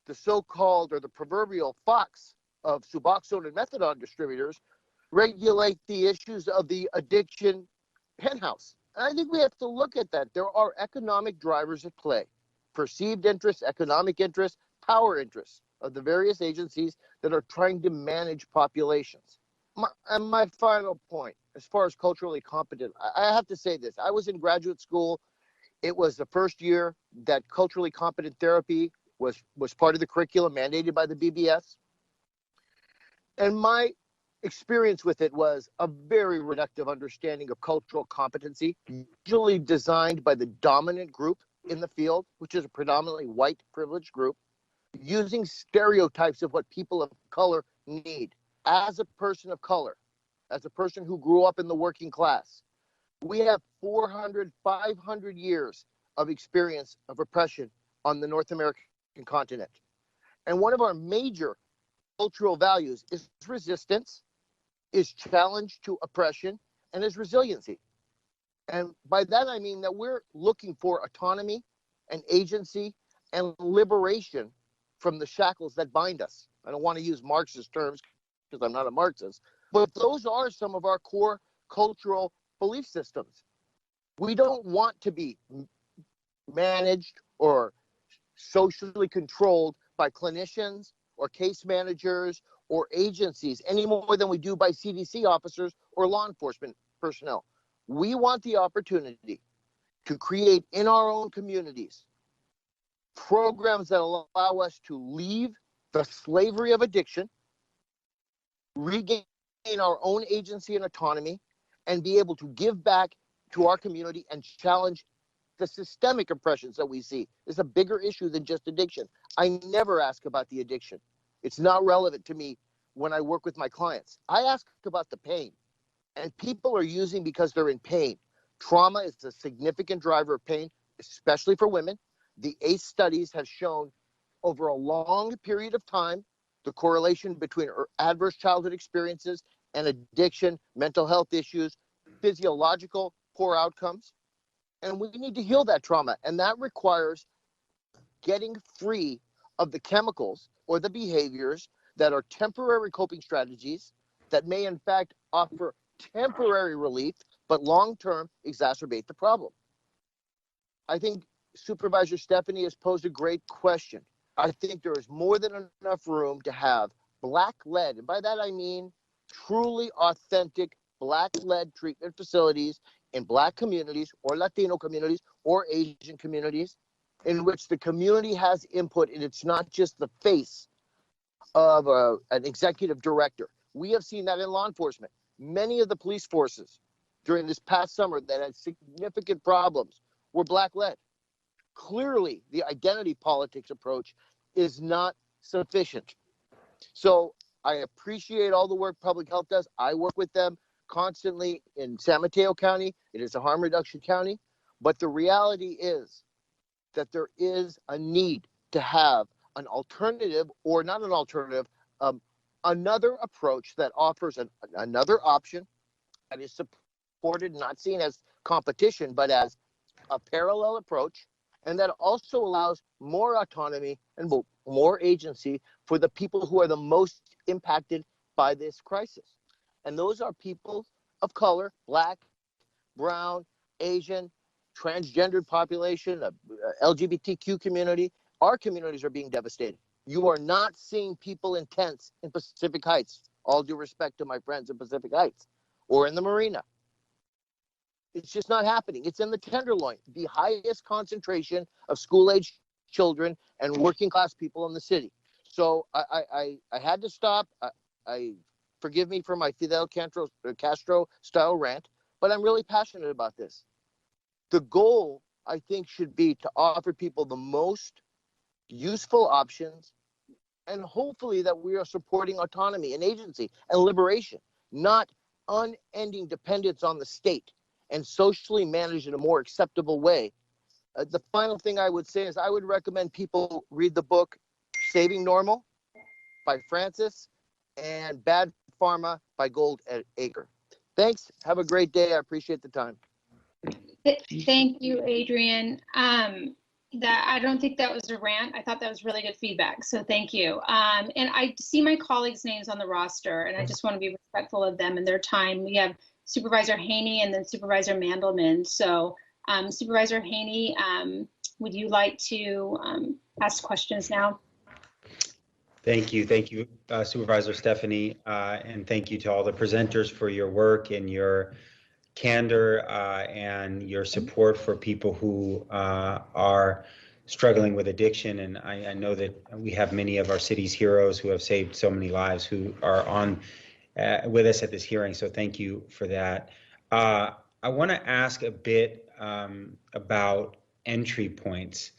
the so-called or the proverbial fox of Suboxone and methadone distributors regulate the issues of the addiction penthouse. And I think we have to look at that. There are economic drivers at play. Perceived interests, economic interests, power interests of the various agencies that are trying to manage populations. My final point, as far as culturally competent, I have to say this. I was in graduate school. It was the first year that culturally competent therapy was part of the curriculum mandated by the BBS. And my experience with it was a very reductive understanding of cultural competency, usually designed by the dominant group in the field, which is a predominantly white privileged group, using stereotypes of what people of color need. As a person of color, as a person who grew up in the working class, we have 400, 500 years of experience of oppression on the North American continent. And one of our major cultural values is resistance, is challenge to oppression, and is resiliency. And by that, I mean that we're looking for autonomy and agency and liberation from the shackles that bind us. I don't want to use Marxist terms because I'm not a Marxist, but those are some of our core cultural belief systems. We don't want to be managed or socially controlled by clinicians or case managers or agencies any more than we do by CDC officers or law enforcement personnel. We want the opportunity to create in our own communities programs that allow us to leave the slavery of addiction, regain our own agency and autonomy, and be able to give back to our community and challenge the systemic oppressions that we see. It's a bigger issue than just addiction. I never ask about the addiction. It's not relevant to me when I work with my clients. I ask about the pain, and people are using because they're in pain. Trauma is a significant driver of pain, especially for women. The ACE studies have shown over a long period of time the correlation between adverse childhood experiences and addiction, mental health issues, physiological poor outcomes. And we need to heal that trauma. And that requires getting free of the chemicals or the behaviors that are temporary coping strategies that may in fact offer temporary relief, but long-term exacerbate the problem. I think Supervisor Stefani has posed a great question. I think there is more than enough room to have Black-led, and by that I mean truly authentic Black-led treatment facilities in Black communities or Latino communities or Asian communities in which the community has input and it's not just the face of an executive director. We have seen that in law enforcement. Many of the police forces during this past summer that had significant problems were Black-led. Clearly, the identity politics approach is not sufficient. So I appreciate all the work public health does. I work with them constantly in San Mateo County. It is a harm reduction county. But the reality is that there is a need to have an alternative, or not an alternative, another approach that offers another option that is supported, not seen as competition, but as a parallel approach, and that also allows more autonomy and more agency for the people who are the most impacted by this crisis. And those are people of color, Black, brown, Asian, transgendered population, LGBTQ community. Our communities are being devastated. You are not seeing people in tents in Pacific Heights, all due respect to my friends in Pacific Heights, or in the marina. It's just not happening. It's in the Tenderloin, the highest concentration of school-age children and working-class people in the city. So I had to stop. I forgive me for my Fidel Castro-style rant, but I'm really passionate about this. The goal, I think, should be to offer people the most useful options, and hopefully that we are supporting autonomy and agency and liberation, not unending dependence on the state, and socially managed in a more acceptable way. The final thing I would say is I would recommend people read the book Saving Normal by Francis and Bad Pharma by Goldacre. Thanks. Have a great day. I appreciate the time. Thank you, Adrian. I don't think that was a rant. I thought that was really good feedback. So thank you. And I see my colleagues' names on the roster, and I just want to be respectful of them and their time. We have Supervisor Haney and then Supervisor Mandelman. So Supervisor Haney, would you like to ask questions now? Thank you, Supervisor Stefani, and thank you to all the presenters for your work and your candor and your support for people who are struggling with addiction. And I know that we have many of our city's heroes who have saved so many lives who are on with us at this hearing. So thank you for that. I want to ask a bit about entry points.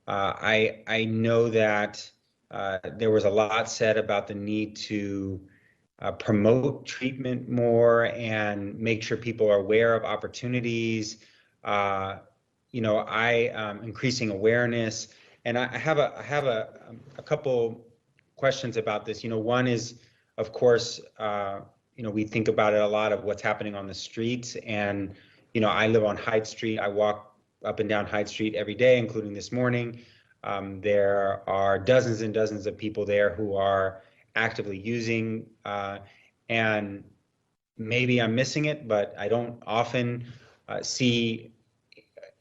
I know that there was a lot said about the need to promote treatment more and make sure people are aware of opportunities. Increasing awareness. And I have a couple questions about this. One is, of course, we think about it a lot of what's happening on the streets. And, I live on Hyde Street. I walk up and down Hyde Street every day, including this morning. There are dozens and dozens of people there who are actively using, and maybe I'm missing it, but I don't often see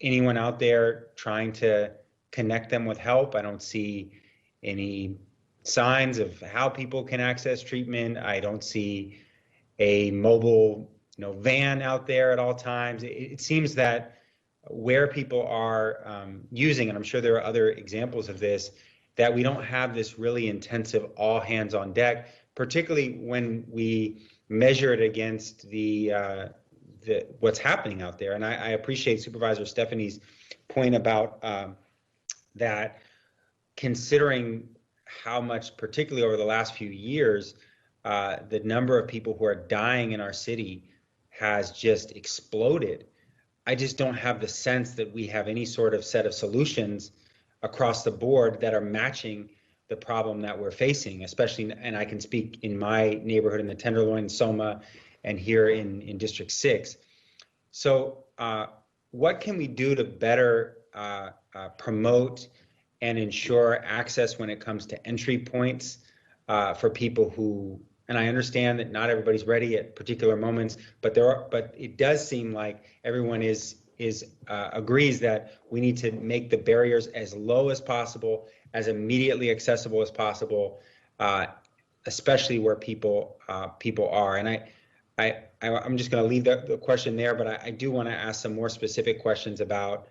anyone out there trying to connect them with help. I don't see any signs of how people can access treatment. I don't see a mobile, van out there at all times. It seems that where people are using, and I'm sure there are other examples of this, that we don't have this really intensive all hands on deck, particularly when we measure it against the what's happening out there. And I appreciate Supervisor Stefani's point about that, considering how much, particularly over the last few years, the number of people who are dying in our city has just exploded. I just don't have the sense that we have any sort of set of solutions across the board that are matching the problem that we're facing, especially, and I can speak in my neighborhood in the Tenderloin, Soma, and here in District 6. So what can we do to better promote and ensure access when it comes to entry points for people who, and I understand that not everybody's ready at particular moments, but it does seem like everyone agrees that we need to make the barriers as low as possible, as immediately accessible as possible, especially where people are. And I'm just going to leave the question there, but I do want to ask some more specific questions about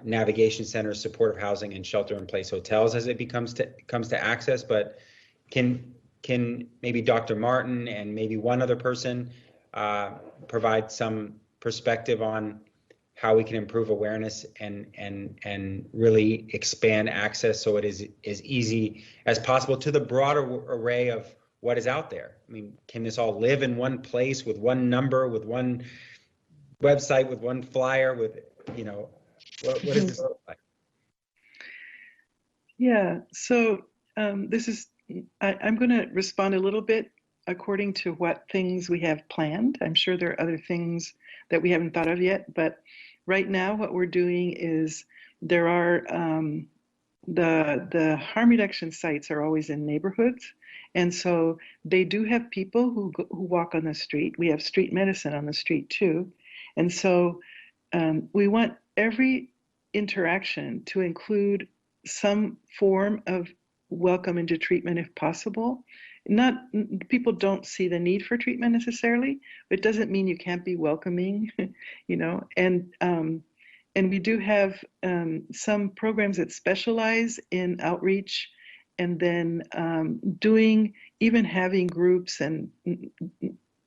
navigation centers, supportive housing, and shelter-in-place hotels as it comes to access. But can maybe Dr. Martin and maybe one other person provide some perspective on how we can improve awareness and really expand access so it is as easy as possible to the broader array of what is out there? I mean, can this all live in one place with one number, with one website, with one flyer, with, what does this look like? Yeah, so I'm going to respond a little bit according to what things we have planned. I'm sure there are other things that we haven't thought of yet, but right now what we're doing is there are the harm reduction sites are always in neighborhoods, and so they do have people who walk on the street. We have street medicine on the street too, and so we want every interaction to include some form of welcome into treatment if possible. People don't see the need for treatment necessarily, but it doesn't mean you can't be welcoming, and we do have some programs that specialize in outreach, and then having groups, and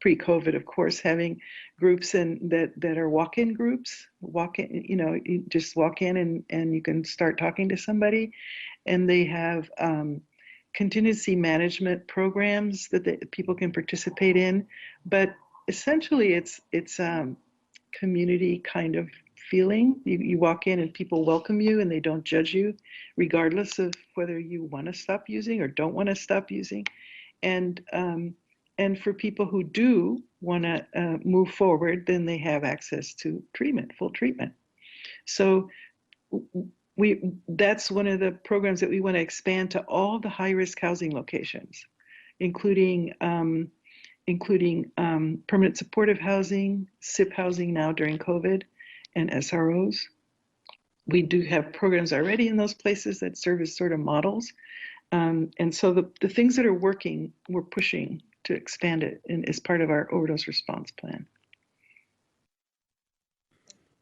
pre-COVID, of course, having groups that are walk-in groups. You just walk in and you can start talking to somebody, and they have contingency management programs that people can participate in. But essentially, it's community kind of feeling. You walk in and people welcome you and they don't judge you, regardless of whether you want to stop using or don't want to stop using. And for people who do want to move forward, then they have access to treatment, full treatment. So that's one of the programs that we want to expand to all the high-risk housing locations, including permanent supportive housing, SIP housing now during COVID, and SROs. We do have programs already in those places that serve as sort of models. And so the things that are working, we're pushing to expand it as part of our overdose response plan.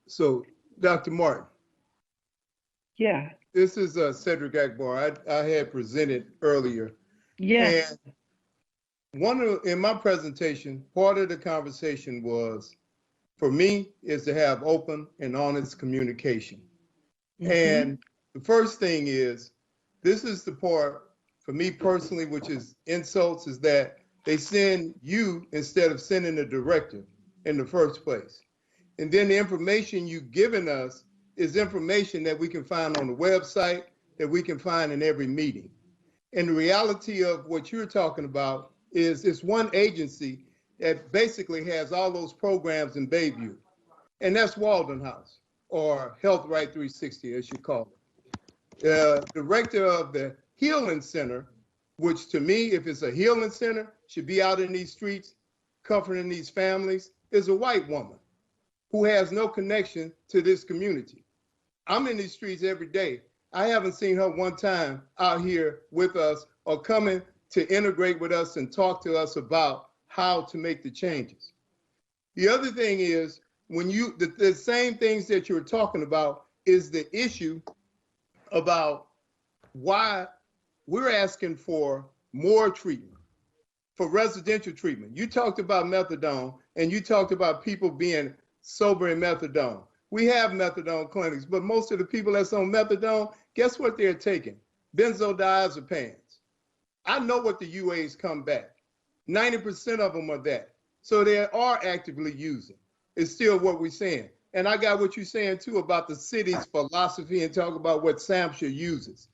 So, Dr. Martin. Yeah. This is Cedric Akbar. I had presented earlier. Yes. And in my presentation, part of the conversation was, for me, is to have open and honest communication. Mm-hmm. And the first thing is, this is the part for me personally, which is insults, is that they send you instead of sending a directive in the first place. And then the information you've given us is information that we can find on the website, that we can find in every meeting. And the reality of what you're talking about is it's one agency that basically has all those programs in Bayview. And that's Walden House, or Health Right 360, as you call it. The director of the Healing Center, which to me, if it's a healing center, should be out in these streets, comforting these families, is a white woman who has no connection to this community. I'm in these streets every day. I haven't seen her one time out here with us or coming to integrate with us and talk to us about how to make the changes. The other thing is, when the same things that you're talking about is the issue about why we're asking for more treatment, for residential treatment. You talked about methadone, and you talked about people being sober in methadone. We have methadone clinics, but most of the people that's on methadone, guess what they're taking? Benzodiazepines. I know what the UAs come back. 90% of them are that. So they are actively using. It's still what we're saying. And I got what you're saying too about the city's philosophy and talk about what SAMHSA uses.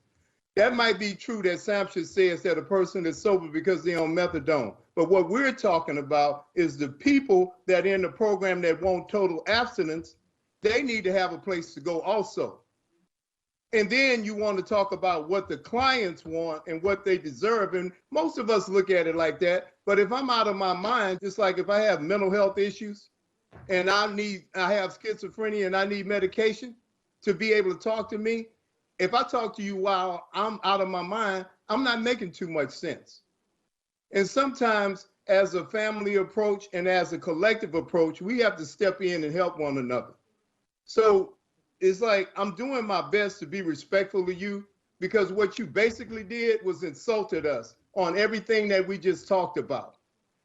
That might be true that SAMHSA says that a person is sober because they're on methadone. But what we're talking about is the people that are in the program that want total abstinence, they need to have a place to go also. And then you want to talk about what the clients want and what they deserve. And most of us look at it like that. But if I'm out of my mind, just like if I have mental health issues and I have schizophrenia and I need medication to be able to talk to me, if I talk to you while I'm out of my mind, I'm not making too much sense. And sometimes as a family approach and as a collective approach, we have to step in and help one another. So it's like, I'm doing my best to be respectful to you, because what you basically did was insulted us on everything that we just talked about.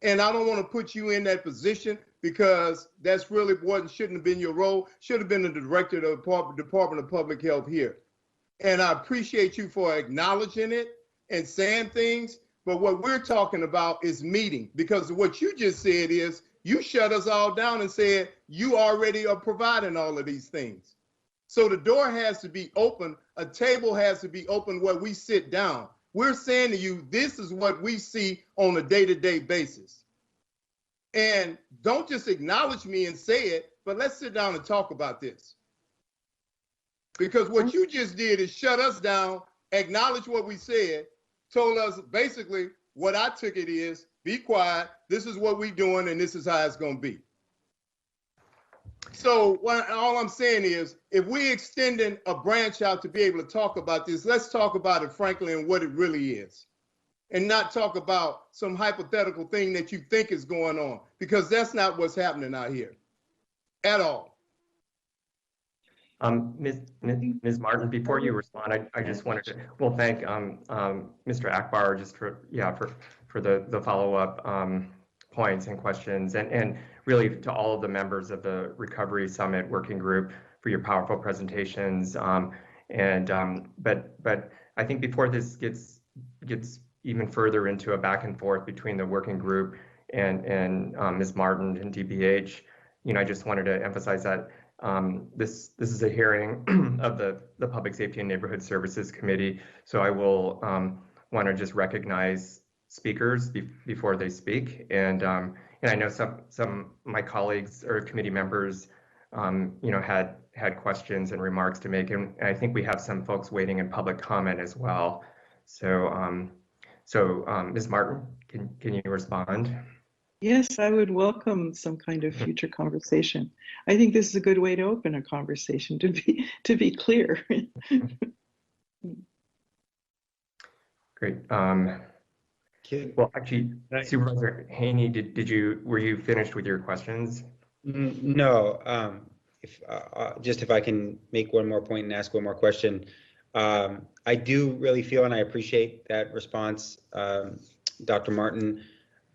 And I don't want to put you in that position, because that's really shouldn't have been your role. Should have been the director of the Department of Public Health here. And I appreciate you for acknowledging it and saying things. But what we're talking about is meeting, because what you just said is you shut us all down and said you already are providing all of these things. So the door has to be open. A table has to be open where we sit down. We're saying to you, this is what we see on a day-to-day basis. And don't just acknowledge me and say it, but let's sit down and talk about this. Because what you just did is shut us down, acknowledge what we said, told us basically what I took it is, be quiet, this is what we're doing, and this is how it's going to be. So all I'm saying is, if we're extending a branch out to be able to talk about this, let's talk about it frankly and what it really is, and not talk about some hypothetical thing that you think is going on, because that's not what's happening out here at all. Ms. Martin, before you respond, I just wanted to thank Mr. Akbar just for the follow-up points and questions, and really to all of the members of the Recovery Summit Working Group for your powerful presentations. But I think before this gets even further into a back and forth between the working group and Ms. Martin and DPH, I just wanted to emphasize that this is a hearing of the Public Safety and Neighborhood Services Committee. So I will want to just recognize speakers before they speak. And I know some of my colleagues or committee members, had questions and remarks to make. And I think we have some folks waiting in public comment as well. So, Ms. Martin, can you respond? Yes, I would welcome some kind of future conversation. I think this is a good way to open a conversation, to be clear. Great. Well, actually, Supervisor Haney, were you finished with your questions? No. If I can make one more point and ask one more question. I do really feel, and I appreciate that response, Dr. Martin.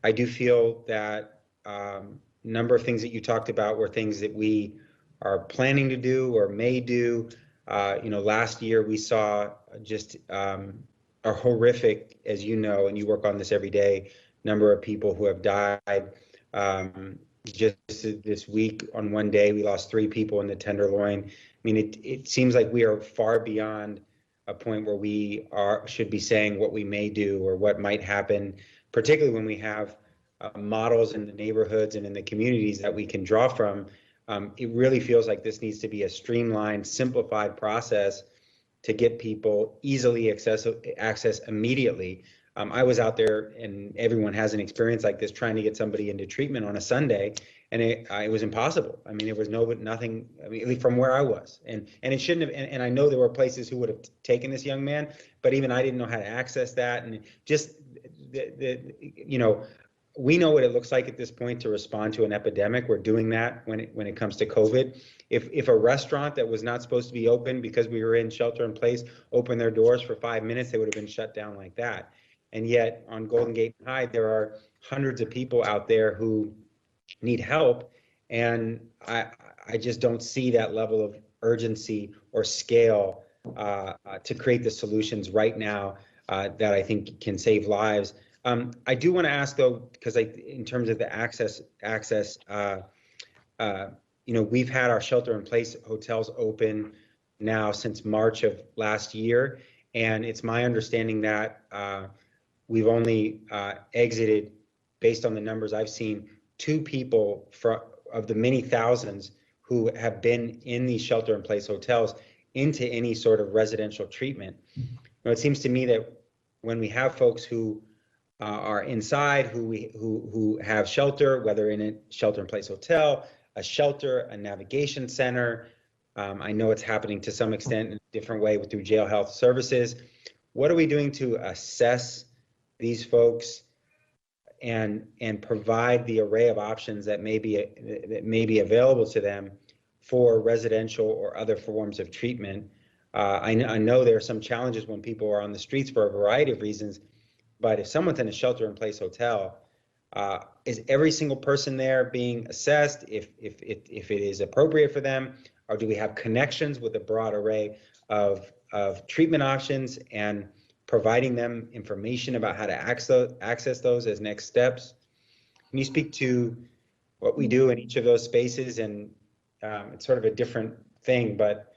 I do feel that a number of things that you talked about were things that we are planning to do or may do. Last year we saw just a horrific, as you know, and you work on this every day, number of people who have died. Just this week, on one day, we lost 3 people in the Tenderloin. I mean, it seems like we are far beyond a point where we should be saying what we may do or what might happen, particularly when we have models in the neighborhoods and in the communities that we can draw from. It really feels like this needs to be a streamlined, simplified process to get people easily access immediately. I was out there, and everyone has an experience like this, trying to get somebody into treatment on a Sunday, and it was impossible. I mean, there was nothing. I mean, at least from where I was, and it shouldn't have. And I know there were places who would have taken this young man, but even I didn't know how to access that. And just we know what it looks like at this point to respond to an epidemic. We're doing that when it comes to COVID. If a restaurant that was not supposed to be open because we were in shelter in place opened their doors for 5 minutes, they would have been shut down like that. And yet on Golden Gate High, there are hundreds of people out there who need help. And I just don't see that level of urgency or scale to create the solutions right now that I think can save lives. I do want to ask though, because in terms of the access, we've had our shelter-in-place hotels open now since March of last year, and it's my understanding that we've only exited, based on the numbers I've seen, 2 people of the many thousands who have been in these shelter-in-place hotels into any sort of residential treatment. It seems to me that when we have folks who are inside, who have shelter, whether in a shelter-in-place hotel, a shelter, a navigation center. I know it's happening to some extent in a different way through jail health services. What are we doing to assess these folks and provide the array of options that may be available to them for residential or other forms of treatment? I know there are some challenges when people are on the streets for a variety of reasons, but if someone's in a shelter-in-place hotel, is every single person there being assessed if it is appropriate for them, or do we have connections with a broad array of treatment options and providing them information about how to access those as next steps? Can you speak to what we do in each of those spaces? And it's sort of a different thing, but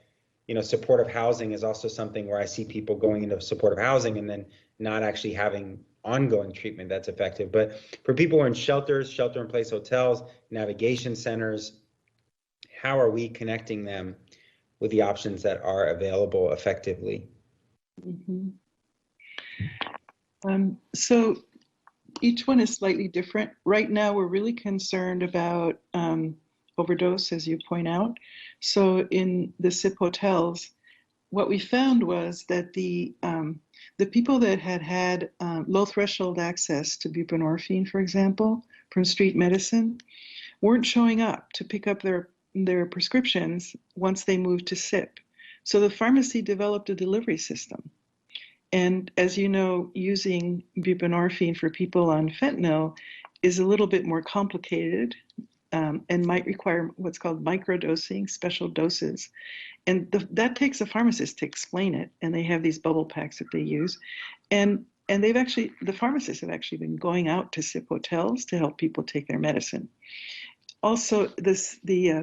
supportive housing is also something where I see people going into supportive housing and then not actually having ongoing treatment that's effective. But for people who are in shelters, shelter-in-place hotels, navigation centers, how are we connecting them with the options that are available effectively? Mm-hmm. So each one is slightly different. Right now, we're really concerned about overdose, as you point out. So in the SIP hotels, what we found was that the people that had low threshold access to buprenorphine, for example, from street medicine, weren't showing up to pick up their prescriptions once they moved to SIP. So the pharmacy developed a delivery system. And as you know, using buprenorphine for people on fentanyl is a little bit more complicated and might require what's called microdosing, special doses. And that takes a pharmacist to explain it. And they have these bubble packs that they use. And the pharmacists have actually been going out to SIP hotels to help people take their medicine. Also, the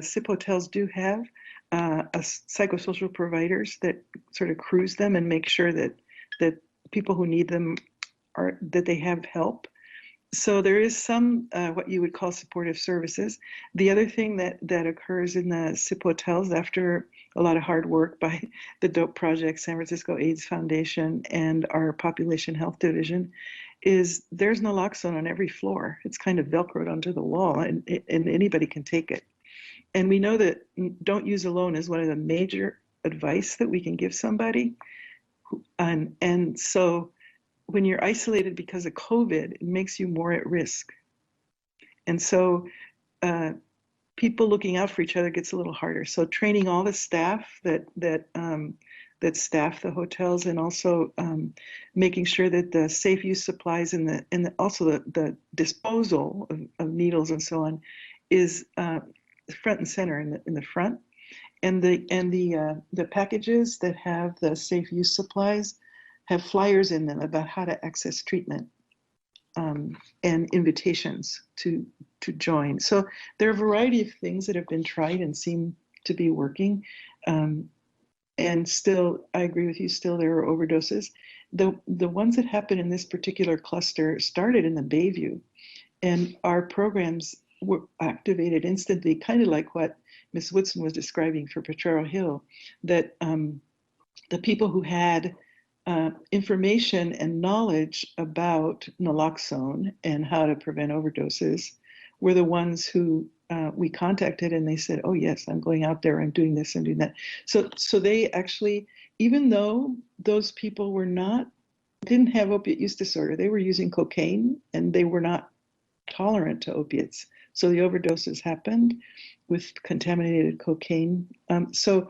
SIP hotels do have psychosocial providers that sort of cruise them and make sure that people who need them that they have help. So there is some what you would call supportive services. The other thing that occurs in the SIP hotels after a lot of hard work by the DOPE Project, San Francisco AIDS Foundation, and our Population Health Division is there's naloxone on every floor. It's kind of Velcroed onto the wall, and anybody can take it. And we know that don't use alone is one of the major advice that we can give somebody. And so when you're isolated because of COVID, it makes you more at risk. And so people looking out for each other gets a little harder. So training all the staff that staff the hotels, and also making sure that the safe use supplies and also the disposal of needles and so on is front and center in the front. And the packages that have the safe use supplies have flyers in them about how to access treatment and invitations to join. So there are a variety of things that have been tried and seem to be working. And still, I agree with you, still there are overdoses. The ones that happen in this particular cluster started in the Bayview, and our programs were activated instantly, kind of like what Ms. Woodson was describing for Potrero Hill, that the people who had information and knowledge about naloxone and how to prevent overdoses were the ones who we contacted and they said, oh yes, I'm going out there, I'm doing this and doing that. So they actually, even though those people didn't have opiate use disorder, they were using cocaine and they were not tolerant to opiates. So the overdoses happened with contaminated cocaine. So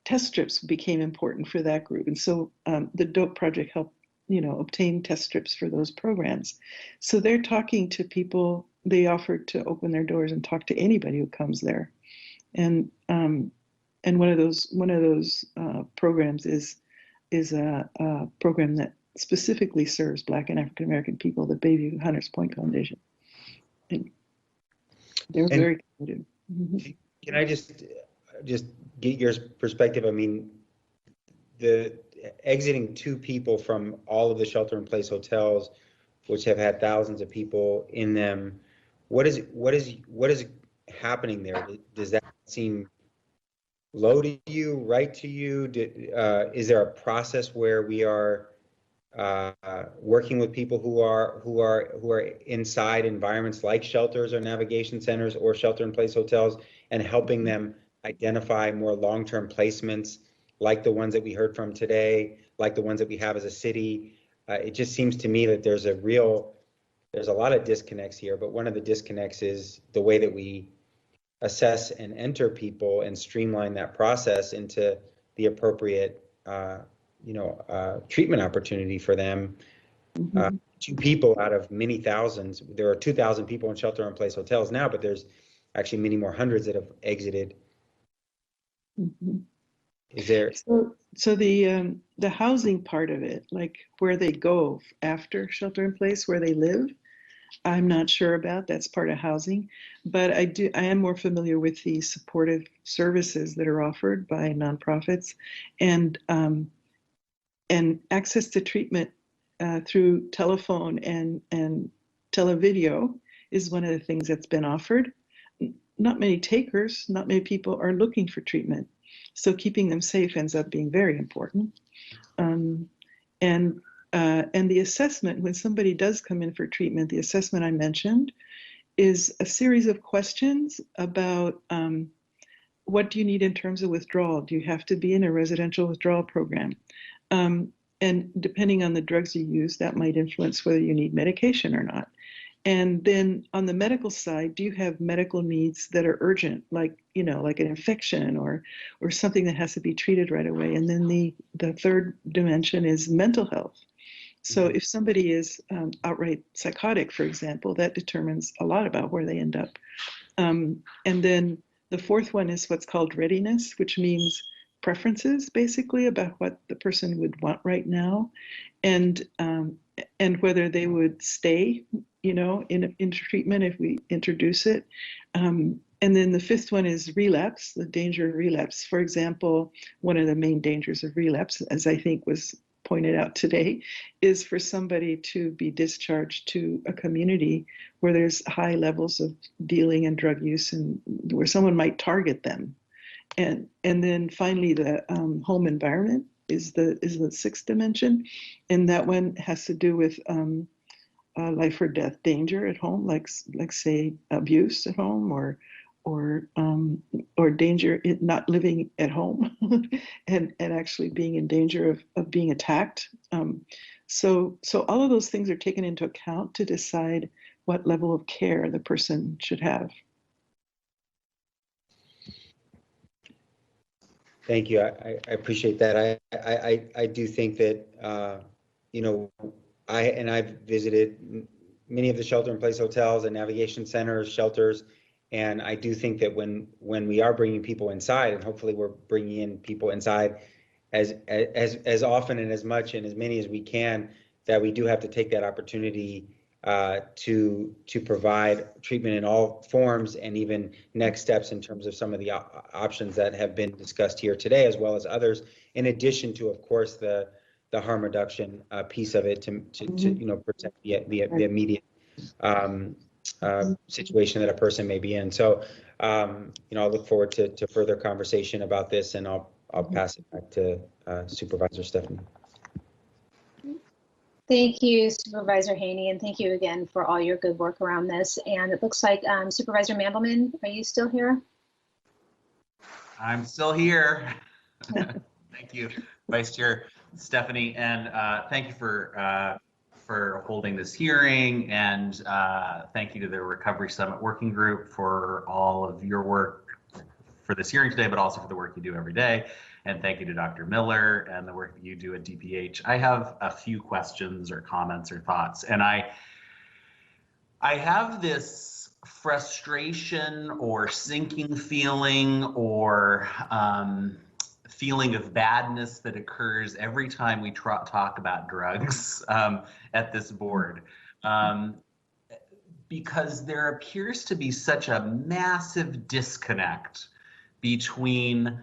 test strips became important for that group. And so the DOPE project helped, obtain test strips for those programs. So they're talking to people. They offered to open their doors and talk to anybody who comes there. And one of those programs is a program that specifically serves Black and African American people, the Bayview Hunters Point Foundation. And they're very committed. Mm-hmm. Can I just get your perspective? I mean, the exiting 2 people from all of the shelter-in-place hotels, which have had thousands of people in them, what is happening there? Does that seem low to you, right to you? Is there a process where we are working with people who are inside environments like shelters or navigation centers or shelter-in-place hotels and helping them identify more long-term placements like the ones that we heard from today, like the ones that we have as a city? It just seems to me that there's a lot of disconnects here, but one of the disconnects is the way that we assess and enter people and streamline that process into the appropriate treatment opportunity for them. 2 people out of many thousands. There are 2,000 people in shelter-in-place hotels now, but there's actually many more hundreds that have exited. Mm-hmm. Is there? So the housing part of it, like where they go after shelter-in-place, where they live, I'm not sure about. That's part of housing, but I am more familiar with the supportive services that are offered by nonprofits, and access to treatment through telephone and televideo is one of the things that's been offered. Not many takers, not many people are looking for treatment, so keeping them safe ends up being very important. And the assessment, when somebody does come in for treatment, the assessment I mentioned is a series of questions about what do you need in terms of withdrawal? Do you have to be in a residential withdrawal program? And depending on the drugs you use, that might influence whether you need medication or not. And then on the medical side, do you have medical needs that are urgent, like an infection or something that has to be treated right away? And then the third dimension is mental health. So if somebody is outright psychotic, for example, that determines a lot about where they end up. And then the fourth one is what's called readiness, which means preferences, basically, about what the person would want right now, and whether they would stay, in treatment if we introduce it. And then the fifth one is relapse, the danger of relapse. For example, one of the main dangers of relapse, as I think was pointed out today, is for somebody to be discharged to a community where there's high levels of dealing and drug use, and where someone might target them. And then finally, the home environment is the sixth dimension, and that one has to do with life or death danger at home, like say abuse at home, or danger in not living at home, and actually being in danger of being attacked. So all of those things are taken into account to decide what level of care the person should have. Thank you. I appreciate that. I do think that I've visited many of the shelter-in-place hotels and navigation centers, shelters, and I do think that when we are bringing people inside, and hopefully we're bringing in people inside as often and as much and as many as we can, that we do have to take that opportunity to provide treatment in all forms, and even next steps in terms of some of the options that have been discussed here today, as well as others, in addition to, of course, the harm reduction piece of it to protect the immediate situation that a person may be in. So I look forward to further conversation about this, and I'll pass it back to Supervisor Stefani. Thank you, Supervisor Haney, and thank you again for all your good work around this. And it looks like Supervisor Mandelman, are you still here? I'm still here. Thank you, Vice Chair Stefani, and thank you for holding this hearing, and thank you to the Recovery Summit Working Group for all of your work for this hearing today, but also for the work you do every day. And thank you to Dr. Miller and the work that you do at DPH. I have a few questions or comments or thoughts, and I have this frustration or sinking feeling or feeling of badness that occurs every time we talk about drugs at this board. Because there appears to be such a massive disconnect between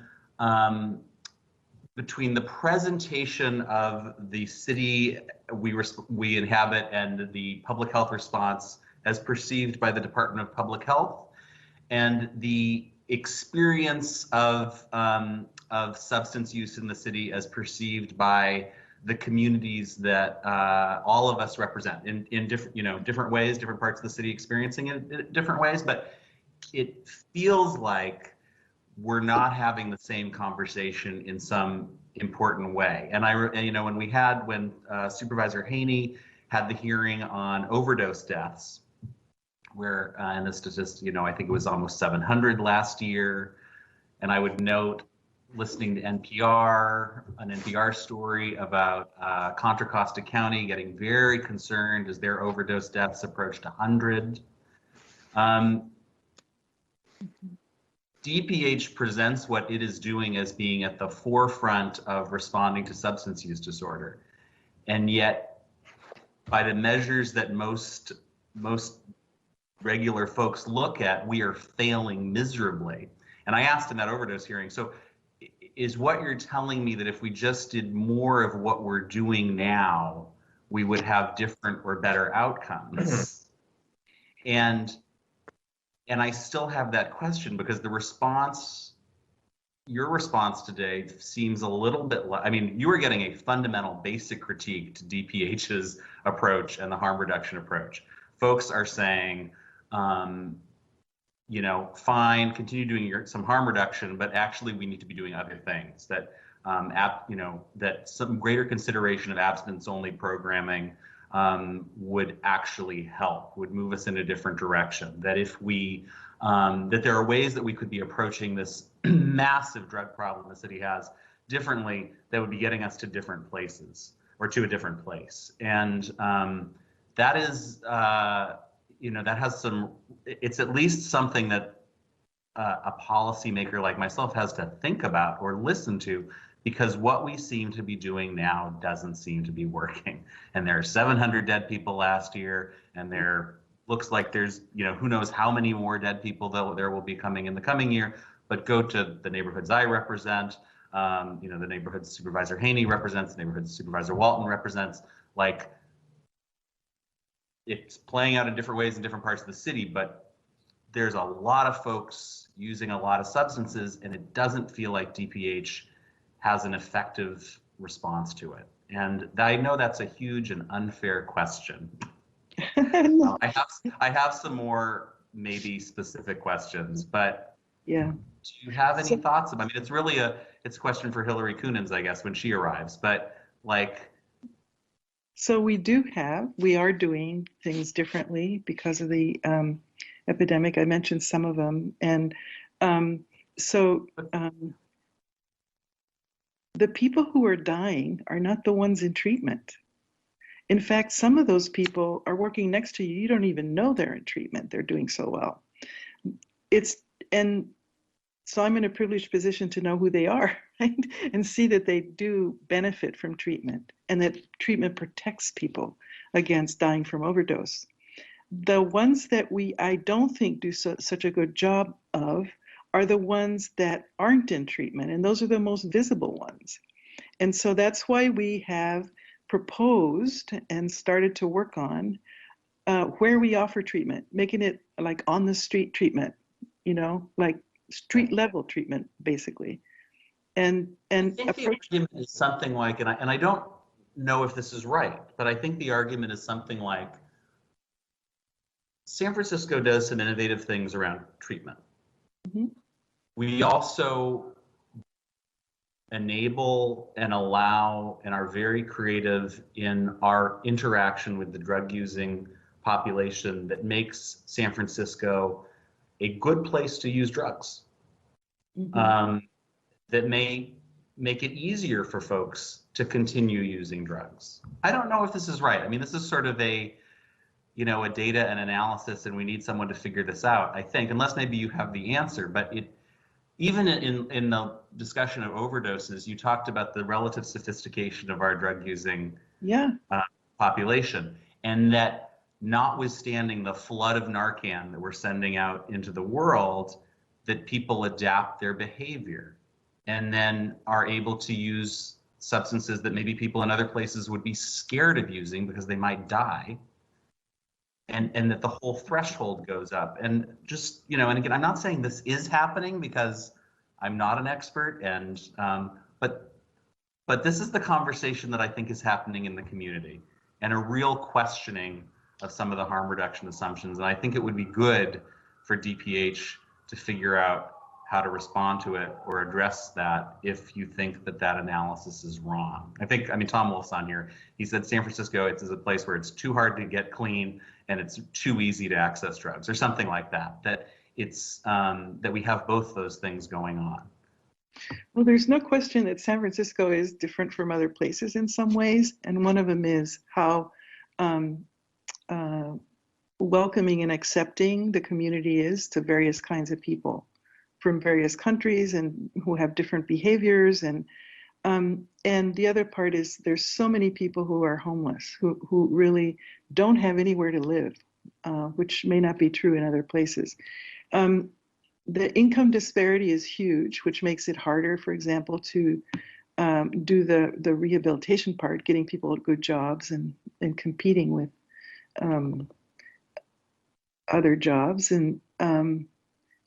the presentation of the city we inhabit and the public health response as perceived by the Department of Public Health, and the experience of substance use in the city as perceived by the communities that all of us represent in different ways, different parts of the city experiencing it in different ways. But it feels like we're not having the same conversation in some important way. And when Supervisor Haney had the hearing on overdose deaths, where and this is just, I think it was almost 700 last year. And I would note, listening to an NPR story about Contra Costa County getting very concerned as their overdose deaths approached 100. DPH presents what it is doing as being at the forefront of responding to substance use disorder. And yet, by the measures that most regular folks look at, we are failing miserably. And I asked in that overdose hearing, so is what you're telling me that if we just did more of what we're doing now, we would have different or better outcomes? And I still have that question, because your response today seems a little bit, you were getting a fundamental basic critique to DPH's approach and the harm reduction approach. Folks are saying, fine, continue doing some harm reduction, but actually we need to be doing other things. That that some greater consideration of abstinence-only programming would actually help, would move us in a different direction. That if we, that there are ways that we could be approaching this massive drug problem the city has differently, that would be getting us to different places or to a different place. And that is, that has some, it's at least something that a policymaker like myself has to think about or listen to, because what we seem to be doing now doesn't seem to be working. And there are 700 dead people last year, and there looks like there's, who knows how many more dead people there will be coming in the coming year. But go to the neighborhoods I represent, the neighborhoods Supervisor Haney represents, the neighborhoods Supervisor Walton represents, like, it's playing out in different ways in different parts of the city, but there's a lot of folks using a lot of substances, and it doesn't feel like DPH has an effective response to it. And I know that's a huge and unfair question. I have some more maybe specific questions, but yeah. Do you have any thoughts about? It's really it's a question for Hillary Coonins, I guess, when she arrives. But like, so we are doing things differently because of the epidemic. I mentioned some of them, and the people who are dying are not the ones in treatment. In fact, some of those people are working next to you. You don't even know they're in treatment. They're doing so well. And so I'm in a privileged position to know who they are, right? And see that they do benefit from treatment, and that treatment protects people against dying from overdose. The ones that I don't think do such a good job of are the ones that aren't in treatment, and those are the most visible ones. And so that's why we have proposed and started to work on where we offer treatment, making it like on the street treatment, like street level treatment, basically. And I think the argument is something like, and I don't know if this is right, but I think the argument is something like San Francisco does some innovative things around treatment. Mhm. We also enable and allow and are very creative in our interaction with the drug using population that makes San Francisco a good place to use drugs. That may make it easier for folks to continue using drugs. I don't know if this is right. I mean, this is sort of a data and analysis, and we need someone to figure this out, I think, unless maybe you have the answer. But even in the discussion of overdoses, you talked about the relative sophistication of our drug using population, and that notwithstanding the flood of Narcan that we're sending out into the world, that people adapt their behavior and then are able to use substances that maybe people in other places would be scared of using because they might die. And that the whole threshold goes up. And just, and again, I'm not saying this is happening because I'm not an expert, and but this is the conversation that I think is happening in the community, and a real questioning of some of the harm reduction assumptions. And I think it would be good for DPH to figure out how to respond to it or address that if you think that that analysis is wrong. I mean, Tom Wolf's on here. He said San Francisco, it's a place where it's too hard to get clean and it's too easy to access drugs, or something like that. That it's that we have both those things going on. Well, there's no question that San Francisco is different from other places in some ways, and one of them is how welcoming and accepting the community is to various kinds of people from various countries and who have different behaviors. And the other part is there's so many people who are homeless, who really don't have anywhere to live, which may not be true in other places. The income disparity is huge, which makes it harder, for example, to do the rehabilitation part, getting people good jobs and competing with other jobs. And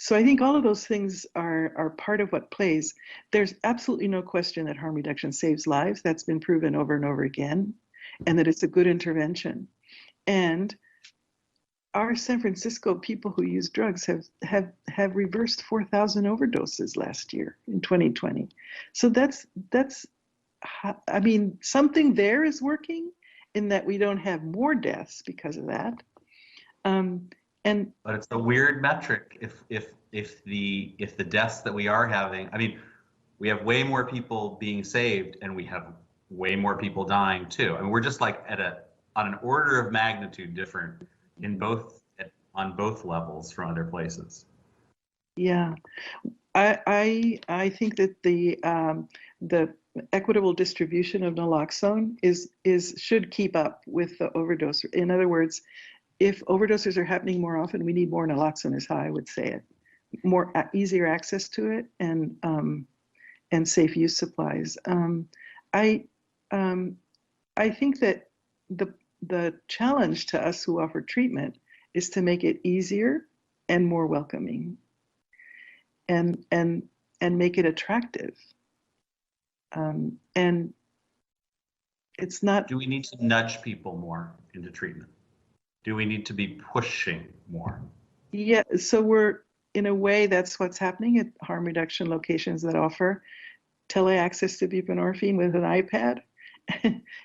so I think all of those things are part of what plays. There's absolutely no question that harm reduction saves lives. That's been proven over and over again, and that it's a good intervention. And our San Francisco people who use drugs have reversed 4,000 overdoses last year in 2020. So that's I mean, something there is working in that we don't have more deaths because of that. But it's a weird metric if the deaths that we are having, I mean, we have way more people being saved and we have way more people dying too. I mean, we're just like on an order of magnitude different on both levels from other places. Yeah, I think that the equitable distribution of naloxone should keep up with the overdose. In other words, if overdoses are happening more often, we need more naloxone, is how I would say it. More easier access to it and safe use supplies. I think that the challenge to us who offer treatment is to make it easier and more welcoming, and make it attractive. And it's not. Do we need to nudge people more into treatment? Do we need to be pushing more? Yeah, so we're, in a way, that's what's happening at harm reduction locations that offer tele-access to buprenorphine with an iPad.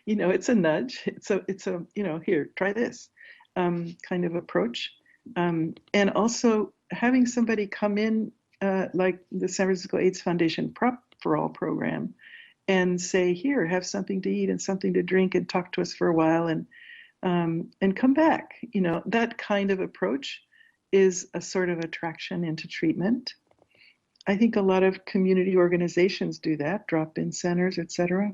It's a nudge. It's a here, try this kind of approach. And also having somebody come in, like the San Francisco AIDS Foundation Prep for All program, and say, here, have something to eat and something to drink and talk to us for a while and come back. That kind of approach is a sort of attraction into treatment. I think a lot of community organizations do that, drop-in centers, et cetera.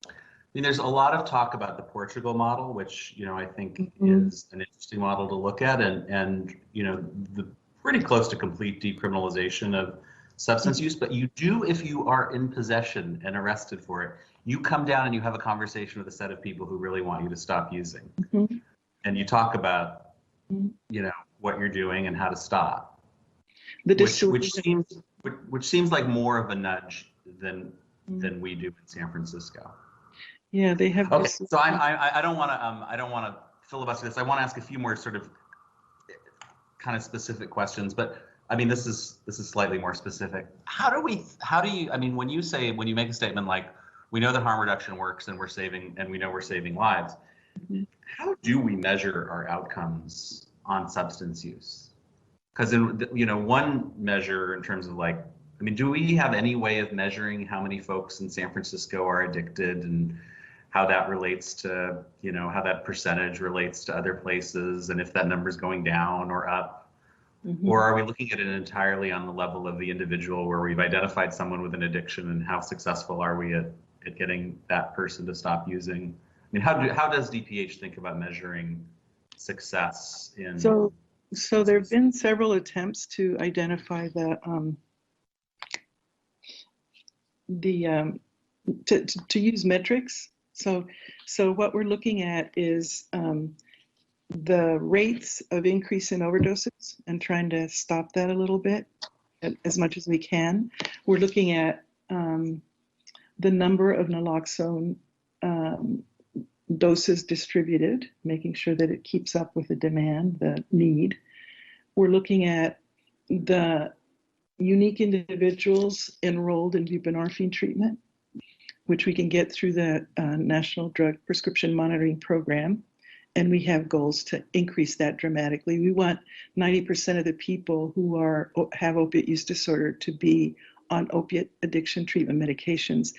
I mean, there's a lot of talk about the Portugal model, which, I think is an interesting model to look at, and the pretty close to complete decriminalization of substance use. But you do, if you are in possession and arrested for it, you come down and you have a conversation with a set of people who really want you to stop using. And you talk about, what you're doing and how to stop. Which seems like more of a nudge than we do in San Francisco. Yeah, they have. Okay, so I don't want to filibuster this. I want to ask a few more sort of kind of specific questions, but I mean this is slightly more specific. How do you, I mean, when you make a statement like, we know that harm reduction works and we know we're saving lives, how do we measure our outcomes on substance use? Because one measure in terms of like, I mean, do we have any way of measuring how many folks in San Francisco are addicted and how that relates to, how that percentage relates to other places, and if that number is going down or up? Or are we looking at it entirely on the level of the individual, where we've identified someone with an addiction and how successful are we at getting that person to stop using? I mean, how does DPH think about measuring success in? So there have been several attempts to identify to use metrics. So what we're looking at is the rates of increase in overdoses and trying to stop that a little bit as much as we can. We're looking at the number of naloxone doses distributed, making sure that it keeps up with the demand, the need. We're looking at the unique individuals enrolled in buprenorphine treatment, which we can get through the National Drug Prescription Monitoring Program. And we have goals to increase that dramatically. We want 90% of the people who have opiate use disorder to be on opiate addiction treatment medications.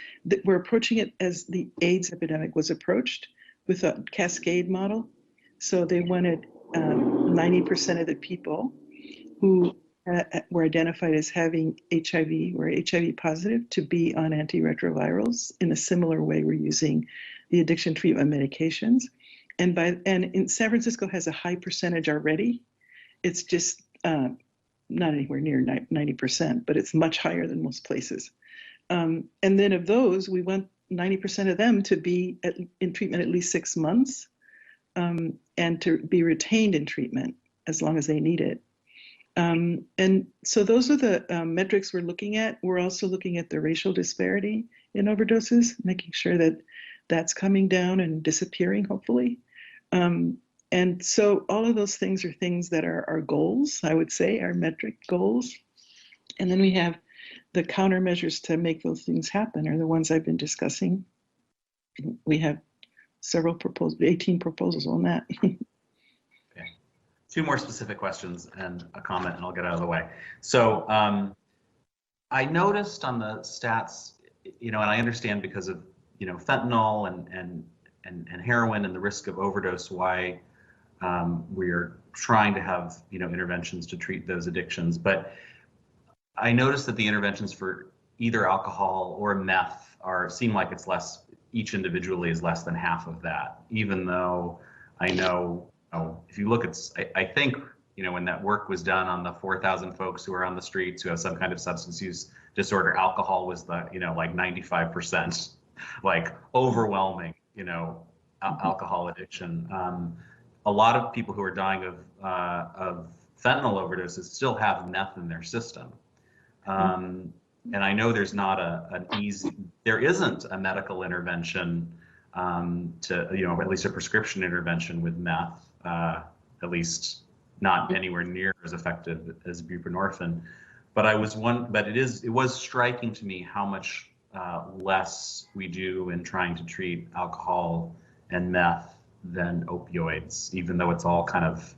We're approaching it as the AIDS epidemic was approached, with a cascade model. So they wanted 90% of the people who were identified as having HIV or HIV positive to be on antiretrovirals. In a similar way, we're using the addiction treatment medications. And in San Francisco has a high percentage already. It's just not anywhere near 90%, but it's much higher than most places. And then of those, we want 90% of them to be in treatment at least 6 months, and to be retained in treatment as long as they need it. And so those are the metrics we're looking at. We're also looking at the racial disparity in overdoses, making sure that that's coming down and disappearing, hopefully. And so all of those things are things that are our goals, I would say, our metric goals. And then we have the countermeasures to make those things happen are the ones I've been discussing. We have several proposals, 18 proposals on that. Okay. Two more specific questions and a comment, and I'll get out of the way. So I noticed on the stats, and I understand because of, fentanyl and heroin and the risk of overdose, why we're trying to have, interventions to treat those addictions. But I noticed that the interventions for either alcohol or meth seem like it's less, each individually is less than half of that, even though I know, if you look at, I think, when that work was done on the 4,000 folks who are on the streets who have some kind of substance use disorder, alcohol was the, like 95%, like overwhelming, alcohol addiction. A lot of people who are dying of fentanyl overdoses still have meth in their system. And I know there's not there isn't a medical intervention to, at least a prescription intervention with meth, at least not anywhere near as effective as buprenorphine. But it was striking to me how much less we do in trying to treat alcohol and meth than opioids, even though it's all kind of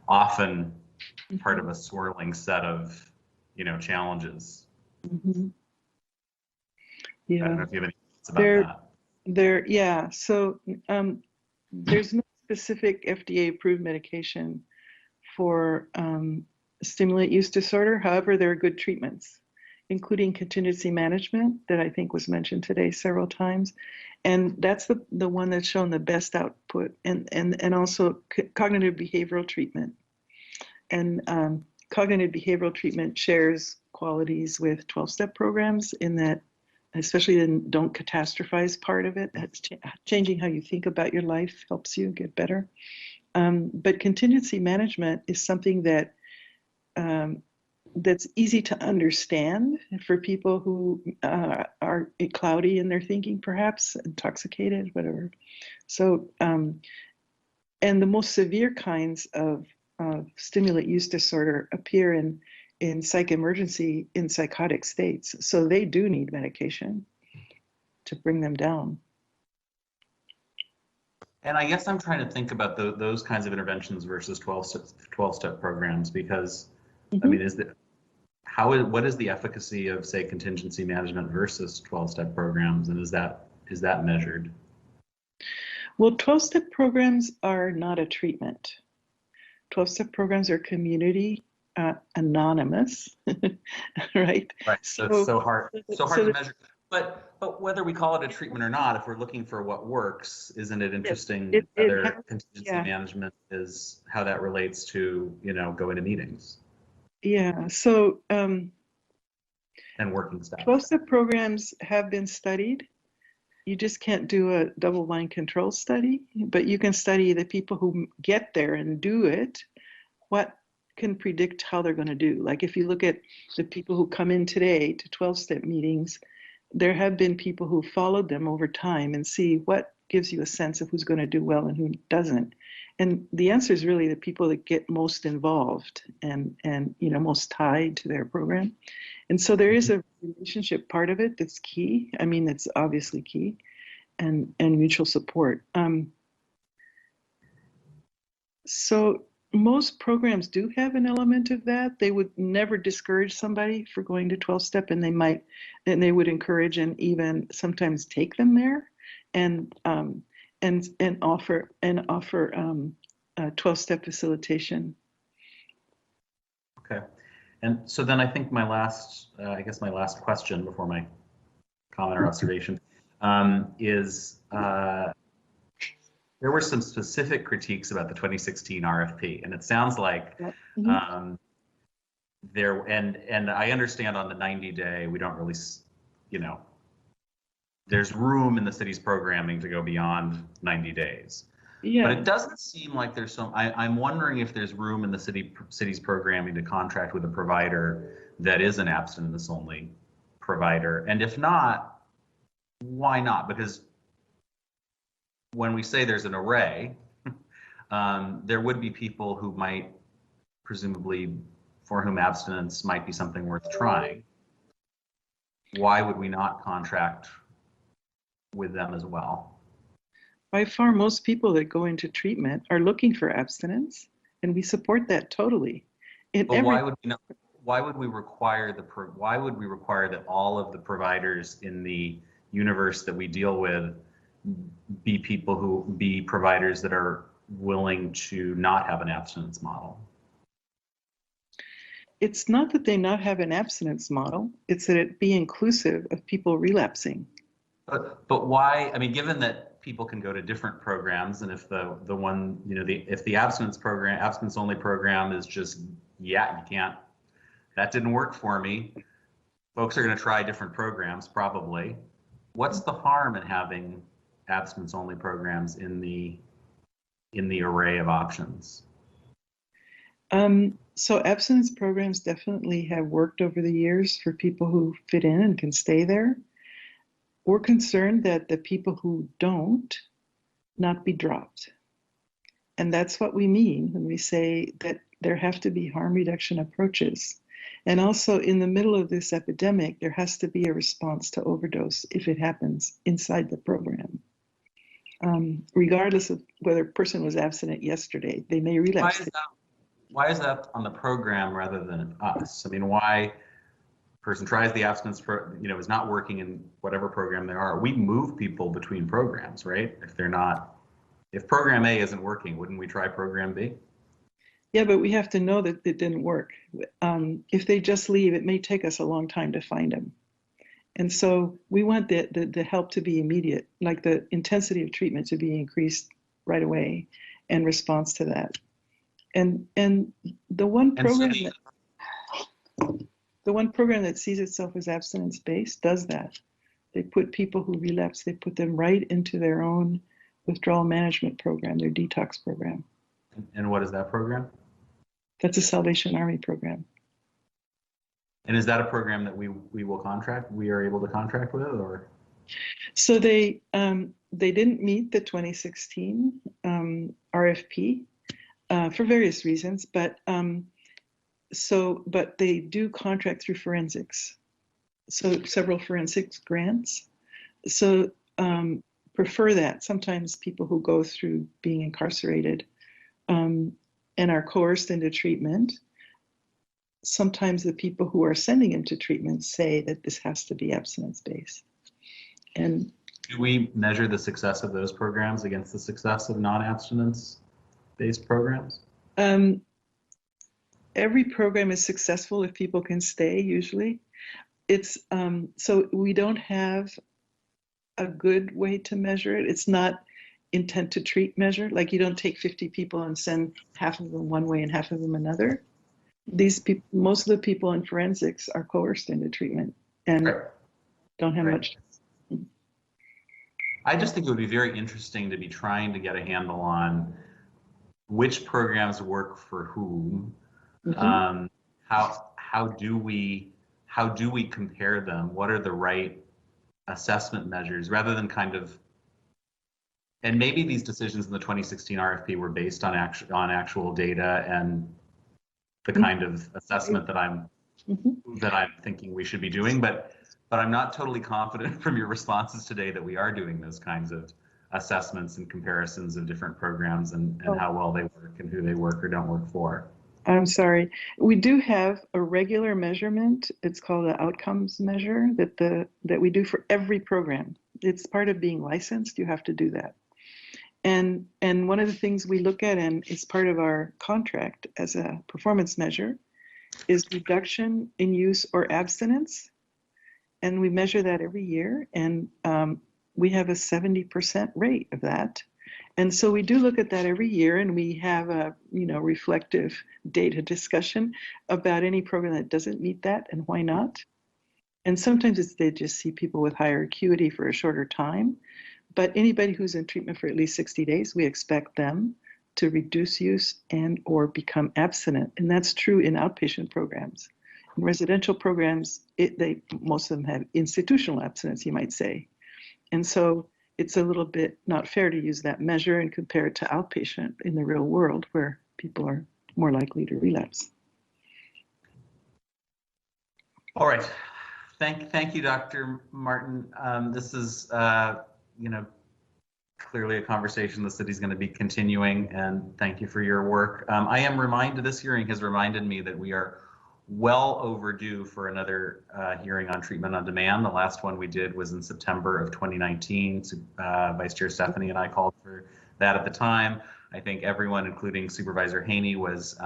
often part of a swirling set of, challenges. Mm-hmm. Yeah. I don't know if you have any thoughts about that. Yeah. So there's no specific FDA-approved medication for stimulant use disorder. However, there are good treatments, including contingency management that I think was mentioned today several times. And that's the one that's shown the best output, and also cognitive behavioral treatment. And cognitive behavioral treatment shares qualities with 12-step programs in that, especially the don't catastrophize part of it, that's changing how you think about your life helps you get better. But contingency management is something that that's easy to understand for people who are cloudy in their thinking, perhaps intoxicated, whatever. So, and the most severe kinds of stimulant use disorder appear in psych emergency in psychotic states. So they do need medication to bring them down. And I guess I'm trying to think about those kinds of interventions versus 12-step programs, because I mean, what is the efficacy of, say, contingency management versus 12-step programs, and is that measured? Well, 12-step programs are not a treatment. 12-step programs are community anonymous, right? Right. So it's so hard to measure. But whether we call it a treatment or not, if we're looking for what works, isn't it interesting whether contingency management is how that relates to, going to meetings? Yeah. So and working staff. 12-step programs have been studied. You just can't do a double-blind control study, but you can study the people who get there and do it, what can predict how they're going to do. Like if you look at the people who come in today to 12-step meetings, there have been people who followed them over time and see what gives you a sense of who's going to do well and who doesn't. And the answer is really the people that get most involved and most tied to their program. And so there is a relationship part of it that's key. I mean, that's obviously key, and mutual support. So most programs do have an element of that. They would never discourage somebody for going to 12-step, and they would encourage and even sometimes take them there, and offer 12-step facilitation. Okay. And so then I think my last question before my comment or observation is there were some specific critiques about the 2016 RFP, and it sounds like there, and I understand on the 90-day, we don't really, there's room in the city's programming to go beyond 90 days. Yeah. But it doesn't seem like there's I'm wondering if there's room in the city's programming to contract with a provider that is an abstinence only provider. And if not, why not? Because when we say there's an array, there would be people who might, presumably, for whom abstinence might be something worth trying. Why would we not contract with them as well? By far, most people that go into treatment are looking for abstinence, and we support that totally. But why would we require that all of the providers in the universe that we deal with be providers that are willing to not have an abstinence model? It's not that they not have an abstinence model, it's that it be inclusive of people relapsing. But why, I mean, given that people can go to different programs, and if if the abstinence only program is just, you can't, that didn't work for me, folks are going to try different programs probably. What's the harm in having abstinence only programs in the array of options? So abstinence programs definitely have worked over the years for people who fit in and can stay there. We're concerned that the people who don't not be dropped. And that's what we mean when we say that there have to be harm reduction approaches. And also in the middle of this epidemic, there has to be a response to overdose if it happens inside the program. Regardless of whether a person was abstinent yesterday, they may relapse. Why is that on the program rather than us? I mean, why person tries the abstinence, is not working in whatever program they are. We move people between programs, right? If program A isn't working, wouldn't we try program B? Yeah, but we have to know that it didn't work. If they just leave, it may take us a long time to find them. And so we want the help to be immediate, like the intensity of treatment to be increased right away in response to that. And the one program the one program that sees itself as abstinence-based does that. They put people who relapse, they put them right into their own withdrawal management program, their detox program. And what is that program? That's a Salvation Army program. And is that a program that we are able to contract with, or? So they didn't meet the 2016 RFP for various reasons, but they do contract through forensics. So several forensics grants. So prefer that. Sometimes people who go through being incarcerated and are coerced into treatment, sometimes the people who are sending them to treatment say that this has to be abstinence-based. And do we measure the success of those programs against the success of non-abstinence-based programs? Every program is successful if people can stay, usually. It's so we don't have a good way to measure it. It's not intent to treat measure. Like you don't take 50 people and send half of them one way and half of them another. These people, most of the people in forensics are coerced into treatment and don't have much. I just think it would be very interesting to be trying to get a handle on which programs work for whom. Mm-hmm. How do we compare them? What are the right assessment measures, rather than kind of, and maybe these decisions in the 2016 RFP were based on actual data and the kind of assessment that I'm thinking we should be doing, but I'm not totally confident from your responses today that we are doing those kinds of assessments and comparisons of different programs and how well they work and who they work or don't work for. I'm sorry. We do have a regular measurement. It's called an outcomes measure that we do for every program. It's part of being licensed. You have to do that. And one of the things we look at, and it's part of our contract as a performance measure, is reduction in use or abstinence. And we measure that every year, and we have a 70% rate of that. And so we do look at that every year, and we have a reflective data discussion about any program that doesn't meet that and why not. And sometimes they just see people with higher acuity for a shorter time. But anybody who's in treatment for at least 60 days, we expect them to reduce use and or become abstinent. And that's true in outpatient programs. In residential programs, most of them have institutional abstinence, you might say. And so it's a little bit not fair to use that measure and compare it to outpatient in the real world where people are more likely to relapse. All right. Thank you, Dr. Martin. This is, clearly a conversation the city's going to be continuing, and thank you for your work. This hearing has reminded me that we are well overdue for another hearing on treatment on demand. The last one we did was in September of 2019. Vice Chair Stefani and I called for that at the time. I think everyone, including Supervisor Haney, was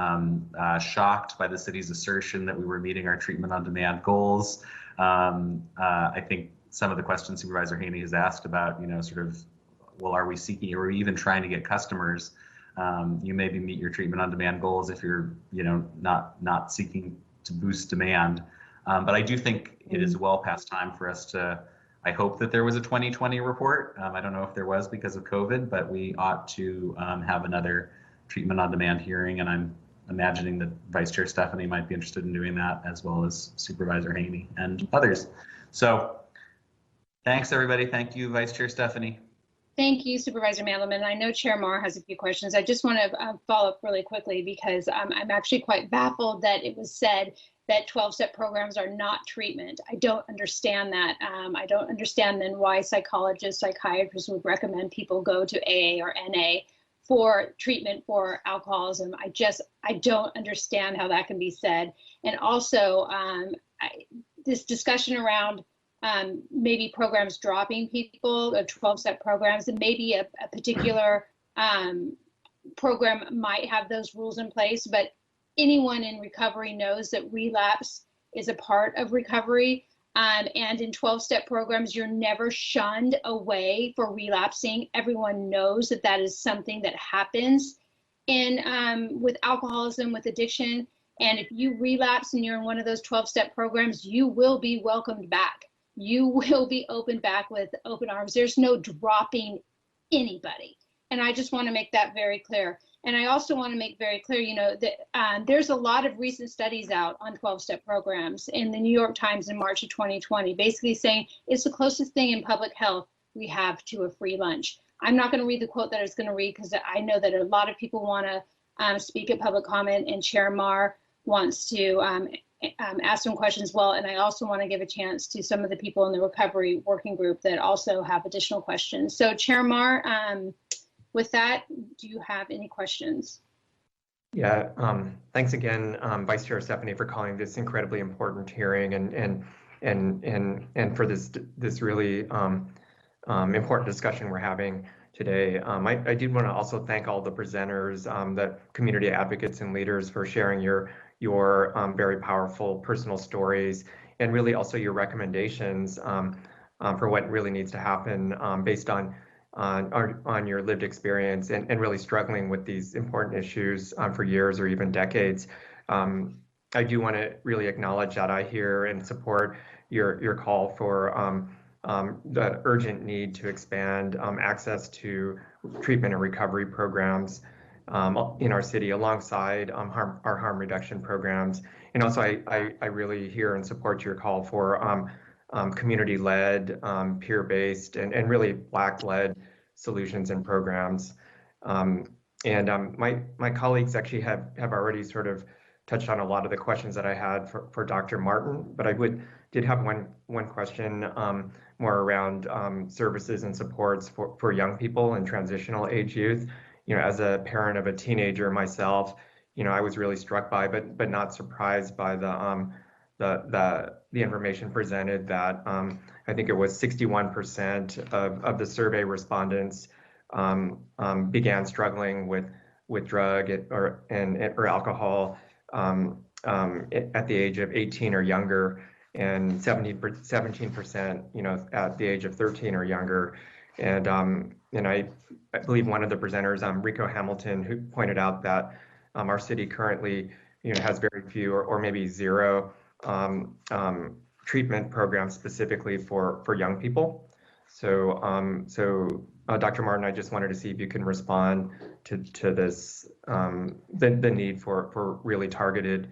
shocked by the city's assertion that we were meeting our treatment on demand goals. I think some of the questions Supervisor Haney has asked about, well, are we seeking, or are we even trying to get customers? You maybe meet your treatment on demand goals if you're, not seeking to boost demand. But I do think it is well past time for us to, I hope that there was a 2020 report. I don't know if there was because of COVID, but we ought to have another treatment on demand hearing. And I'm imagining that Vice Chair Stefani might be interested in doing that, as well as Supervisor Haney and others. So thanks, everybody. Thank you, Vice Chair Stefani. Thank you, Supervisor Mandelman. I know Chair Marr has a few questions. I just want to follow up really quickly because I'm actually quite baffled that it was said that 12-step programs are not treatment. I don't understand that. I don't understand then why psychologists, psychiatrists would recommend people go to AA or NA for treatment for alcoholism. I don't understand how that can be said. And also this discussion around maybe programs dropping people, or 12-step programs, and maybe a particular program might have those rules in place, but anyone in recovery knows that relapse is a part of recovery. And in 12-step programs, you're never shunned away for relapsing. Everyone knows that that is something that happens with alcoholism, with addiction. And if you relapse and you're in one of those 12-step programs, you will be welcomed back. You will be opened back with open arms. There's no dropping anybody. And I just want to make that very clear. And I also want to make very clear, that there's a lot of recent studies out on 12-step programs in the New York Times in March of 2020, basically saying it's the closest thing in public health we have to a free lunch. I'm not going to read the quote that I was going to read because I know that a lot of people want to speak at public comment, and Chair Marr wants to ask some questions as well. And I also want to give a chance to some of the people in the recovery working group that also have additional questions. So Chair Marr, with that, do you have any questions? Yeah, thanks again, Vice Chair Stefani, for calling this incredibly important hearing and for this really important discussion we're having today. I did want to also thank all the presenters, the community advocates and leaders for sharing your very powerful personal stories, and really also your recommendations for what really needs to happen based on your lived experience and really struggling with these important issues for years or even decades. I do want to really acknowledge that I hear and support your call for the urgent need to expand access to treatment and recovery programs in our city alongside our harm reduction programs. And also I really hear and support your call for community-led, peer-based, and really Black-led solutions and programs. My colleagues actually have already sort of touched on a lot of the questions that I had for Dr. Martin, but I did have one question more around services and supports for young people and transitional age youth. As a parent of a teenager myself, I was really struck by, but not surprised by the information presented that I think it was 61% of the survey respondents began struggling with drug or alcohol at the age of 18 or younger, and 17%, at the age of 13 or younger. And I believe one of the presenters, Rico Hamilton, who pointed out that our city currently, has very few or maybe zero treatment programs specifically for young people. So, Dr. Martin, I just wanted to see if you can respond to this, the need for really targeted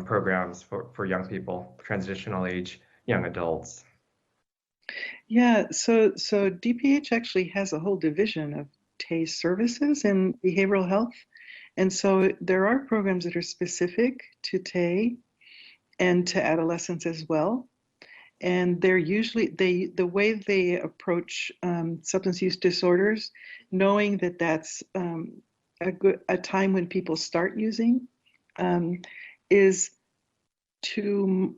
programs for young people, transitional age young adults. Yeah, so DPH actually has a whole division of TASE services in behavioral health. And so there are programs that are specific to TAE and to adolescents as well. And they're usually, the way they approach substance use disorders, knowing that that's a time when people start using, is to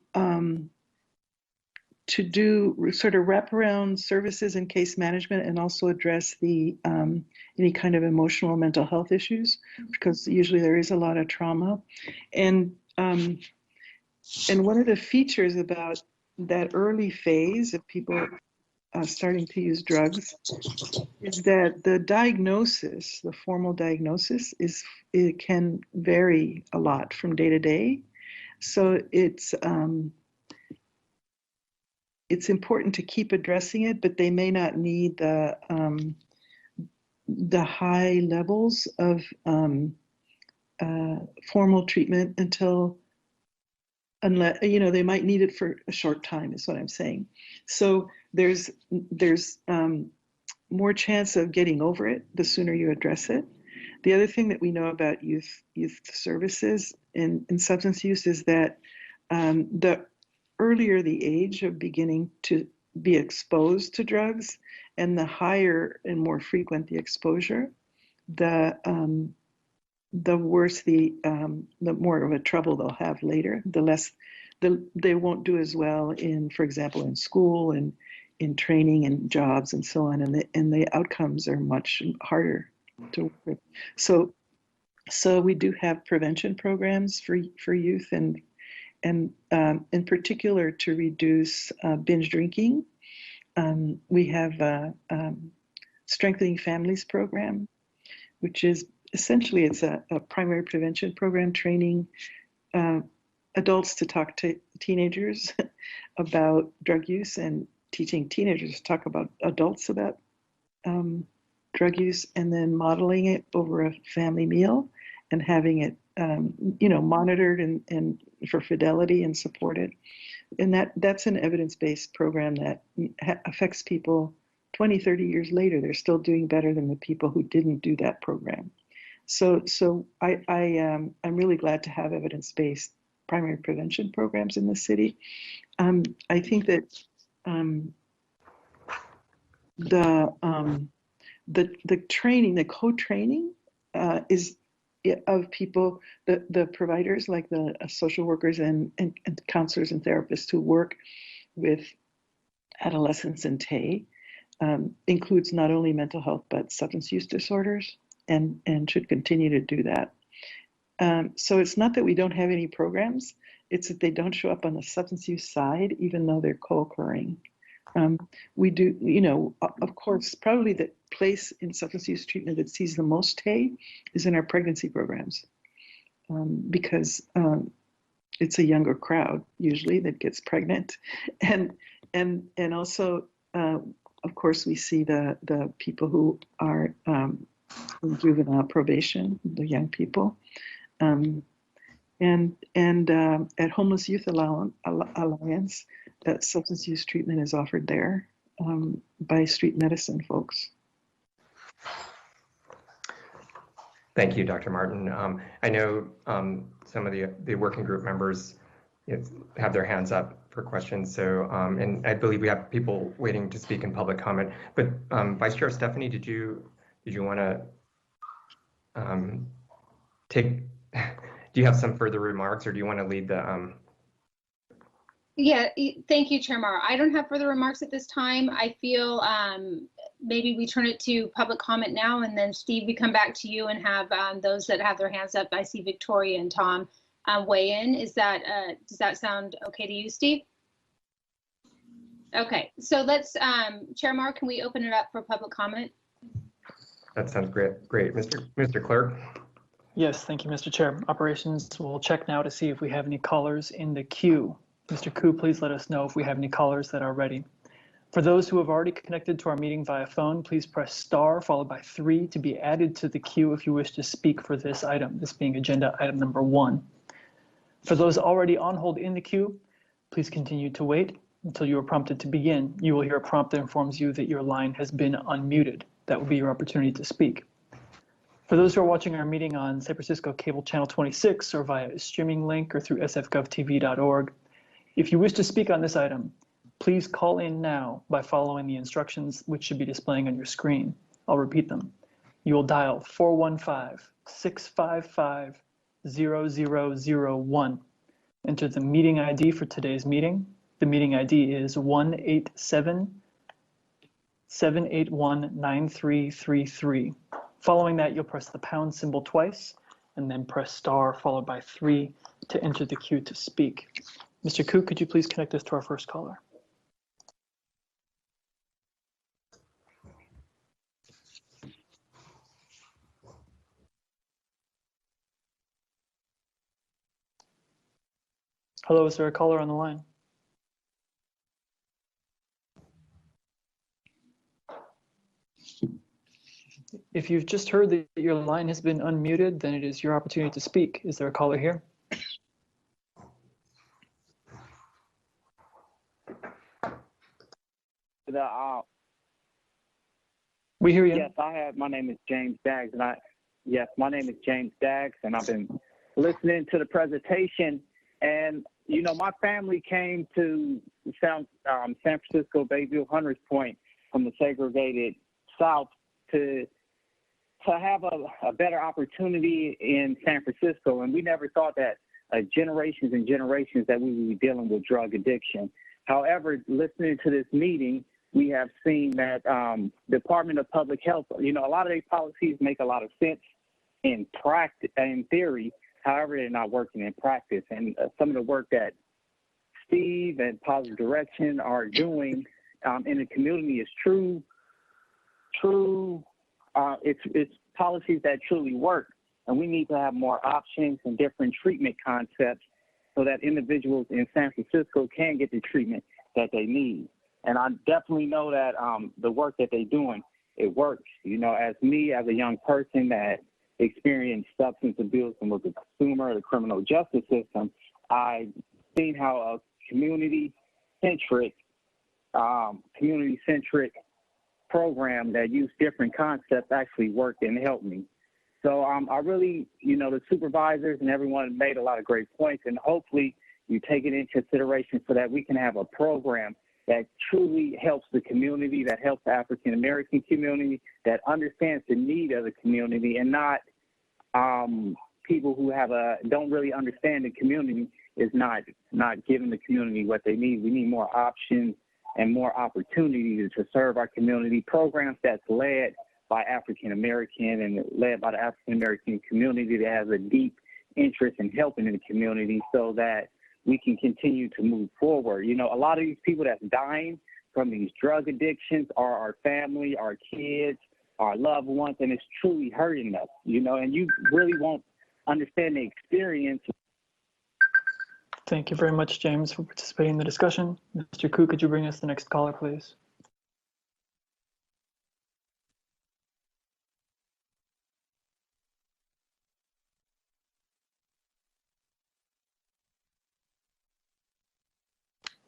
do sort of wraparound services and case management, and also address the any kind of emotional mental health issues, because usually there is a lot of trauma. And one of the features about that early phase of people starting to use drugs is that the diagnosis, the formal diagnosis, it can vary a lot from day to day. So it's important to keep addressing it, but they may not need the high levels of formal treatment unless, they might need it for a short time, is what I'm saying. So there's more chance of getting over it the sooner you address it. The other thing that we know about youth services in substance use is that the earlier the age of beginning to be exposed to drugs, and the higher and more frequent the exposure, the worse the more of a trouble they'll have later. The less they won't do as well in, for example, in school and in training and jobs and so on, and the outcomes are much harder to work with. So we do have prevention programs for youth, and in particular to reduce binge drinking. We have a Strengthening Families program, which is essentially it's a primary prevention program, training adults to talk to teenagers about drug use, and teaching teenagers to talk about adults about drug use and then modeling it over a family meal and having it, monitored and for fidelity and supported. And that's an evidence-based program that affects people 20, 30 years later. They're still doing better than the people who didn't do that program. So I'm really glad to have evidence-based primary prevention programs in the city. I think that the training, the co-training is of people, the providers like the social workers and counselors and therapists who work with adolescents and TAY, includes not only mental health but substance use disorders, and should continue to do that. So it's not that we don't have any programs, it's that they don't show up on the substance use side, even though they're co-occurring. We do, of course, probably the place in substance use treatment that sees the most TAY is in our pregnancy programs, because it's a younger crowd usually that gets pregnant, and also, of course, we see the people who are in juvenile probation, the young people, and at Homeless Youth Alliance, that substance use treatment is offered there by street medicine folks. Thank you, Dr. Martin. I know some of the working group members have their hands up for questions. So, and I believe we have people waiting to speak in public comment. But Vice Chair Stefani, did you want to take? Do you have some further remarks, or do you want to lead the? Yeah, thank you, Chair Mar. I don't have further remarks at this time. I feel maybe we turn it to public comment now, and then Steve, we come back to you and have those that have their hands up. I see Victoria and Tom weigh in. Does that sound okay to you, Steve? Okay, so let's, Chair Mar, can we open it up for public comment? That sounds great. Great, Mr. Clerk. Yes, thank you, Mr. Chair. Operations will check now to see if we have any callers in the queue. Mr. Koo, please let us know if we have any callers that are ready. For those who have already connected to our meeting via phone, please press star followed by 3 to be added to the queue if you wish to speak for this item, this being agenda item number 1. For those already on hold in the queue, please continue to wait until you are prompted to begin. You will hear a prompt that informs you that your line has been unmuted. That will be your opportunity to speak. For those who are watching our meeting on San Francisco Cable Channel 26 or via a streaming link or through sfgovtv.org, if you wish to speak on this item, please call in now by following the instructions which should be displaying on your screen. I'll repeat them. You will dial 415-655-0001. Enter the meeting ID for today's meeting. The meeting ID is 187-781-9333. Following that, you'll press the pound symbol twice and then press star followed by 3 to enter the queue to speak. Mr. Koo, could you please connect us to our first caller? Hello, is there a caller on the line? If you've just heard that your line has been unmuted, then it is your opportunity to speak. Is there a caller here? We hear you. Yes, my name is James Daggs, and my name is James Daggs, and I've been listening to the presentation. And my family came to San Francisco Bayview Hunters Point from the segregated South to have a better opportunity in San Francisco, and we never thought that generations and generations that we would be dealing with drug addiction. However, listening to this meeting, we have seen that Department of Public Health, a lot of these policies make a lot of sense in practice, in theory. However, they're not working in practice. And some of the work that Steve and Positive Direction are doing in the community is true. It's policies that truly work, and we need to have more options and different treatment concepts so that individuals in San Francisco can get the treatment that they need. And I definitely know that the work that they're doing it works. You know, as me, as a young person that experienced substance abuse and was a consumer of the criminal justice system, I've seen how a community-centric program that used different concepts actually worked and helped me. So I really, you know, the supervisors and everyone made a lot of great points, and hopefully you take it in consideration so that we can have a program that truly helps the community, that helps the African-American community, that understands the need of the community, and not people who don't really understand the community is not giving the community what they need. We need more options and more opportunities to serve our community, programs that's led by African American and led by the African American community that has a deep interest in helping in the community so that we can continue to move forward. You know, a lot of these people that's dying from these drug addictions are our family, our kids, our loved ones, and it's truly hurting us, you know, and you really won't understand the experience. Thank you very much, James, for participating in the discussion. Mr. Koo, could you bring us the next caller, please?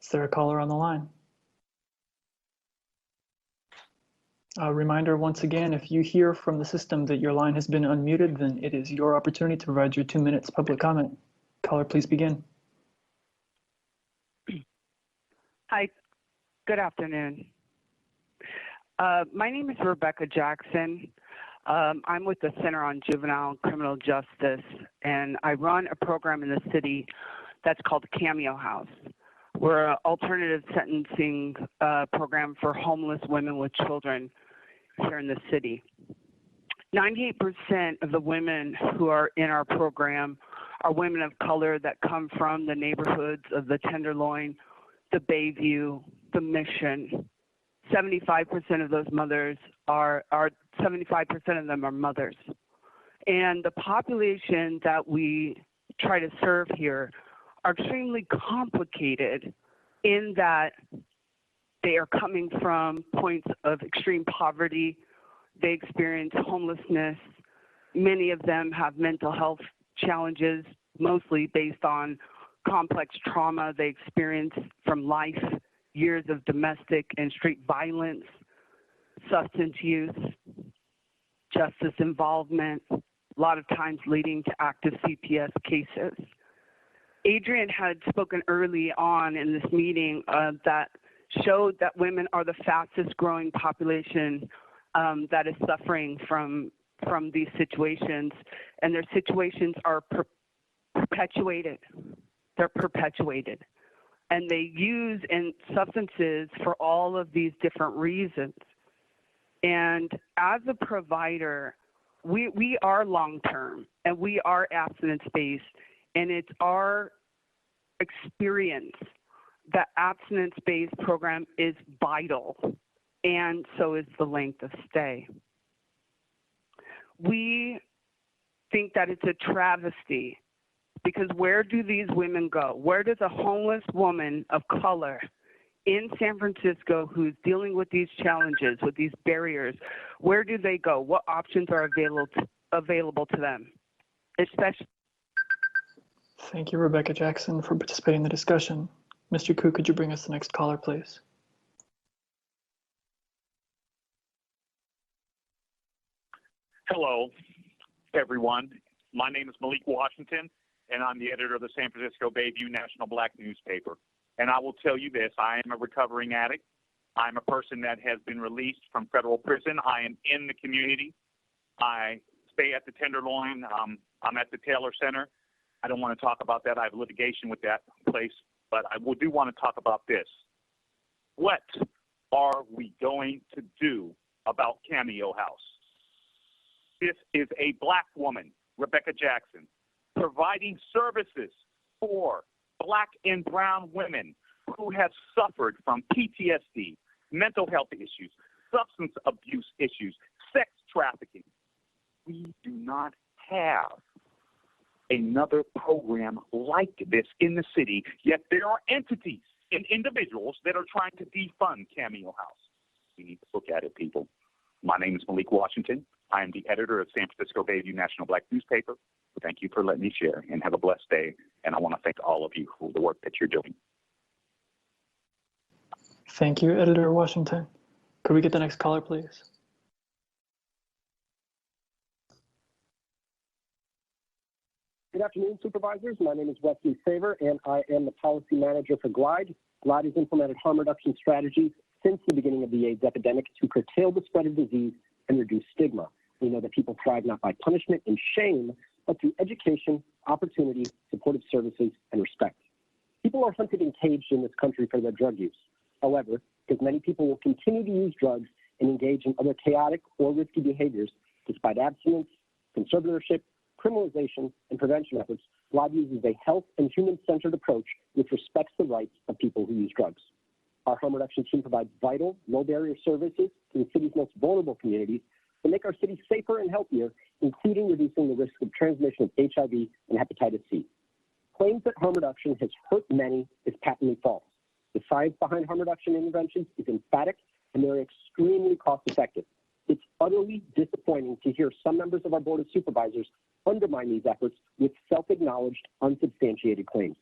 Is there a caller on the line? A reminder once again, if you hear from the system that your line has been unmuted, then it is your opportunity to provide your 2 minutes public comment. Caller, please begin. Hi, good afternoon. My name is Rebecca Jackson. I'm with the Center on Juvenile and Criminal Justice, and I run a program in the city that's called Cameo House. We're an alternative sentencing program for homeless women with children here in the city. 98% of the women who are in our program are women of color that come from the neighborhoods of the Tenderloin, the Bayview, the Mission. 75% of those mothers are 75% of them are mothers. And the population that we try to serve here are extremely complicated in that they are coming from points of extreme poverty. They experience homelessness. Many of them have mental health challenges, mostly based on complex trauma they experience from life, years of domestic and street violence, substance use, justice involvement, a lot of times leading to active CPS cases. Adrian had spoken early on in this meeting that showed that women are the fastest growing population that is suffering from these situations, and their situations are perpetuated. They're perpetuated. And they use substances for all of these different reasons. And as a provider, we are long-term and we are abstinence-based, and it's our experience that abstinence-based program is vital, and so is the length of stay. We think that it's a travesty because where do these women go? Where does a homeless woman of color in San Francisco who's dealing with these challenges, with these barriers, where do they go? What options are available to them? Especially. Thank you, Rebecca Jackson, for participating in the discussion. Mr. Koo, could you bring us the next caller, please? Hello, everyone. My name is Malik Washington, and I'm the editor of the San Francisco Bayview National Black newspaper. And I will tell you this, I am a recovering addict. I'm a person that has been released from federal prison. I am in the community. I stay at the Tenderloin. I'm at the Taylor Center. I don't want to talk about that. I have litigation with that place, but I do want to talk about this. What are we going to do about Cameo House? This is a Black woman, Rebecca Jackson, providing services for Black and brown women who have suffered from PTSD, mental health issues, substance abuse issues, sex trafficking. We do not have another program like this in the city, yet there are entities and individuals that are trying to defund Cameo House. We need to look at it, people. My name is Malik Washington. I am the editor of San Francisco Bayview National Black Newspaper. Thank you for letting me share, and have a blessed day. And I want to thank all of you for the work that you're doing. Thank you, Editor Washington. Could we get the next caller, please? Good afternoon, supervisors. My name is Wesley Saver, and I am the policy manager for GLIDE. GLIDE has implemented harm reduction strategies since the beginning of the AIDS epidemic to curtail the spread of disease and reduce stigma. We know that people thrive not by punishment and shame, but through education, opportunity, supportive services, and respect. People are hunted and caged in this country for their drug use. However, because many people will continue to use drugs and engage in other chaotic or risky behaviors despite abstinence, conservatorship, criminalization, and prevention efforts, GLIDE uses a health and human-centered approach which respects the rights of people who use drugs. Our harm reduction team provides vital, low-barrier services to the city's most vulnerable communities to make our city safer and healthier, including reducing the risk of transmission of HIV and hepatitis C. Claims that harm reduction has hurt many is patently false. The science behind harm reduction interventions is emphatic, and they're extremely cost-effective. It's utterly disappointing to hear some members of our Board of Supervisors undermine these efforts with self-acknowledged, unsubstantiated claims.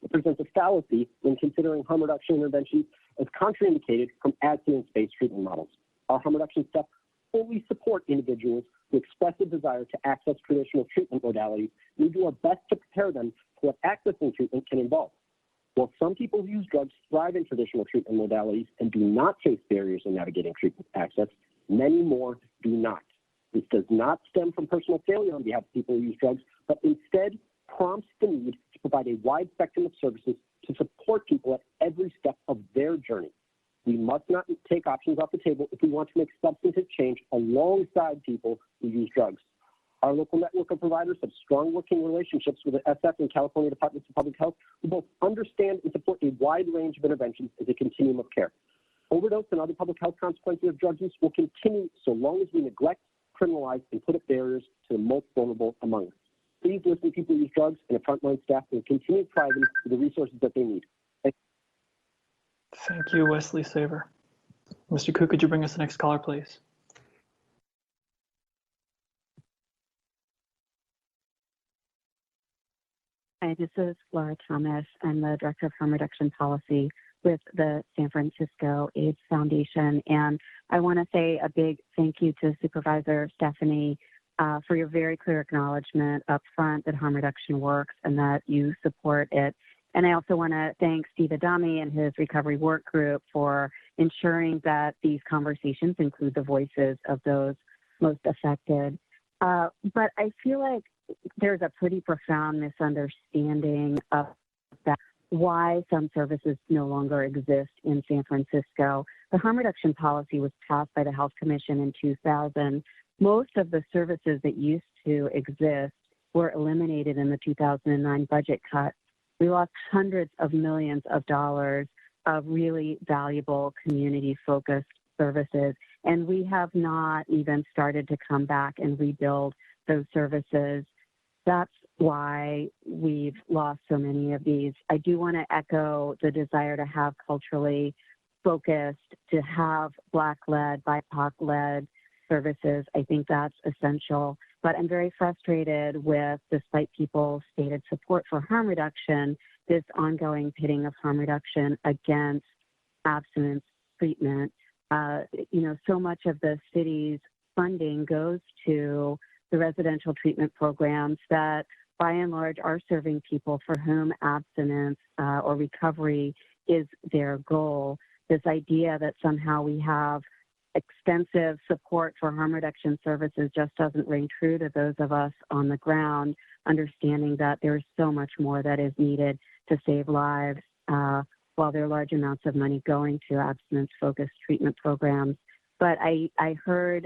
It presents a fallacy when considering harm reduction interventions as contraindicated from abstinence-based treatment models. Our harm reduction steps fully support individuals who express a desire to access traditional treatment modalities. We do our best to prepare them for what accessing treatment can involve. While some people who use drugs thrive in traditional treatment modalities and do not face barriers in navigating treatment access, many more do not. This does not stem from personal failure on behalf of people who use drugs, but instead prompts the need to provide a wide spectrum of services to support people at every step of their journey. We must not take options off the table if we want to make substantive change alongside people who use drugs. Our local network of providers have strong working relationships with the SF and California Departments of Public Health, who both understand and support a wide range of interventions as a continuum of care. Overdose and other public health consequences of drug use will continue so long as we neglect, criminalize, and put up barriers to the most vulnerable among us. Please listen to people who use drugs and the frontline staff and continue to provide them with the resources that they need. Thank you, Wesley Saver. Mr. Koo, could you bring us the next caller, please? Hi, this is Laura Thomas. I'm the Director of Harm Reduction Policy with the San Francisco AIDS Foundation. And I want to say a big thank you to Supervisor Stefani for your very clear acknowledgement up front that harm reduction works and that you support it. And I also want to thank Steve Adami and his recovery work group for ensuring that these conversations include the voices of those most affected. But I feel like there's a pretty profound misunderstanding of that, why some services no longer exist in San Francisco. The harm reduction policy was passed by the Health Commission in 2000. Most of the services that used to exist were eliminated in the 2009 budget cut. We lost hundreds of millions of dollars of really valuable community-focused services, and we have not even started to come back and rebuild those services. That's why we've lost so many of these. I do want to echo the desire to have culturally focused, to have Black-led, BIPOC-led services. I think that's essential. But I'm very frustrated with, despite people's stated support for harm reduction, this ongoing pitting of harm reduction against abstinence treatment. So much of the city's funding goes to the residential treatment programs that, by and large, are serving people for whom abstinence or recovery is their goal. This idea that somehow we have extensive support for harm reduction services just doesn't ring true to those of us on the ground, understanding that there's so much more that is needed to save lives while there are large amounts of money going to abstinence-focused treatment programs. But I heard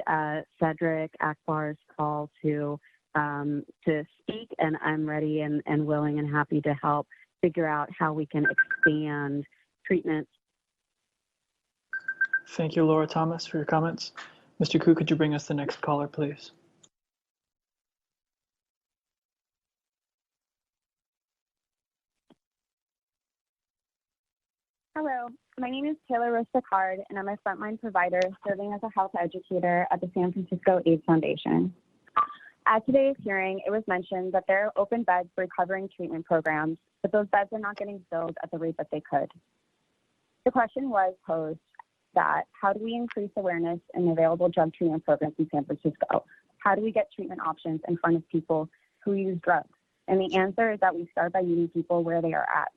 Cedric Akbar's call to speak, and I'm ready and willing and happy to help figure out how we can expand treatment. Thank you, Laura Thomas, for your comments. Mr. Koo, could you bring us the next caller, please? Hello, my name is is Taylor Rosa-Card, and I'm a frontline provider serving as a health educator at the San Francisco AIDS Foundation. At today's hearing, it was mentioned that there are open beds for recovering treatment programs, but those beds are not getting filled at the rate that they could. The question was posed that how do we increase awareness in available drug treatment programs in San Francisco? How do we get treatment options in front of people who use drugs? And the answer is that we start by meeting people where they are at.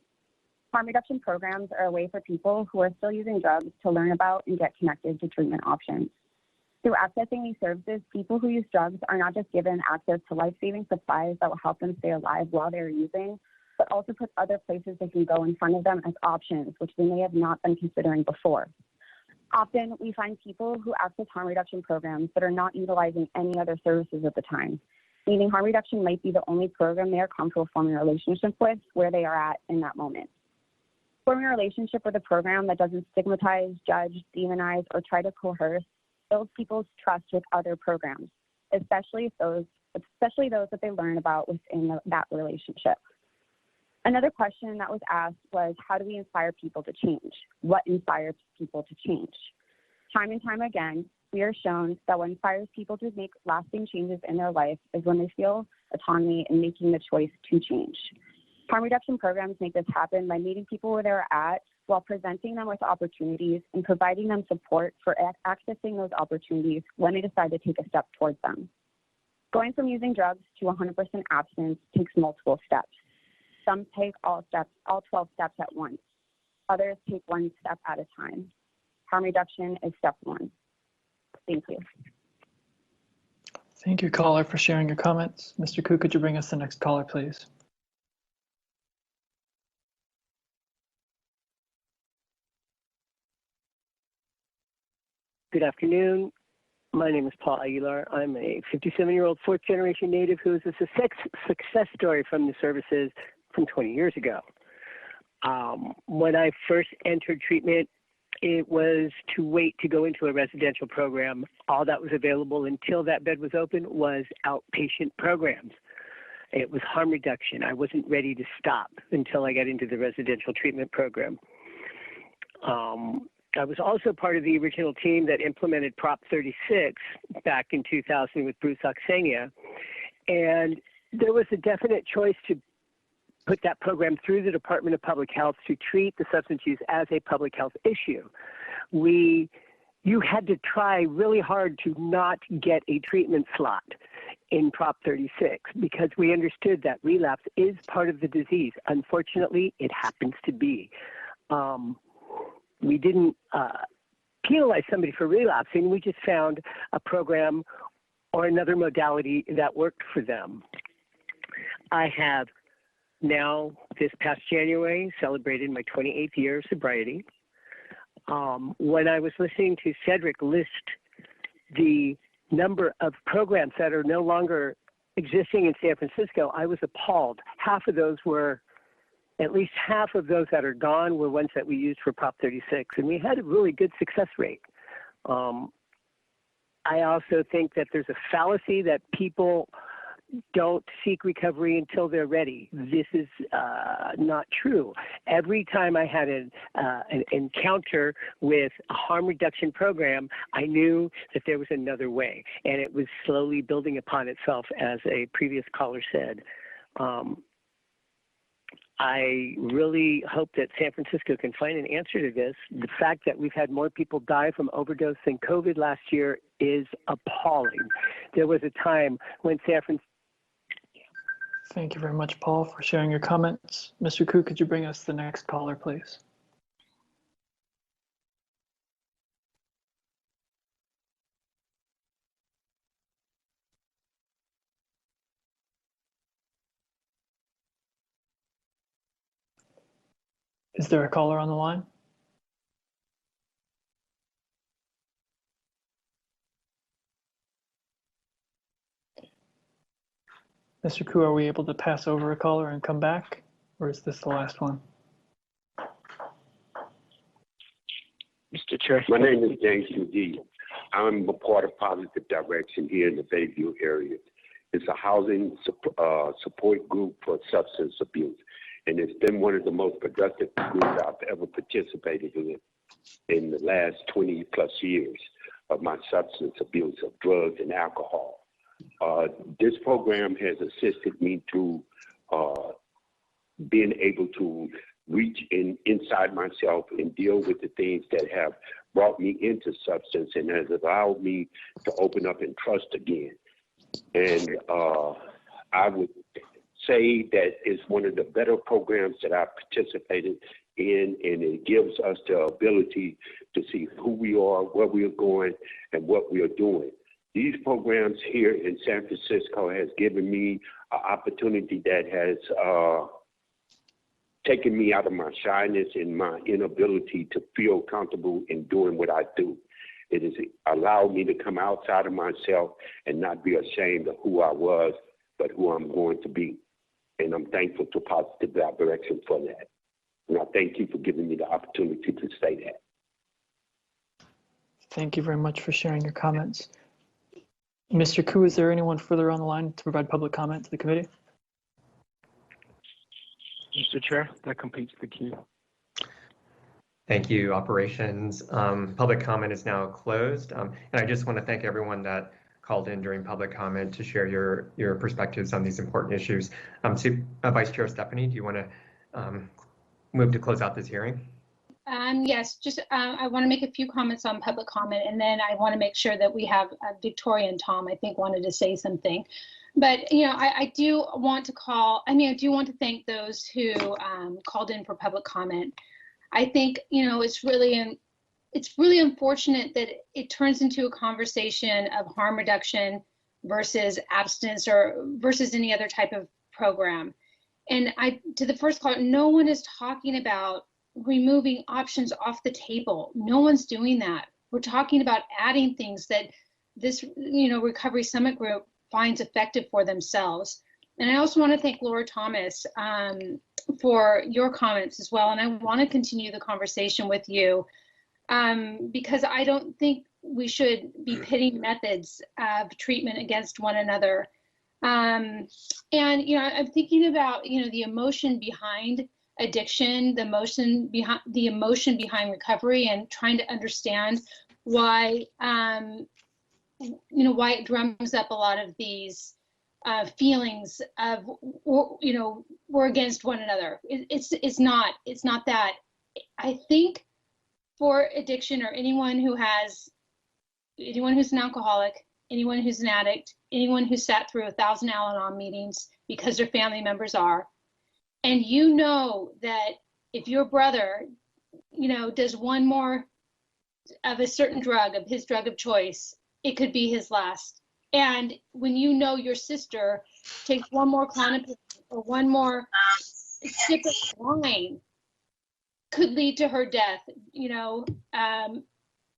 Harm reduction programs are a way for people who are still using drugs to learn about and get connected to treatment options. Through accessing these services, people who use drugs are not just given access to life-saving supplies that will help them stay alive while they're using, but also put other places they can go in front of them as options, which they may have not been considering before. Often, we find people who access harm reduction programs but are not utilizing any other services at the time, meaning harm reduction might be the only program they are comfortable forming a relationship with where they are at in that moment. Forming a relationship with a program that doesn't stigmatize, judge, demonize, or try to coerce builds people's trust with other programs, especially those that they learn about within that relationship. Another question that was asked was, how do we inspire people to change? What inspires people to change? Time and time again, we are shown that what inspires people to make lasting changes in their life is when they feel autonomy in making the choice to change. Harm reduction programs make this happen by meeting people where they're at while presenting them with opportunities and providing them support for accessing those opportunities when they decide to take a step towards them. Going from using drugs to 100% abstinence takes multiple steps. Some take all 12 steps at once. Others take one step at a time. Harm reduction is step one. Thank you. Thank you, caller, for sharing your comments. Mr. Koo, could you bring us the next caller, please? Good afternoon. My name is Paul Aguilar. I'm a 57-year-old fourth-generation native who is a success story from the services from 20 years ago. When I first entered treatment, it was to wait to go into a residential program. All that was available until that bed was open was outpatient programs. It was harm reduction. I wasn't ready to stop until I got into the residential treatment program. I was also part of the original team that implemented Prop 36 back in 2000 with Bruce Oksenia. And there was a definite choice to put that program through the Department of Public Health to treat the substance use as a public health issue. You had to try really hard to not get a treatment slot in Prop 36 because we understood that relapse is part of the disease. Unfortunately, it happens to be. We didn't penalize somebody for relapsing. We just found a program or another modality that worked for them. I have now, this past January, celebrated my 28th year of sobriety. When I was listening to Cedric list the number of programs that are no longer existing in San Francisco, I was appalled. At least half of those that are gone were ones that we used for Prop 36, and we had a really good success rate. I also think that there's a fallacy that people don't seek recovery until they're ready. This is not true. Every time I had an encounter with a harm reduction program, I knew that there was another way, and it was slowly building upon itself, as a previous caller said. I really hope that San Francisco can find an answer to this. The fact that we've had more people die from overdose than COVID last year is appalling. There was a time when San Francisco. Thank you very much, Paul, for sharing your comments. Mr. Koo, could you bring us the next caller, please? Is there a caller on the line? Mr. Koo, are we able to pass over a caller and come back, or is this the last one? Mr. Chair, my name is James U.D. I'm a part of Positive Direction here in the Bayview area. It's a housing support group for substance abuse, and it's been one of the most productive groups I've ever participated in. in the last 20 plus years of my substance abuse of drugs and alcohol. This program has assisted me to being able to reach inside myself and deal with the things that have brought me into substance and has allowed me to open up and trust again. And I would say that it's one of the better programs that I've participated in, and it gives us the ability to see who we are, where we are going, and what we are doing. These programs here in San Francisco has given me an opportunity that has taken me out of my shyness and my inability to feel comfortable in doing what I do. It has allowed me to come outside of myself and not be ashamed of who I was, but who I'm going to be. And I'm thankful to Positive Direction for that. And I thank you for giving me the opportunity to say that. Thank you very much for sharing your comments. Mr. Koo, is there anyone further on the line to provide public comment to the committee? Mr. Chair, that completes the queue. Thank you, Operations. Public comment is now closed. And I just want to thank everyone that called in during public comment to share your perspectives on these important issues. Vice Chair Stefani, do you want to move to close out this hearing? Yes, just I want to make a few comments on public comment, and then I want to make sure that we have Victoria and Tom, I think, wanted to say something. But, you know, I do want to thank those who called in for public comment. I think, you know, it's really unfortunate that it turns into a conversation of harm reduction versus abstinence or versus any other type of program. And to the first call, no one is talking about removing options off the table. No one's doing that. We're talking about adding things that this, you know, Recovery Summit Group finds effective for themselves. And I also want to thank Laura Thomas for your comments as well. And I want to continue the conversation with you because I don't think we should be pitting methods of treatment against one another. And, you know, I'm thinking about, you know, the emotion behind addiction, the emotion behind recovery, and trying to understand why, you know, why it drums up a lot of these feelings of, you know, we're against one another. It's not that. I think for addiction, or anyone who's an alcoholic, anyone who's an addict, anyone who sat through 1,000 Al-Anon meetings because their family members are, and you know that if your brother, you know, does one more of a certain drug, of his drug of choice, it could be his last. And when you know your sister takes one more Klonopin or one more sip of wine, could lead to her death, you know,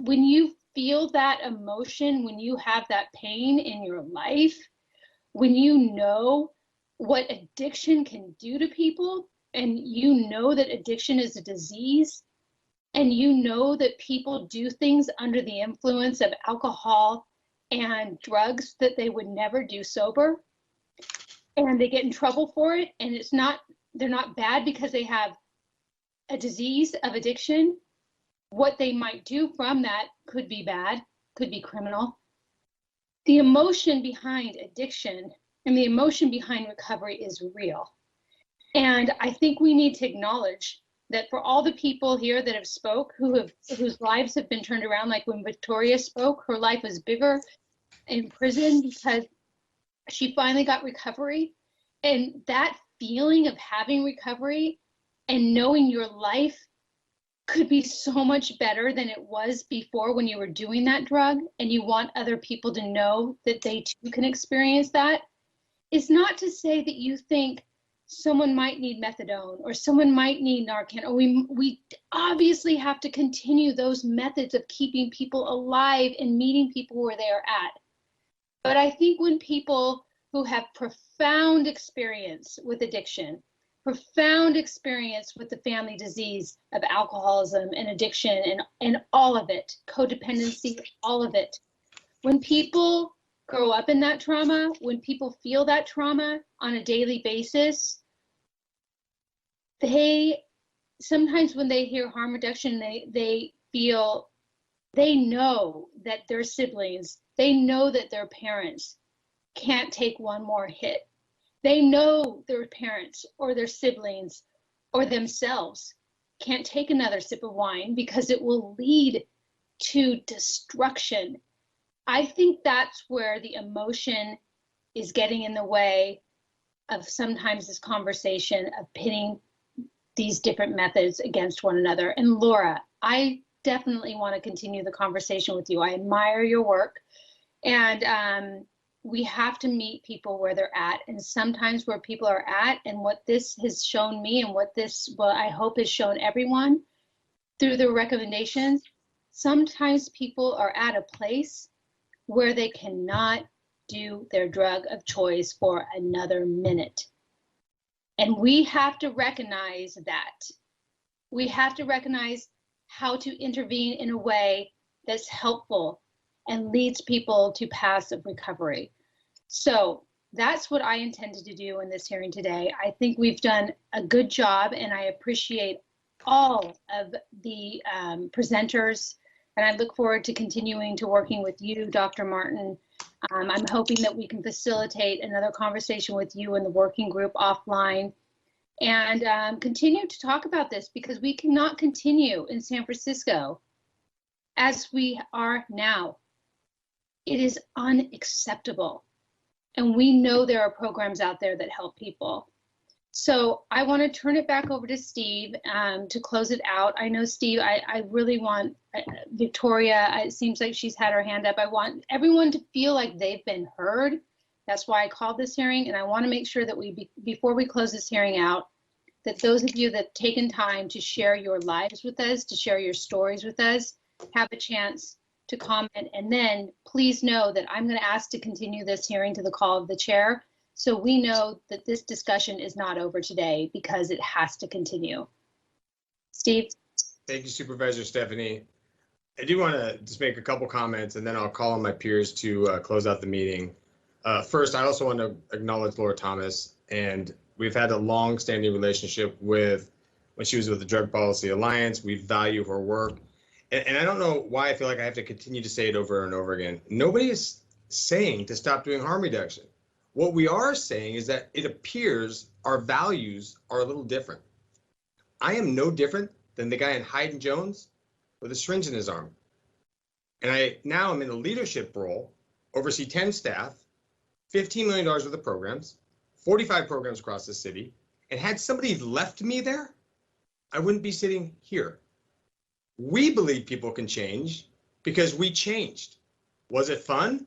when you feel that emotion, when you have that pain in your life, when you know what addiction can do to people, and you know that addiction is a disease, and you know that people do things under the influence of alcohol and drugs that they would never do sober, and they get in trouble for it, and they're not bad because they have a disease of addiction. What they might do from that could be bad, could be criminal. The emotion behind addiction and the emotion behind recovery is real. And I think we need to acknowledge that for all the people here that have spoke, whose lives have been turned around, like when Victoria spoke, her life was bigger in prison because she finally got recovery. And that feeling of having recovery and knowing your life could be so much better than it was before when you were doing that drug, and you want other people to know that they too can experience that. It's not to say that you think someone might need methadone or someone might need Narcan, or we obviously have to continue those methods of keeping people alive and meeting people where they are at. But I think when people who have profound experience with addiction, profound experience with the family disease of alcoholism and addiction and all of it, codependency, all of it, when people grow up in that trauma, when people feel that trauma on a daily basis, they sometimes when they hear harm reduction, they feel they know that their siblings, they know that their parents can't take one more hit. They know their parents or their siblings or themselves can't take another sip of wine because it will lead to destruction. I think that's where the emotion is getting in the way of sometimes this conversation of pitting these different methods against one another. And Laura, I definitely want to continue the conversation with you. I admire your work, and we have to meet people where they're at. And sometimes where people are at, and what this has shown me, and what this, well, I hope has shown everyone through the recommendations, sometimes people are at a place where they cannot do their drug of choice for another minute. And we have to recognize that. We have to recognize how to intervene in a way that's helpful and leads people to passive recovery. So that's what I intended to do in this hearing today. I think we've done a good job, and I appreciate all of the presenters, and I look forward to continuing to working with you, Dr. Martin. I'm hoping that we can facilitate another conversation with you in the working group offline, and continue to talk about this, because we cannot continue in San Francisco as we are now. It is unacceptable. And we know there are programs out there that help people. So I want to turn it back over to Steve to close it out. I know, Steve, I really want Victoria, it seems like she's had her hand up. I want everyone to feel like they've been heard. That's why I called this hearing. And I want to make sure that before we close this hearing out, that those of you that have taken time to share your lives with us, to share your stories with us, have a chance to comment. And then please know that I'm going to ask to continue this hearing to the call of the chair, so we know that this discussion is not over today, because it has to continue. Steve? Thank you, Supervisor Stefani. I do want to just make a couple comments, and then I'll call on my peers to close out the meeting. First, I also want to acknowledge Laura Thomas, and we've had a long-standing relationship when she was with the Drug Policy Alliance. We value her work. And I don't know why I feel like I have to continue to say it over and over again. Nobody is saying to stop doing harm reduction. What we are saying is that it appears our values are a little different. I am no different than the guy in Hyde and Jones with a syringe in his arm. And I now am in a leadership role, oversee 10 staff, $15 million worth of programs, 45 programs across the city. And had somebody left me there, I wouldn't be sitting here. We believe people can change because we changed. Was it fun?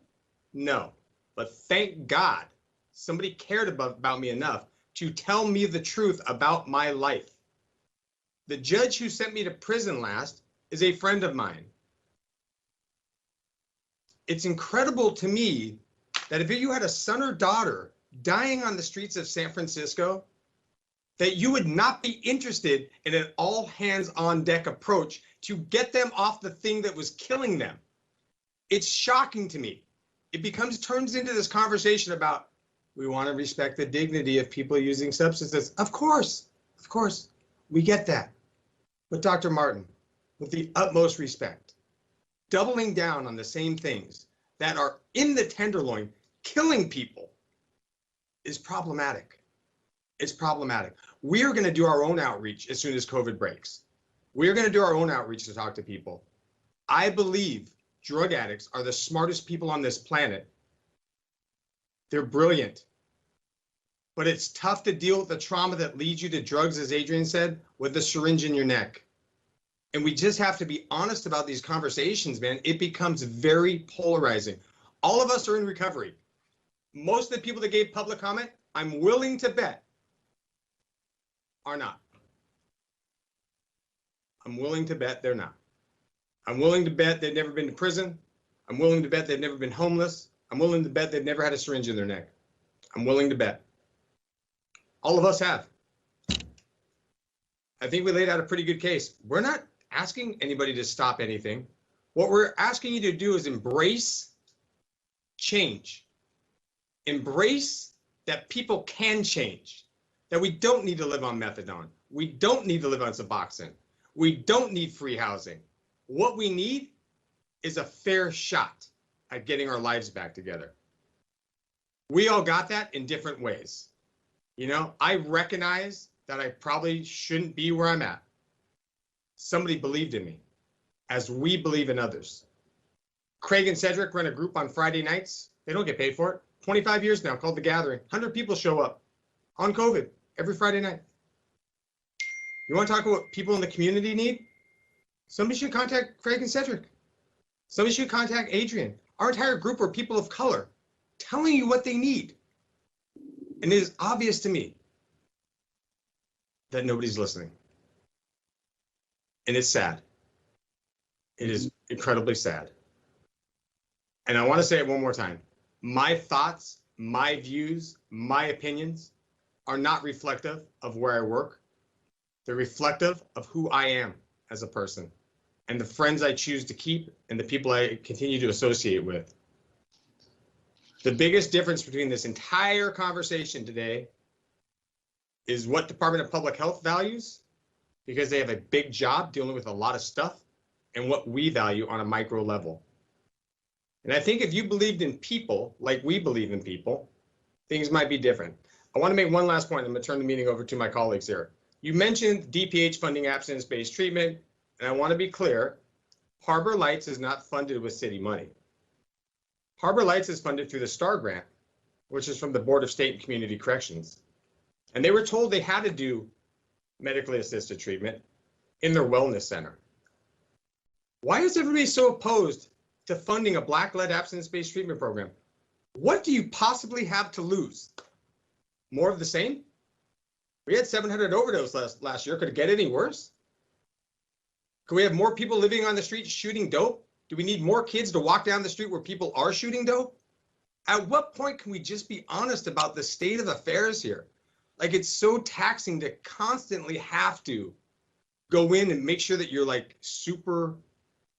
No. But thank God somebody cared about me enough to tell me the truth about my life. The judge who sent me to prison last is a friend of mine. It's incredible to me that if you had a son or daughter dying on the streets of San Francisco, that you would not be interested in an all hands on deck approach to get them off the thing that was killing them. It's shocking to me. It turns into this conversation about, we want to respect the dignity of people using substances. Of course, we get that. But Dr. Martin, with the utmost respect, doubling down on the same things that are in the tenderloin, killing people, is problematic. It's problematic. We are going to do our own outreach as soon as COVID breaks. We're going to do our own outreach to talk to people. I believe drug addicts are the smartest people on this planet. They're brilliant. But it's tough to deal with the trauma that leads you to drugs, as Adrian said, with the syringe in your neck. And we just have to be honest about these conversations, man. It becomes very polarizing. All of us are in recovery. Most of the people that gave public comment, I'm willing to bet, are not. I'm willing to bet they're not. I'm willing to bet they've never been to prison. I'm willing to bet they've never been homeless. I'm willing to bet they've never had a syringe in their neck. I'm willing to bet. All of us have. I think we laid out a pretty good case. We're not asking anybody to stop anything. What we're asking you to do is embrace change. Embrace that people can change, that we don't need to live on methadone. We don't need to live on Suboxone. We don't need free housing. What we need is a fair shot at getting our lives back together. We all got that in different ways. You know, I recognize that I probably shouldn't be where I'm at. Somebody believed in me, as we believe in others. Craig and Cedric run a group on Friday nights. They don't get paid for it. 25 years now, called The Gathering. 100 people show up on COVID every Friday night. You want to talk about what people in the community need? Somebody should contact Craig and Cedric. Somebody should contact Adrian. Our entire group are people of color telling you what they need. And it is obvious to me that nobody's listening. And it's sad. It is incredibly sad. And I want to say it one more time. My thoughts, my views, my opinions are not reflective of where I work. They're reflective of who I am as a person and the friends I choose to keep and the people I continue to associate with. The biggest difference between this entire conversation today is what Department of Public Health values, because they have a big job dealing with a lot of stuff, and what we value on a micro level. And I think if you believed in people like we believe in people, things might be different. I want to make one last point. I'm going to turn the meeting over to my colleagues here. You mentioned DPH funding abstinence-based treatment, and I want to be clear, Harbor Lights is not funded with city money. Harbor Lights is funded through the STAR grant, which is from the Board of State and Community Corrections. And they were told they had to do medically assisted treatment in their wellness center. Why is everybody so opposed to funding a Black-led abstinence-based treatment program? What do you possibly have to lose? More of the same? We had 700 overdose last year. Could it get any worse? Could we have more people living on the street shooting dope? Do we need more kids to walk down the street where people are shooting dope? At what point can we just be honest about the state of affairs here? Like, it's so taxing to constantly have to go in and make sure that you're like super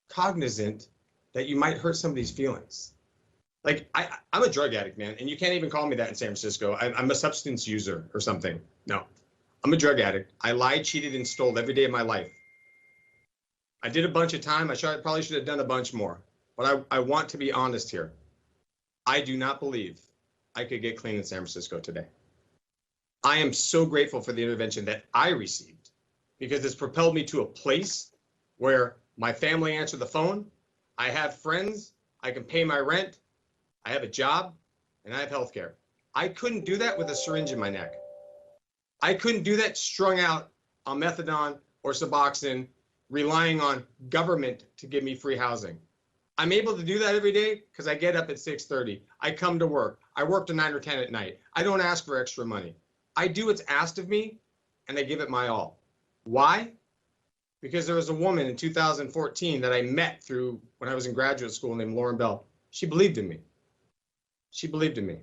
cognizant that you might hurt somebody's feelings. Like, I'm a drug addict, man, and you can't even call me that in San Francisco. I'm a substance user or something. No, I'm a drug addict. I lied, cheated, and stole every day of my life. I did a bunch of time. I probably should have done a bunch more, but I want to be honest here. I do not believe I could get clean in San Francisco today. I am so grateful for the intervention that I received because it's propelled me to a place where my family answered the phone. I have friends. I can pay my rent. I have a job and I have health care. I couldn't do that with a syringe in my neck. I couldn't do that strung out on methadone or Suboxone, relying on government to give me free housing. I'm able to do that every day because I get up at 6:30. I come to work. I work to 9 or 10 at night. I don't ask for extra money. I do what's asked of me and I give it my all. Why? Because there was a woman in 2014 that I met through when I was in graduate school named Lauren Bell. She believed in me. She believed in me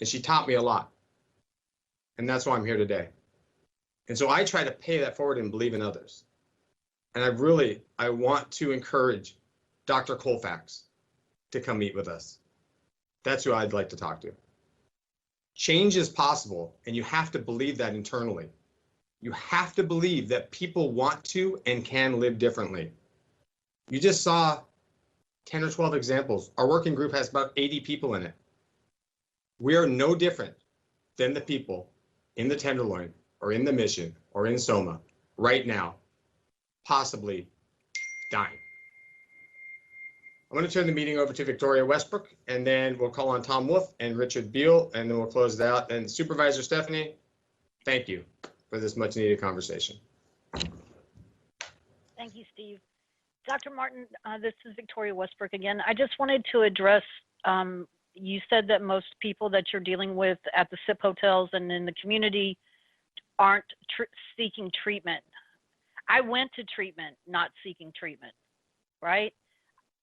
and she taught me a lot. And that's why I'm here today. And so I try to pay that forward and believe in others. And I want to encourage Dr. Colfax to come meet with us. That's who I'd like to talk to. Change is possible, and you have to believe that internally. You have to believe that people want to and can live differently. You just saw 10 or 12 examples. Our working group has about 80 people in it. We are no different than the people in the Tenderloin or in the Mission or in Soma right now, possibly dying. I'm going to turn the meeting over to Victoria Westbrook, and then we'll call on Tom Wolf and Richard Beal, and then we'll close it out. And Supervisor Stefani, thank you for this much needed conversation. Thank you, Steve. Dr. Martin, this is Victoria Westbrook again. I just wanted to address, you said that most people that you're dealing with at the SIP hotels and in the community aren't seeking treatment. I went to treatment, not seeking treatment, right?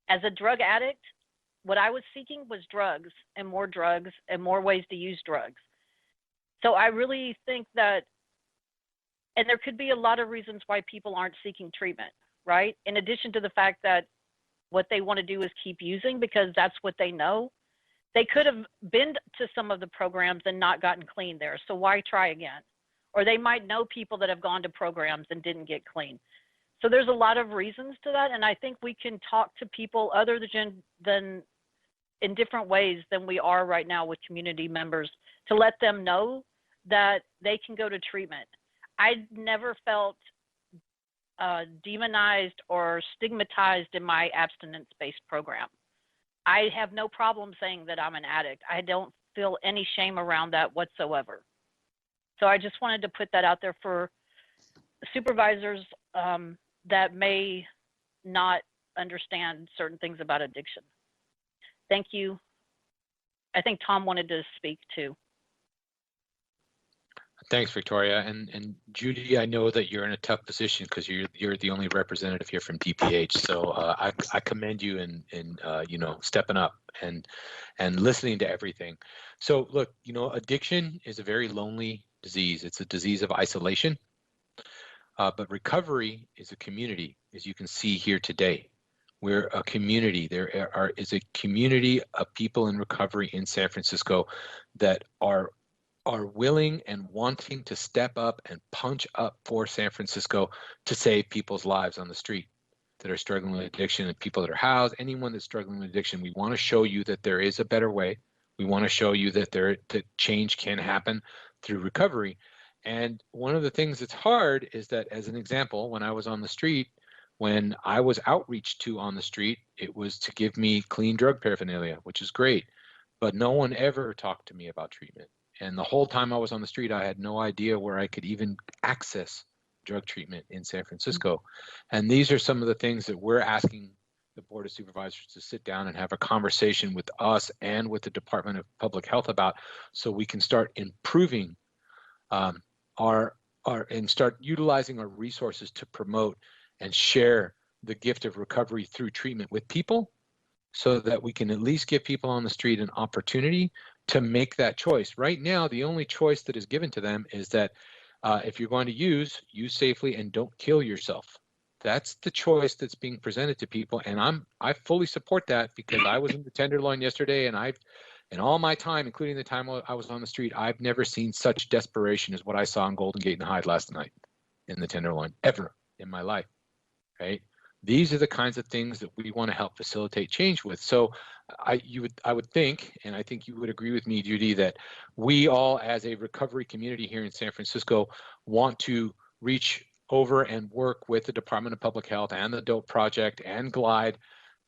As a drug addict, what I was seeking was drugs and more ways to use drugs. So I really think that, and there could be a lot of reasons why people aren't seeking treatment, right? In addition to the fact that what they want to do is keep using because that's what they know. They could have been to some of the programs and not gotten clean there. So why try again? Or they might know people that have gone to programs and didn't get clean. So there's a lot of reasons to that, and I think we can talk to people other than in different ways than we are right now with community members to let them know that they can go to treatment. I never felt demonized or stigmatized in my abstinence-based program. I have no problem saying that I'm an addict. I don't feel any shame around that whatsoever. So I just wanted to put that out there for supervisors that may not understand certain things about addiction. Thank you. I think Tom wanted to speak too. Thanks, Victoria. And Judy, I know that you're in a tough position because you're the only representative here from DPH. So I commend you in you know, stepping up and listening to everything. So look, you know, addiction is a very lonely disease. It's a disease of isolation. But recovery is a community, as you can see here today. We're a community. There is a community of people in recovery in San Francisco that are willing and wanting to step up and punch up for San Francisco to save people's lives on the street that are struggling with addiction, and people that are housed, anyone that's struggling with addiction. We want to show you that there is a better way. We want to show you that that change can happen through recovery. And one of the things that's hard is that, as an example, when I was on the street, when I was outreached to on the street, it was to give me clean drug paraphernalia, which is great, but no one ever talked to me about treatment. And the whole time I was on the street, I had no idea where I could even access drug treatment in San Francisco. And these are some of the things that we're asking the Board of Supervisors to sit down and have a conversation with us and with the Department of Public Health about, so we can start improving and start utilizing our resources to promote and share the gift of recovery through treatment with people, so that we can at least give people on the street an opportunity to make that choice. Right now, the only choice that is given to them is that if you're going to use safely and don't kill yourself. That's the choice that's being presented to people, and I fully support that, because I was in the Tenderloin yesterday, and in all my time, including the time I was on the street, I've never seen such desperation as what I saw in Golden Gate and Hyde last night in the Tenderloin, ever in my life, right? These are the kinds of things that we want to help facilitate change with. So I would think, and I think you would agree with me, Judy, that we all, as a recovery community here in San Francisco, want to reach over and work with the Department of Public Health and the DOPE Project and GLIDE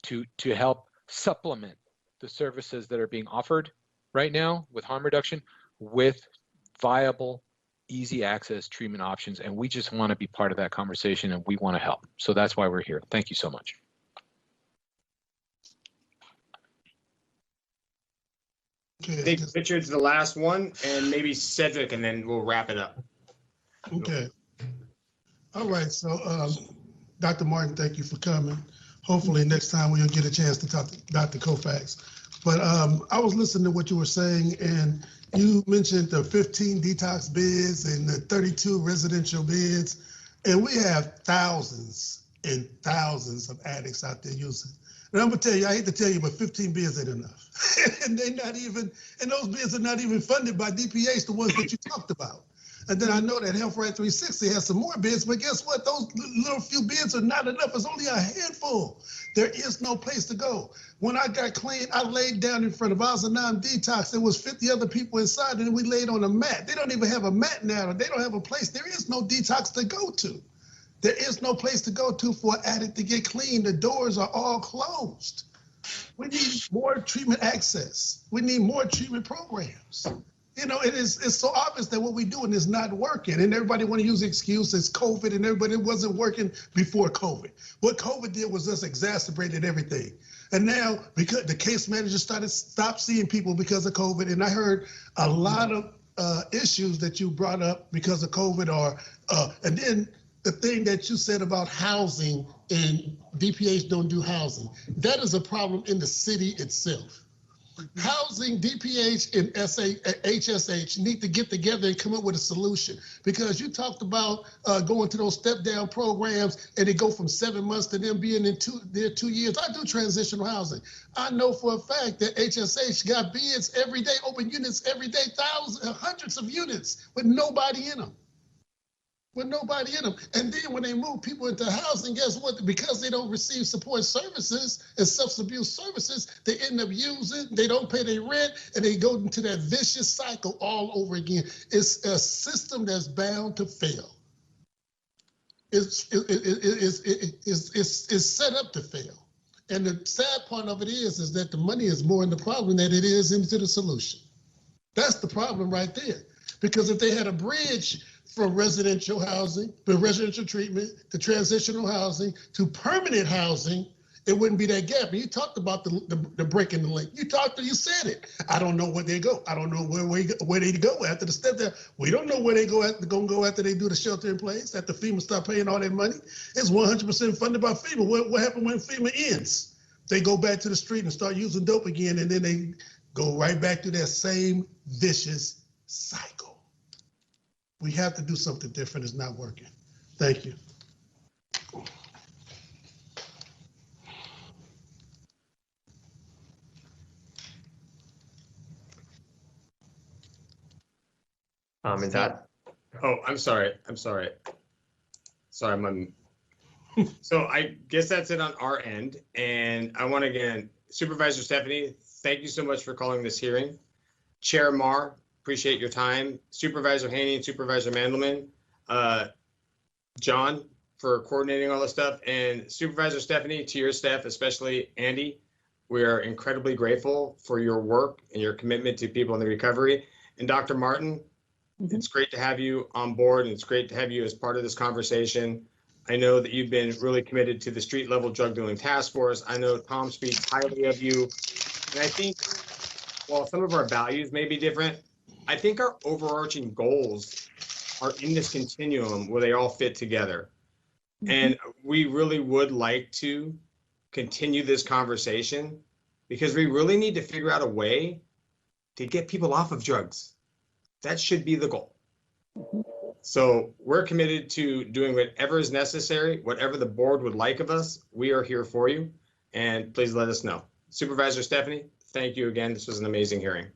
to help supplement the services that are being offered right now with harm reduction with viable, easy access treatment options. And we just want to be part of that conversation, and we want to help. So that's why we're here. Thank you so much. I think Richard's the last one, and maybe Cedric, and then we'll wrap it up. Okay. All right. So, Dr. Martin, thank you for coming. Hopefully next time we'll get a chance to talk to Dr. Koufax. But I was listening to what you were saying, and you mentioned the 15 detox beds and the 32 residential beds, and we have thousands and thousands of addicts out there using. And I'm gonna tell you, I hate to tell you, but 15 beds ain't enough. And they're not even, and those beds are not even funded by DPH, the ones that you talked about. And then I know that Health Right 360 has some more beds, but guess what? Those little few beds are not enough. It's only a handful. There is no place to go. When I got clean, I laid down in front of Al-Zanam Detox. There was 50 other people inside, and we laid on a mat. They don't even have a mat now. They don't have a place. There is no detox to go to. There is no place to go to for an addict to get clean. The doors are all closed. We need more treatment access. We need more treatment programs. You know, it's so obvious that what we're doing is not working, and everybody want to use excuses, COVID, and everybody, it wasn't working before COVID. What COVID did was just exacerbated everything. And now, because the case managers stopped seeing people because of COVID, and I heard a lot of issues that you brought up because of COVID, and then the thing that you said about housing, and DPH don't do housing, that is a problem in the city itself. Housing, DPH, and HSH need to get together and come up with a solution, because you talked about going to those step-down programs, and they go from 7 months to them being in 2 years. I do transitional housing. I know for a fact that HSH got bids every day, open units every day, hundreds of units with nobody in them. with nobody in them. And then when they move people into housing, guess what? Because they don't receive support services and substance abuse services, they end up using, they don't pay their rent, and they go into that vicious cycle all over again. It's a system that's bound to fail. It's set up to fail. And the sad part of it is that the money is more in the problem than it is into the solution. That's the problem right there. Because if they had a bridge from residential housing, from residential treatment, to transitional housing, to permanent housing, it wouldn't be that gap. And you talked about the break in the link. You said it. I don't know where they go. I don't know where they go after the step there. We don't know where they go after they do the shelter in place, after FEMA start paying all that money. It's 100% funded by FEMA. What happened when FEMA ends? They go back to the street and start using dope again, and then they go right back to that same vicious cycle. We have to do something different. It's not working. Thank you. Is that? Oh, I'm sorry. Sorry, I'm on. So I guess that's it on our end. And I want to again, Supervisor Stefani, thank you so much for calling this hearing. Chair Marr, appreciate your time. Supervisor Haney and Supervisor Mandelman, John, for coordinating all this stuff. And Supervisor Stefani, to your staff, especially Andy, we are incredibly grateful for your work and your commitment to people in the recovery. And Dr. Martin, it's great to have you on board, and it's great to have you as part of this conversation. I know that you've been really committed to the street level drug dealing task force. I know Tom speaks highly of you. And I think while some of our values may be different, I think our overarching goals are in this continuum where they all fit together. And we really would like to continue this conversation because we really need to figure out a way to get people off of drugs. That should be the goal. So we're committed to doing whatever is necessary, whatever the board would like of us. We are here for you, and please let us know. Supervisor Stefani, thank you again. This was an amazing hearing.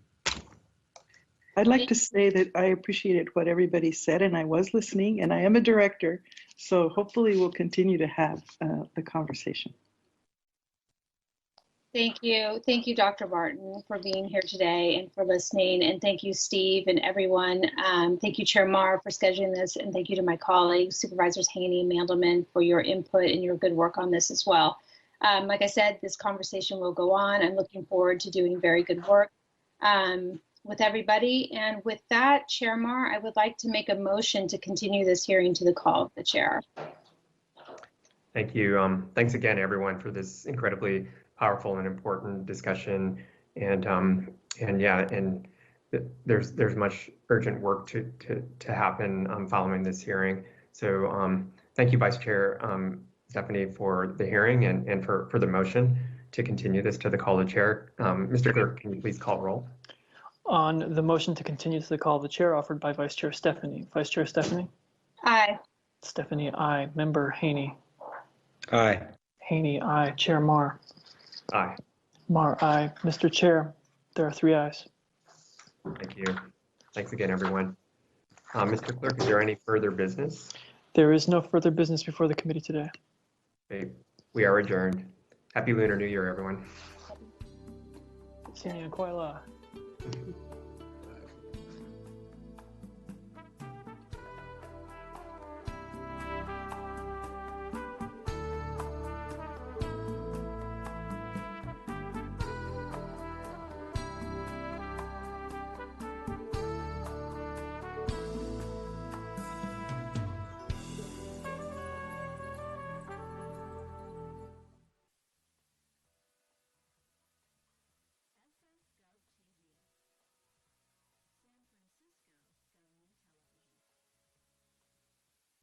I'd like to say that I appreciated what everybody said, and I was listening, and I am a director, so hopefully we'll continue to have the conversation. Thank you. Thank you, Dr. Martin, for being here today and for listening. And thank you, Steve, and everyone. Thank you, Chair Marr, for scheduling this. And thank you to my colleagues, Supervisors Haney and Mandelman, for your input and your good work on this as well. Like I said, this conversation will go on. I'm looking forward to doing very good work with everybody. And with that, Chair Marr, I would like to make a motion to continue this hearing to the call of the chair. Thank you. Thanks again, everyone, for this incredibly powerful and important discussion. And yeah, and there's much urgent work to happen following this hearing. So thank you, Vice Chair Stefani, for the hearing and for the motion to continue this to the call of the chair. Mr. Clerk, can you please call roll? On the motion to continue to the call of the chair offered by Vice Chair Stefani. Vice Chair Stefani? Aye. Stefani, aye. Member Haney? Aye. Haney, aye. Chair Marr? Aye. Marr, aye. Mr. Chair, there are 3 ayes. Thank you. Thanks again, everyone. Mr. Clerk, is there any further business? There is no further business before the committee today. Okay, we are adjourned. Happy Lunar New Year, everyone. Sini Aquila.